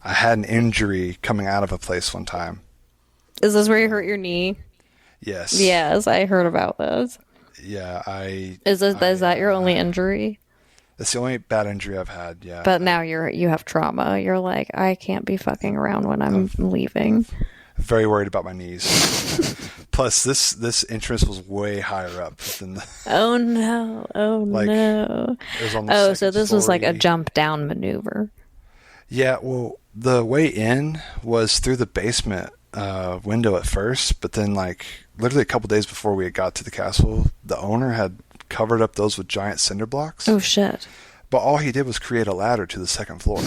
I had an injury coming out of a place one time. Is this where you hurt your knee? Yes. Yes, I heard about this. Yeah, Is that your only injury? That's the only bad injury I've had, yeah. But now you have trauma. You're like, I can't be fucking around when I'm leaving. Very worried about my knees. Plus, this entrance was way higher up than the... Oh, no. Oh, like, no. It was on the so this was like a jump down maneuver. Yeah, well, the way in was through the basement window at first, but then, like, literally a couple days before we got to the castle, the owner had covered up those with giant cinder blocks. Oh, shit. But all he did was create a ladder to the second floor.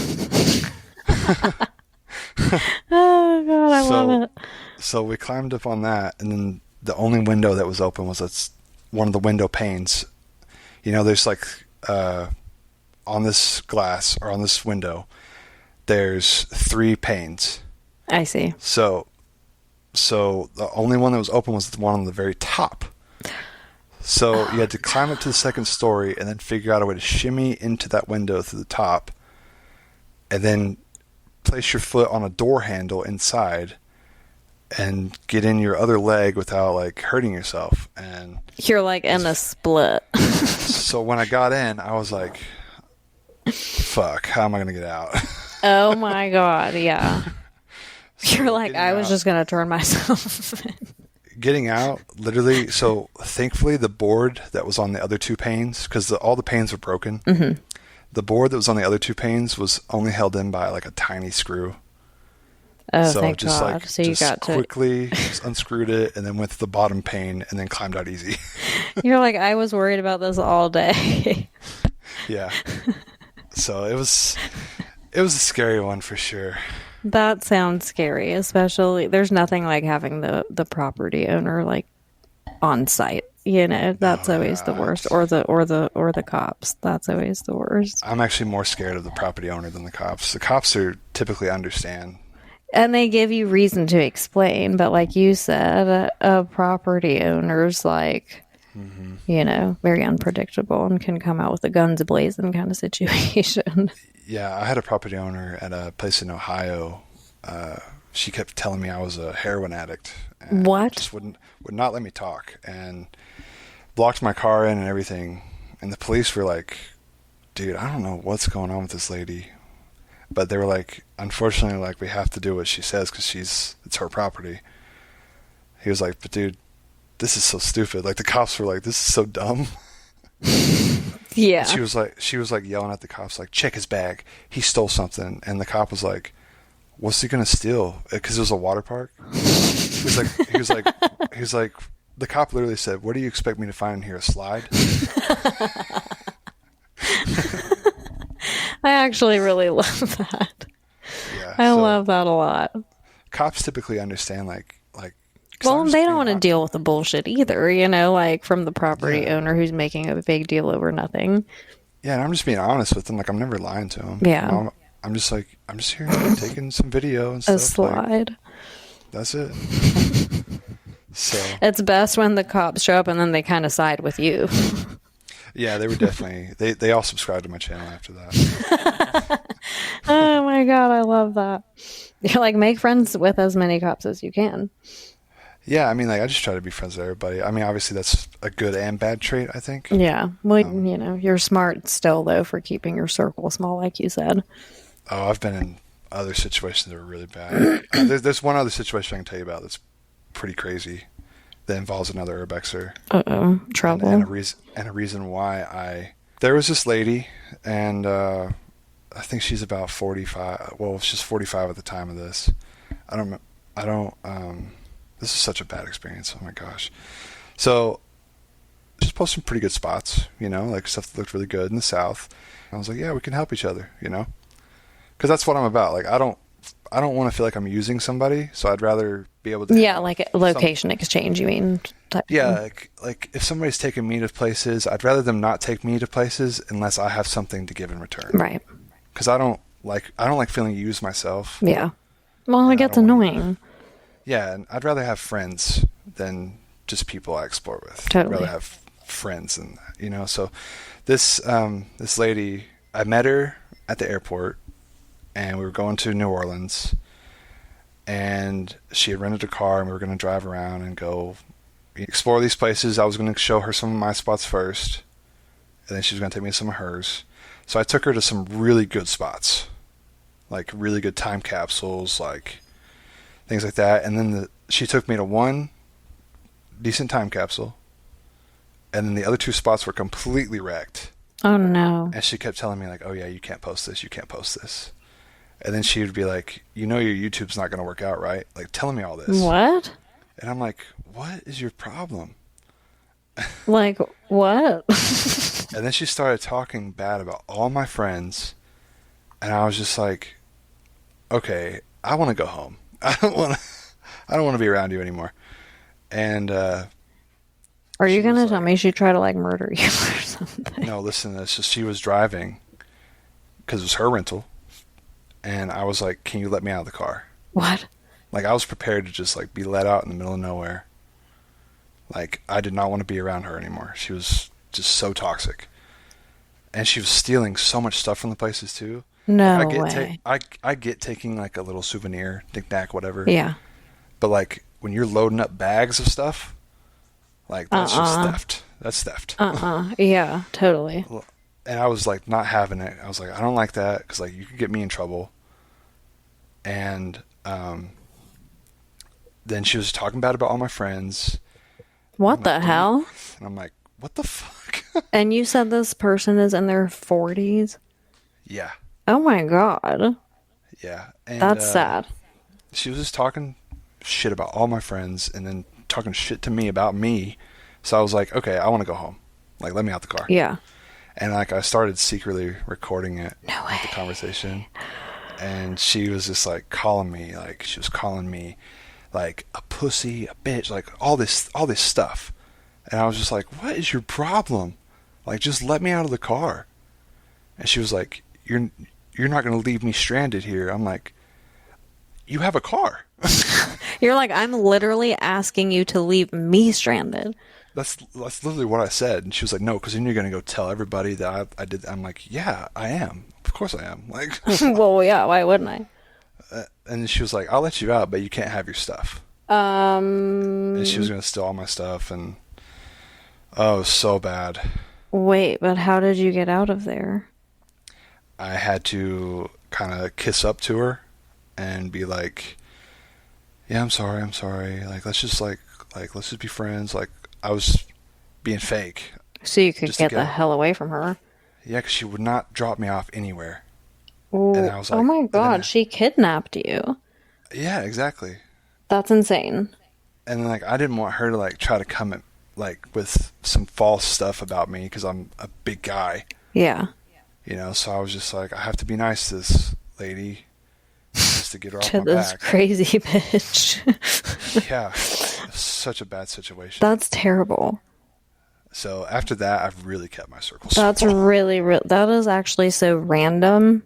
Oh, God, I love it. So we climbed up on that, and then the only window that was open was one of the window panes. You know, there's like, on this glass, or on this window, there's 3 panes. I see. So the only one that was open was the one on the very top. So you had to climb up to the second story and then figure out a way to shimmy into that window through the top, and then place your foot on a door handle inside and get in your other leg without like hurting yourself. And you're like in a split. So when I got in, I was like, fuck, how am I going to get out? Oh my God, yeah. So you're like, I was just going to turn myself in. Getting out, literally, so thankfully the board that was on the other 2 panes, because all the panes were broken, the board that was on the other 2 panes was only held in by like a tiny screw. Oh, so thank just God. like So you just got quickly just unscrewed it and then went to the bottom pane and then climbed out easy. You're like, I was worried about this all day. Yeah. So it was a scary one for sure. That sounds scary, especially there's nothing like having the property owner like on site. You know, that's always the worst. Or the cops. That's always the worst. I'm actually more scared of the property owner than the cops. The cops are typically understand. And they give you reason to explain, but like you said, a property owner's like, you know, very unpredictable and can come out with the guns blazing kind of situation. Yeah, I had a property owner at a place in Ohio. She kept telling me I was a heroin addict. And what? Just would not let me talk and blocked my car in and everything. And the police were like, dude, I don't know what's going on with this lady. But they were like, unfortunately, like, we have to do what she says because it's her property. He was like, but dude, this is so stupid. Like, the cops were like, this is so dumb. Yeah. And she was like yelling at the cops, like, check his bag. He stole something. And the cop was like, what's he going to steal? Because it was a water park. he was like, the cop literally said, "What do you expect me to find in here? A slide?" I actually really love that. Yeah, I so love that a lot. cops typically understand, 'cause Well, I'm just they don't being want to deal with the bullshit either, like from the property yeah, owner who's making a big deal over nothing. yeah, and I'm just being honest with them. Like, I'm never lying to them. Yeah. I'm just like, I'm just here taking some video and A stuff. Like, slide. that's it. So It's best when the cops show up and then they kind of side with you. yeah, they were definitely they all subscribed to my channel after that. Oh my God, I love that. You're like, make friends with as many cops as you can. Yeah, I mean, I just try to be friends with everybody. I mean, obviously that's a good and bad trait, I think. Yeah. Well, you're smart still, though, for keeping your circle small, like you said. Oh, I've been in other situations that were really bad. There's one other situation I can tell you about that's pretty crazy that involves another Urbexer. Uh-oh. Trouble. And a reason why there was this lady, and I think she's about 45. Well, she's 45 at the time of this. This is such a bad experience. Oh my gosh. So she's posting pretty good spots, like stuff that looked really good in the South. I was like, yeah, we can help each other, because that's what I'm about. Like, I don't want to feel like I'm using somebody, so I'd rather be able to. Yeah, like a location exchange, you mean? Yeah, like if somebody's taking me to places, I'd rather them not take me to places unless I have something to give in return. Right. Because I don't like feeling used myself. Yeah. Well, it gets annoying. Yeah, and I'd rather have friends than just people I explore with. Totally. I'd rather have friends, and So this lady, I met her at the airport, and we were going to New Orleans, and she had rented a car, and we were going to drive around and go explore these places. I was going to show her some of my spots first, and then she was going to take me to some of hers. So I took her to some really good spots, like really good time capsules, like things like that. And then she took me to one decent time capsule, and then the other two spots were completely wrecked. Oh no. And she kept telling me, like, oh yeah, you can't post this, you can't post this. And then she would be like, your YouTube's not going to work out, right? Like, telling me all this. What? And I'm like, what is your problem? Like, what? And then she started talking bad about all my friends, and I was just like, okay, I want to go home. I don't want to be around you anymore. And are you going to tell me she tried to like murder you or something? No, listen to this. So she was driving because it was her rental, and I was like, can you let me out of the car? What? Like, I was prepared to just like be let out in the middle of nowhere. Like, I did not want to be around her anymore. She was just so toxic, and she was stealing so much stuff from the places too. No way. I get taking like a little souvenir, knick-knack, whatever. Yeah. But like when you're loading up bags of stuff, like that's just theft. That's theft. Yeah, totally. And I was like not having it. I was like, I don't like that because like you could get me in trouble. And then she was talking bad about all my friends. What the hell? And I'm like, what the fuck? And you said this person is in their 40s? Yeah. Oh my God. Yeah. And, that's sad. She was just talking shit about all my friends and then talking shit to me about me. So I was like, okay, I want to go home. Like, let me out the car. Yeah. And like I started secretly recording it. No way. The conversation. And she was just like calling me, like she was calling me like a pussy, a bitch, like all this stuff. And I was just like, what is your problem? Like, just let me out of the car. And she was like, you're not going to leave me stranded here. I'm like, you have a car. You're like, I'm literally asking you to leave me stranded. That's literally what I said. And she was like, no, because then you're going to go tell everybody that I did. I'm like, yeah, I am. Of course I am. Like, well, yeah, why wouldn't I? And she was like, I'll let you out, but you can't have your stuff. And she was going to steal all my stuff. And oh, it was so bad. Wait, but how did you get out of there? I had to kind of kiss up to her and be like, yeah, I'm sorry. Like, let's just be friends. Like, I was being fake. So you could get the hell away from her. Yeah, because she would not drop me off anywhere. Ooh, and I was like, oh my God, she kidnapped you. Yeah, exactly. That's insane. and like I didn't want her to like try to come at like with some false stuff about me because I'm a big guy. Yeah. You know, so I was just like, I have to be nice to this lady just to get her off To my this back. crazy bitch. Yeah, such a bad situation. That's terrible. So after that, I've really kept my circle That's small. really, that is actually so random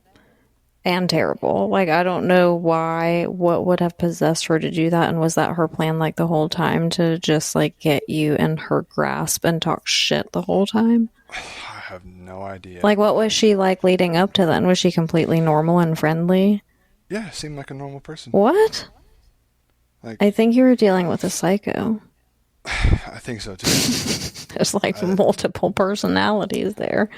and terrible. Like, I don't know what would have possessed her to do that, and was that her plan like the whole time, to just like get you in her grasp and talk shit the whole time? I have no idea. Like, what was she like leading up to then? Was she completely normal and friendly? Yeah, seemed like a normal person. What? Like, I think you were dealing with a psycho. I think so too. There's like multiple personalities there.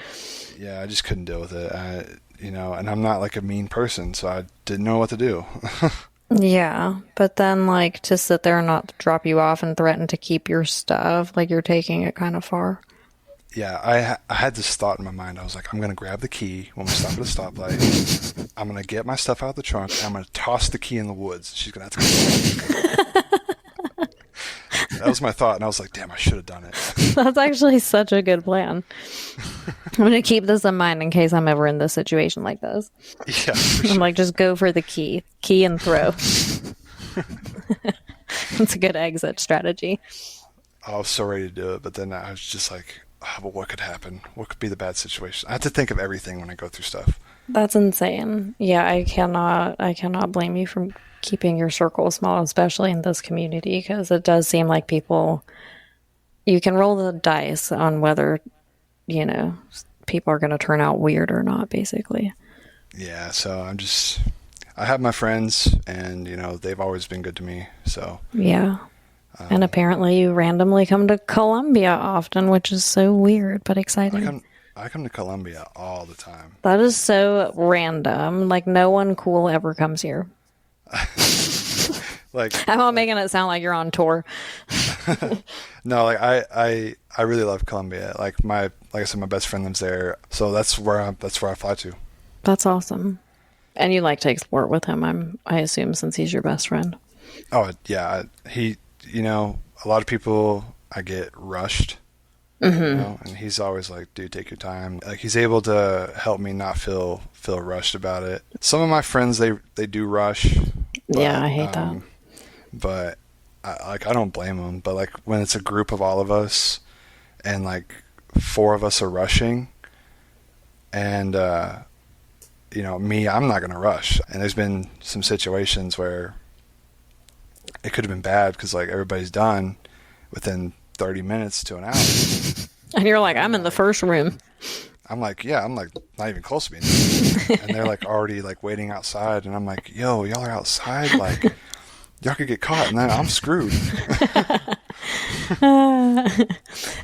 Yeah, I just couldn't deal with it. You know, and I'm not like a mean person, so I didn't know what to do. Yeah, but then like to sit there and not drop you off and threaten to keep your stuff, like you're taking it kind of far. Yeah, I had this thought in my mind. I was like, I'm going to grab the key when we stop at a stoplight. I'm going to get my stuff out of the trunk, and I'm going to toss the key in the woods. She's going to have to come. That was my thought, and I was like, damn, I should have done it. That's actually such a good plan. I'm going to keep this in mind in case I'm ever in this situation like this. Yeah, I'm like, just go for the key and throw. That's a good exit strategy. I was so ready to do it, but then I was just like, oh, but what could happen? What could be the bad situation? I have to think of everything when I go through stuff. That's insane. Yeah, I cannot blame you for keeping your circle small, especially in this community, because it does seem like people, you can roll the dice on whether, you know, people are going to turn out weird or not, basically. Yeah, so I have my friends, and, you know, they've always been good to me, so. Yeah. And apparently you randomly come to Columbia often, which is so weird, but exciting. I come to Columbia all the time. That is so random. Like, no one cool ever comes here. Like, I'm not making it sound like you're on tour. no, like I really love Columbia. Like I said, my best friend lives there, so that's where I fly to. That's awesome. And you like to explore it with him, I assume, since he's your best friend. Oh yeah, you know, a lot of people I get rushed. Mm-hmm. You know, and he's always like, dude, take your time. Like, he's able to help me not feel rushed about it. Some of my friends, they do rush. But, yeah, I hate that. But I don't blame them. But like when it's a group of all of us, and like 4 of us are rushing, and you know, I'm not gonna rush. And there's been some situations where it could have been bad because like everybody's done within 30 minutes to an hour. And you're like, I'm in the first room. I'm like not even close to being there. And they're like already like waiting outside, and I'm like, yo, y'all are outside, like y'all could get caught and then I'm screwed.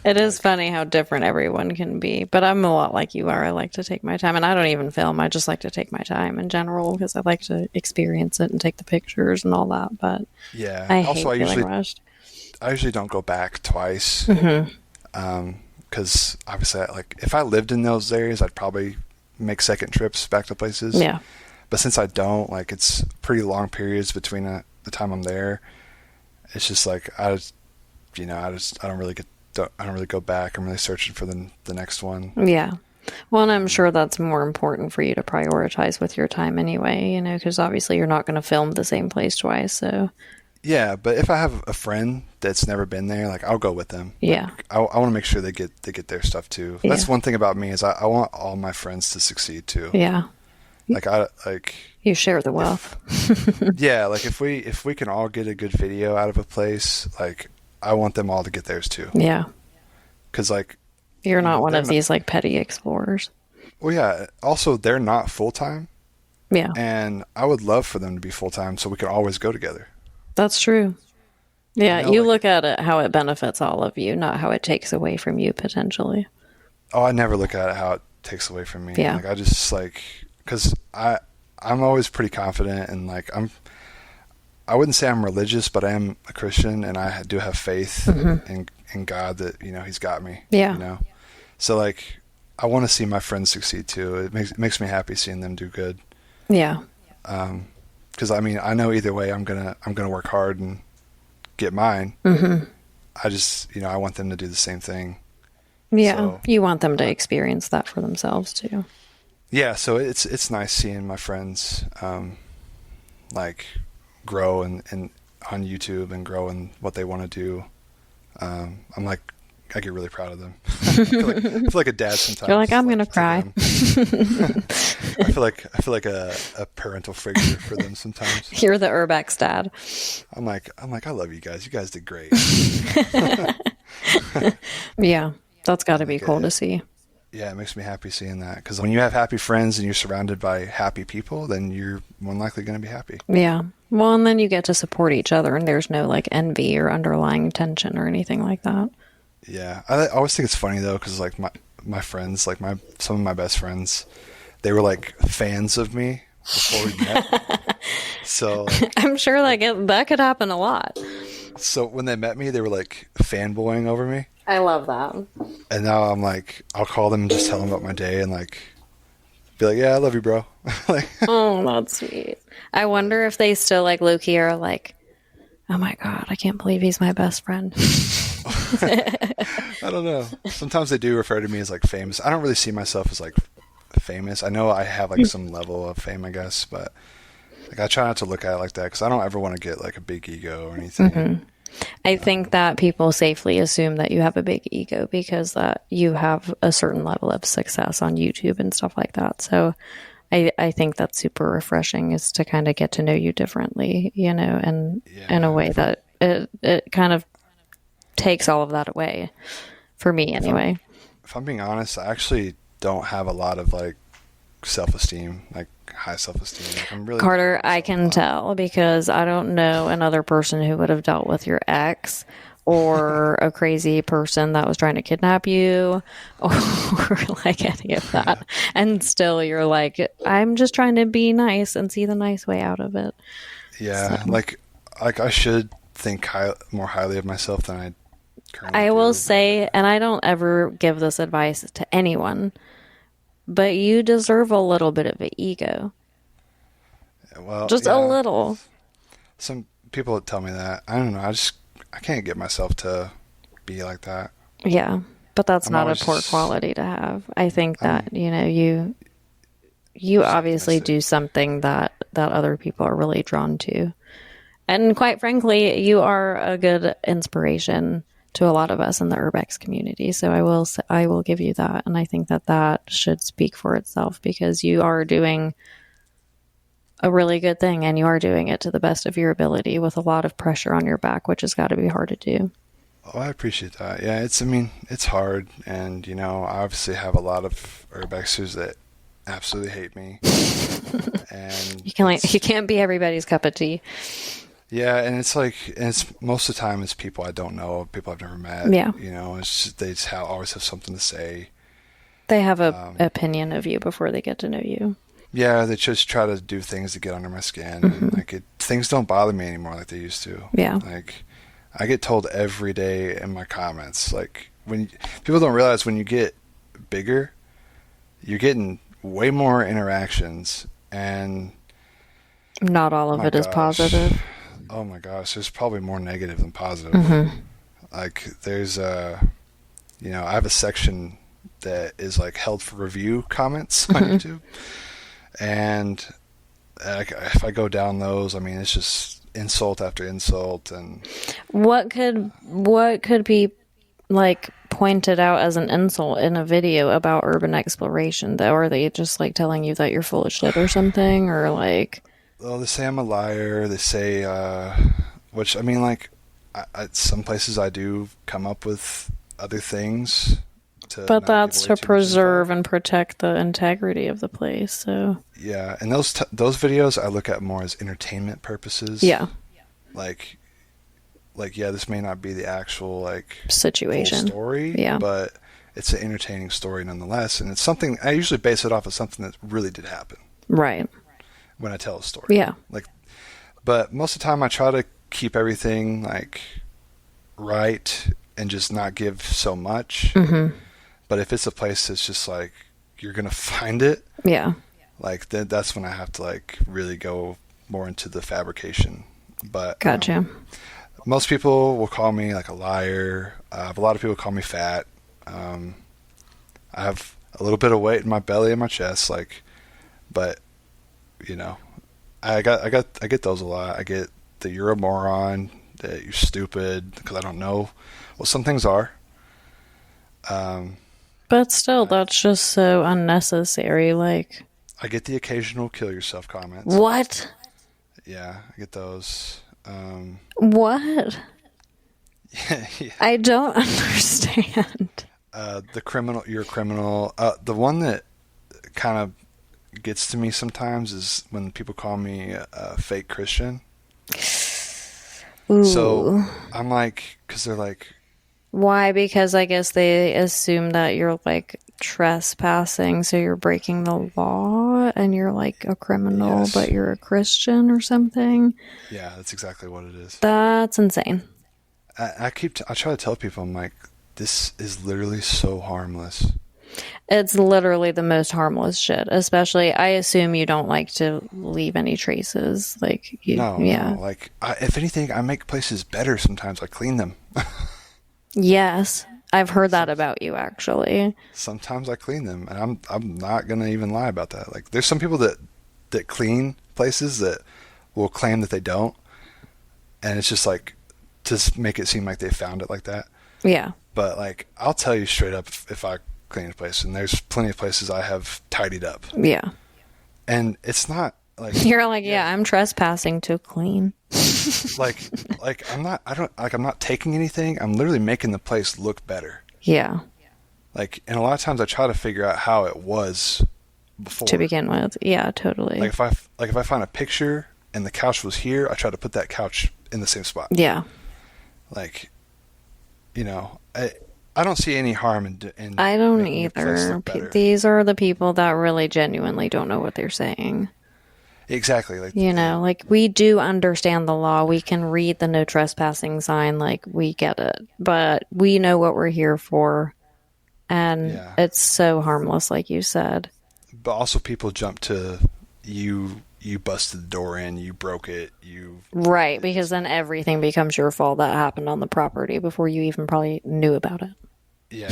It is funny how different everyone can be, but I'm a lot like you are. I like to take my time, and I don't even film. I just like to take my time in general because I like to experience it and take the pictures and all that. But yeah, I hate feeling rushed. I usually don't go back twice. Mm-hmm. Because obviously, like, if I lived in those areas, I'd probably make second trips back to places. Yeah. But since I don't, like, it's pretty long periods between the time I'm there. It's just like I don't really go back. I'm really searching for the next one. Yeah. Well, and I'm sure that's more important for you to prioritize with your time anyway, you know, because obviously you're not going to film the same place twice, so. Yeah, but if I have a friend that's never been there, like, I'll go with them. Yeah. Like, I want to make sure they get their stuff too. Yeah. That's one thing about me is I want all my friends to succeed too. Yeah. Like you share the wealth. Yeah, like if we can all get a good video out of a place, like I want them all to get theirs too. Yeah. Because like you're not one of these like petty explorers. Well, yeah. Also, they're not full time. Yeah. And I would love for them to be full time so we can always go together. That's true. Yeah, you like, look at it how it benefits all of you, not how it takes away from you potentially. Oh, I never look at it how it takes away from me. Yeah. Like I just like because I'm always pretty confident and like I wouldn't say I'm religious, but I am a Christian and I do have faith in God that, you know, he's got me. Yeah. You know? So like I want to see my friends succeed too. It makes me happy seeing them do good. Yeah. Because I mean, I know either way I'm gonna work hard and get mine. Mm-hmm. I just, I want them to do the same thing. Yeah, So, you want them to experience that for themselves too. Yeah, so it's nice seeing my friends like grow and on YouTube and grow in what they want to do. I'm like, I get really proud of them. I feel like a dad sometimes. You're like, I'm gonna cry. I feel like a parental figure for them sometimes. You're the Urbex dad. I'm like, I love you guys. You guys did great. Yeah, that's got to be cool to see. Yeah, it makes me happy seeing that, because when you have happy friends and you're surrounded by happy people, then you're more than likely going to be happy. Yeah. Well, and then you get to support each other, and there's no like envy or underlying tension or anything like that. Yeah, I always think it's funny though, because like my friends, like some of my best friends, they were like fans of me before we met. So I'm sure that could happen a lot. So when they met me, they were like fanboying over me. I love that. And now I'm like, I'll call them and just tell them about my day and like be like, yeah, I love you, bro. Like, oh, that's sweet. I wonder if they still like low-key are like, oh my God, I can't believe he's my best friend. I don't know. Sometimes they do refer to me as like famous. I don't really see myself as like famous. I know I have like some level of fame, I guess, but like I try not to look at it like that, because I don't ever want to get like a big ego or anything. Mm-hmm. I think that people safely assume that you have a big ego because that you have a certain level of success on YouTube and stuff like that. So I think that's super refreshing, is to kind of get to know you differently, and in a way that it kind of takes all of that away for me anyway. If I'm being honest, I actually don't have a lot of like self-esteem, like high self-esteem. I'm really Carter, I can tell, because I don't know another person who would have dealt with your ex or a crazy person that was trying to kidnap you or like any of that. And still you're like, I'm just trying to be nice and see the nice way out of it. Yeah. So. Like I should think more highly of myself than I currently I do. will say, and I don't ever give this advice to anyone, but you deserve a little bit of an ego. Well, just a little. Some people tell me that. I don't know. I can't get myself to be like that. Yeah, but that's not a poor quality to have. I think that, you obviously do something that other people are really drawn to. And quite frankly, you are a good inspiration to a lot of us in the Urbex community. So I will give you that. And I think that should speak for itself, because you are doing a really good thing, and you are doing it to the best of your ability with a lot of pressure on your back, which has got to be hard to do. Oh, I appreciate that. Yeah, it's hard. And, I obviously have a lot of Urbexers that absolutely hate me. And you can't be everybody's cup of tea. Yeah, and it's most of the time it's people I don't know, people I've never met. Yeah. It's just, they just always have something to say. They have an opinion of you before they get to know you. Yeah, they just try to do things to get under my skin. Mm-hmm. And things don't bother me anymore like they used to. Yeah. Like, I get told every day in my comments, like, when people don't realize when you get bigger, you're getting way more interactions, and not all of it is positive. Oh my gosh, there's probably more negative than positive. Mm-hmm. Like, there's I have a section that is like held for review comments on YouTube, and if I go down those, I mean, it's just insult after insult. And what could be like pointed out as an insult in a video about urban exploration, though? Are they just like telling you that you're full of shit or something, or like? Well, they say I'm a liar. They say, which, I mean, like, some places I do come up with other things. But that's to preserve and protect the integrity of the place. So yeah, and those videos I look at more as entertainment purposes. Yeah. Like yeah, this may not be the actual like situation full story. Yeah. But it's an entertaining story nonetheless, and it's something I usually base it off of something that really did happen. Right. When I tell a story. Yeah. But most of the time I try to keep everything like right and just not give so much. Mm-hmm. But if it's a place that's just like you're gonna find it, yeah, like that's when I have to like really go more into the fabrication. But gotcha. most people will call me like a liar. A lot of people call me fat. I have a little bit of weight in my belly and my chest, like, but you know, I get those a lot. I get that you're a moron, that you're stupid, because I don't know what some things are. But still, that's just so unnecessary. Like, I get the occasional kill yourself comments. What? Yeah, I get those. What? Yeah. I don't understand. The criminal, you're a criminal. The one that kind of gets to me sometimes is when people call me a fake Christian. Ooh. So I'm like, because they're like, why? Because I guess they assume that you're like trespassing, so you're breaking the law and you're like a criminal, yes. but you're a Christian or something. Yeah, that's exactly what it is. That's insane. I try to tell people, I'm like, this is literally so harmless. It's literally the most harmless shit. Especially, I assume you don't like to leave any traces. Like, No. Like, if anything, I make places better sometimes. I clean them. Yes, I've heard that about you, actually. Sometimes I clean them, and I'm not gonna even lie about that. Like, there's some people that clean places that will claim that they don't, and it's just like to make it seem like they found it like that. Yeah. But like, I'll tell you straight up if I clean a place, and there's plenty of places I have tidied up. Yeah. And it's not like you're like, yeah, I'm trespassing to clean. like I'm not taking anything. I'm literally making the place look better. Yeah. Like, and a lot of times I try to figure out how it was before to begin with. Yeah, totally. Like if I find a picture and the couch was here, I try to put that couch in the same spot. Yeah. Like, you know, I don't see any harm in I don't either. These are the people that really genuinely don't know what they're saying. Exactly. Like, you know, like, we do understand the law. We can read the no trespassing sign. Like, we get it. But we know what we're here for. And it's so harmless, like you said. But also people jump to you busted the door in, you broke it, Right, because then everything becomes your fault that happened on the property before you even probably knew about it. Yeah,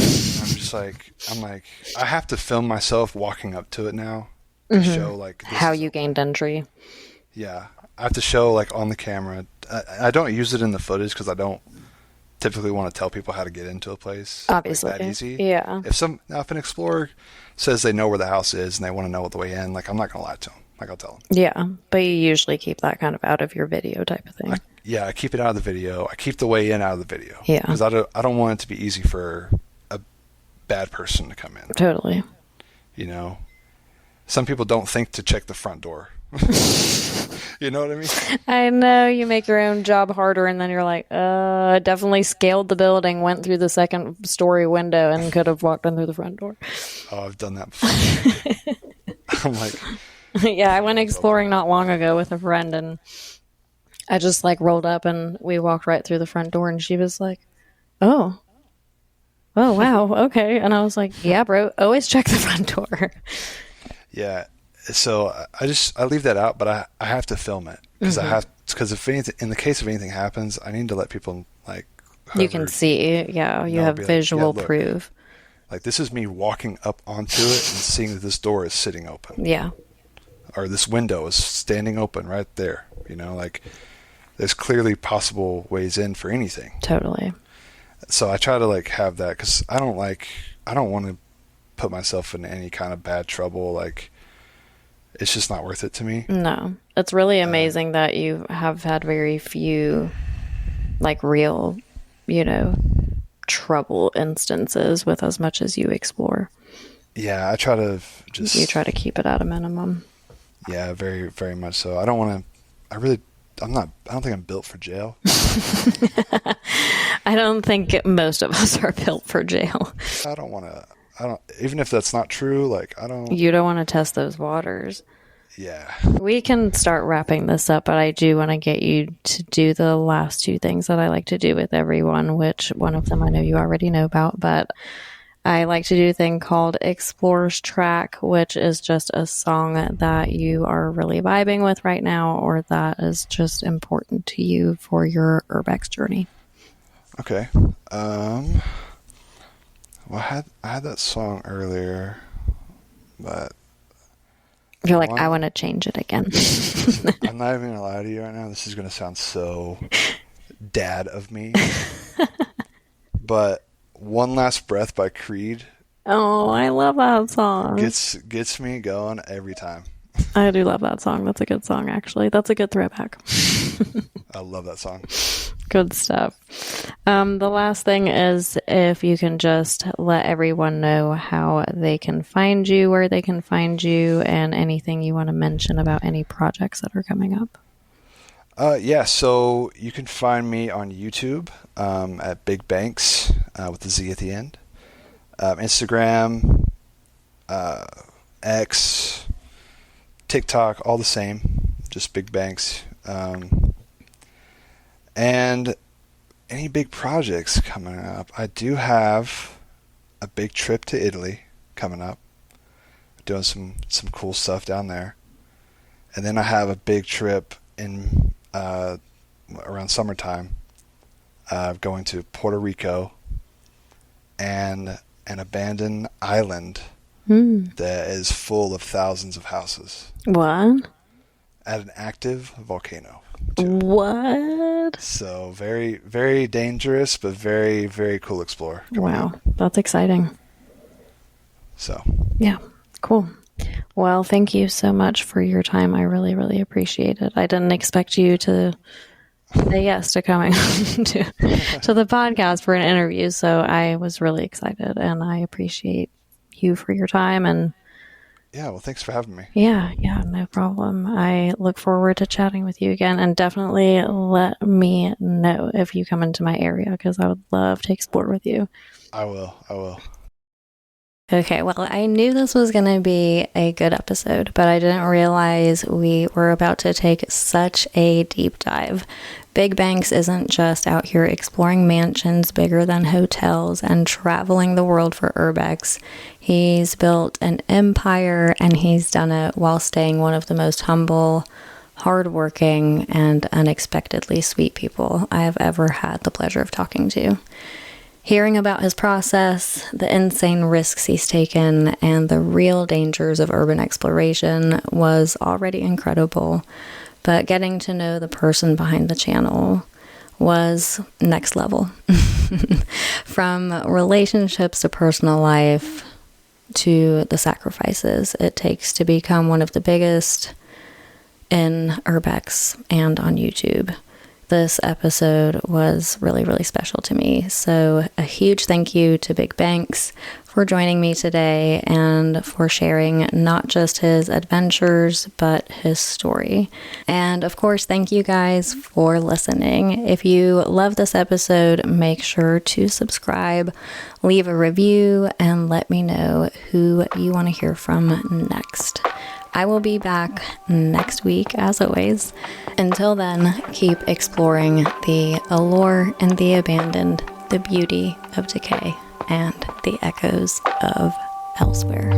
I'm like, I have to film myself walking up to it now to show, like, how you gained entry. Yeah, I have to show, like, on the camera. I don't use it in the footage because I don't typically want to tell people how to get into a place. Obviously. Like, that easy. Yeah. If an explorer says they know where the house is and they want to know the way in, like, I'm not going to lie to them. Like, I'll tell them. Yeah, but you usually keep that kind of out of your video type of thing. I keep it out of the video. I keep the way in out of the video. Yeah. Because I don't want it to be easy for a bad person to come in. Totally. You know? Some people don't think to check the front door. You know what I mean? I know, you make your own job harder, and then you're like, definitely scaled the building, went through the second story window, and could have walked in through the front door. Oh, I've done that before. I'm like... Yeah, I went exploring not long ago with a friend, and I just, like, rolled up, and we walked right through the front door, and she was like, oh, wow, okay. And I was like, yeah, bro, always check the front door. Yeah, so I leave that out, but I have to film it because if anything, in the case of anything happens, I need to let people, like, you can see, you have visual proof. Like, this is me walking up onto it and seeing that this door is sitting open. Yeah. Or this window is standing open right there. You know, like, there's clearly possible ways in for anything. Totally. So I try to, like, have that because I don't want to put myself in any kind of bad trouble. Like, it's just not worth it to me. No. It's really amazing that you have had very few, like, real, you know, trouble instances with as much as you explore. Yeah, I try to You try to keep it at a minimum. Yeah, very, very much so. I don't think I'm built for jail. I don't think most of us are built for jail. Even if that's not true, like, You don't want to test those waters. Yeah. We can start wrapping this up, but I do want to get you to do the last two things that I like to do with everyone, which one of them I know you already know about, but I like to do a thing called Explores Track, which is just a song that you are really vibing with right now, or that is just important to you for your Urbex journey. Okay. Well, I had that song earlier, but You're like, I want to change it again. I'm not even gonna lie to you right now. This is gonna sound so dad of me, but "One Last Breath" by Creed. Oh, I love that song. Gets me going every time. I do love that song. That's a good song, actually. That's a good throwback. I love that song. Good stuff. The last thing is if you can just let everyone know how they can find you, where they can find you, and anything you want to mention about any projects that are coming up. Yeah, so you can find me on YouTube at Big Bankz with the Z at the end. Instagram, X, TikTok, all the same, just Big Bankz. And any big projects coming up. I do have a big trip to Italy coming up. Doing some cool stuff down there. And then I have a big trip in around summertime, going to Puerto Rico and an abandoned island that is full of thousands of houses. What? At an active volcano. What? So very, very dangerous, but very, very cool explorer. Wow, that's exciting. So. Yeah, cool. Well, thank you so much for your time. I really, really appreciate it. I didn't expect you to say yes to coming to the podcast for an interview, so I was really excited, and I appreciate you for your time. And yeah, well, thanks for having me. Yeah, no problem. I look forward to chatting with you again, and definitely let me know if you come into my area, because I would love to explore with you. I will. Okay, well, I knew this was going to be a good episode, but I didn't realize we were about to take such a deep dive. Big Bankz isn't just out here exploring mansions bigger than hotels and traveling the world for Urbex. He's built an empire, and he's done it while staying one of the most humble, hardworking, and unexpectedly sweet people I have ever had the pleasure of talking to. Hearing about his process, the insane risks he's taken, and the real dangers of urban exploration was already incredible, but getting to know the person behind the channel was next level. From relationships to personal life to the sacrifices it takes to become one of the biggest in Urbex and on YouTube. This episode was really, really special to me. So a huge thank you to Big Bankz for joining me today and for sharing not just his adventures, but his story. And of course, thank you guys for listening. If you love this episode, make sure to subscribe, leave a review, and let me know who you want to hear from next. I will be back next week, as always. Until then, keep exploring the allure and the abandoned, the beauty of decay, and the echoes of elsewhere.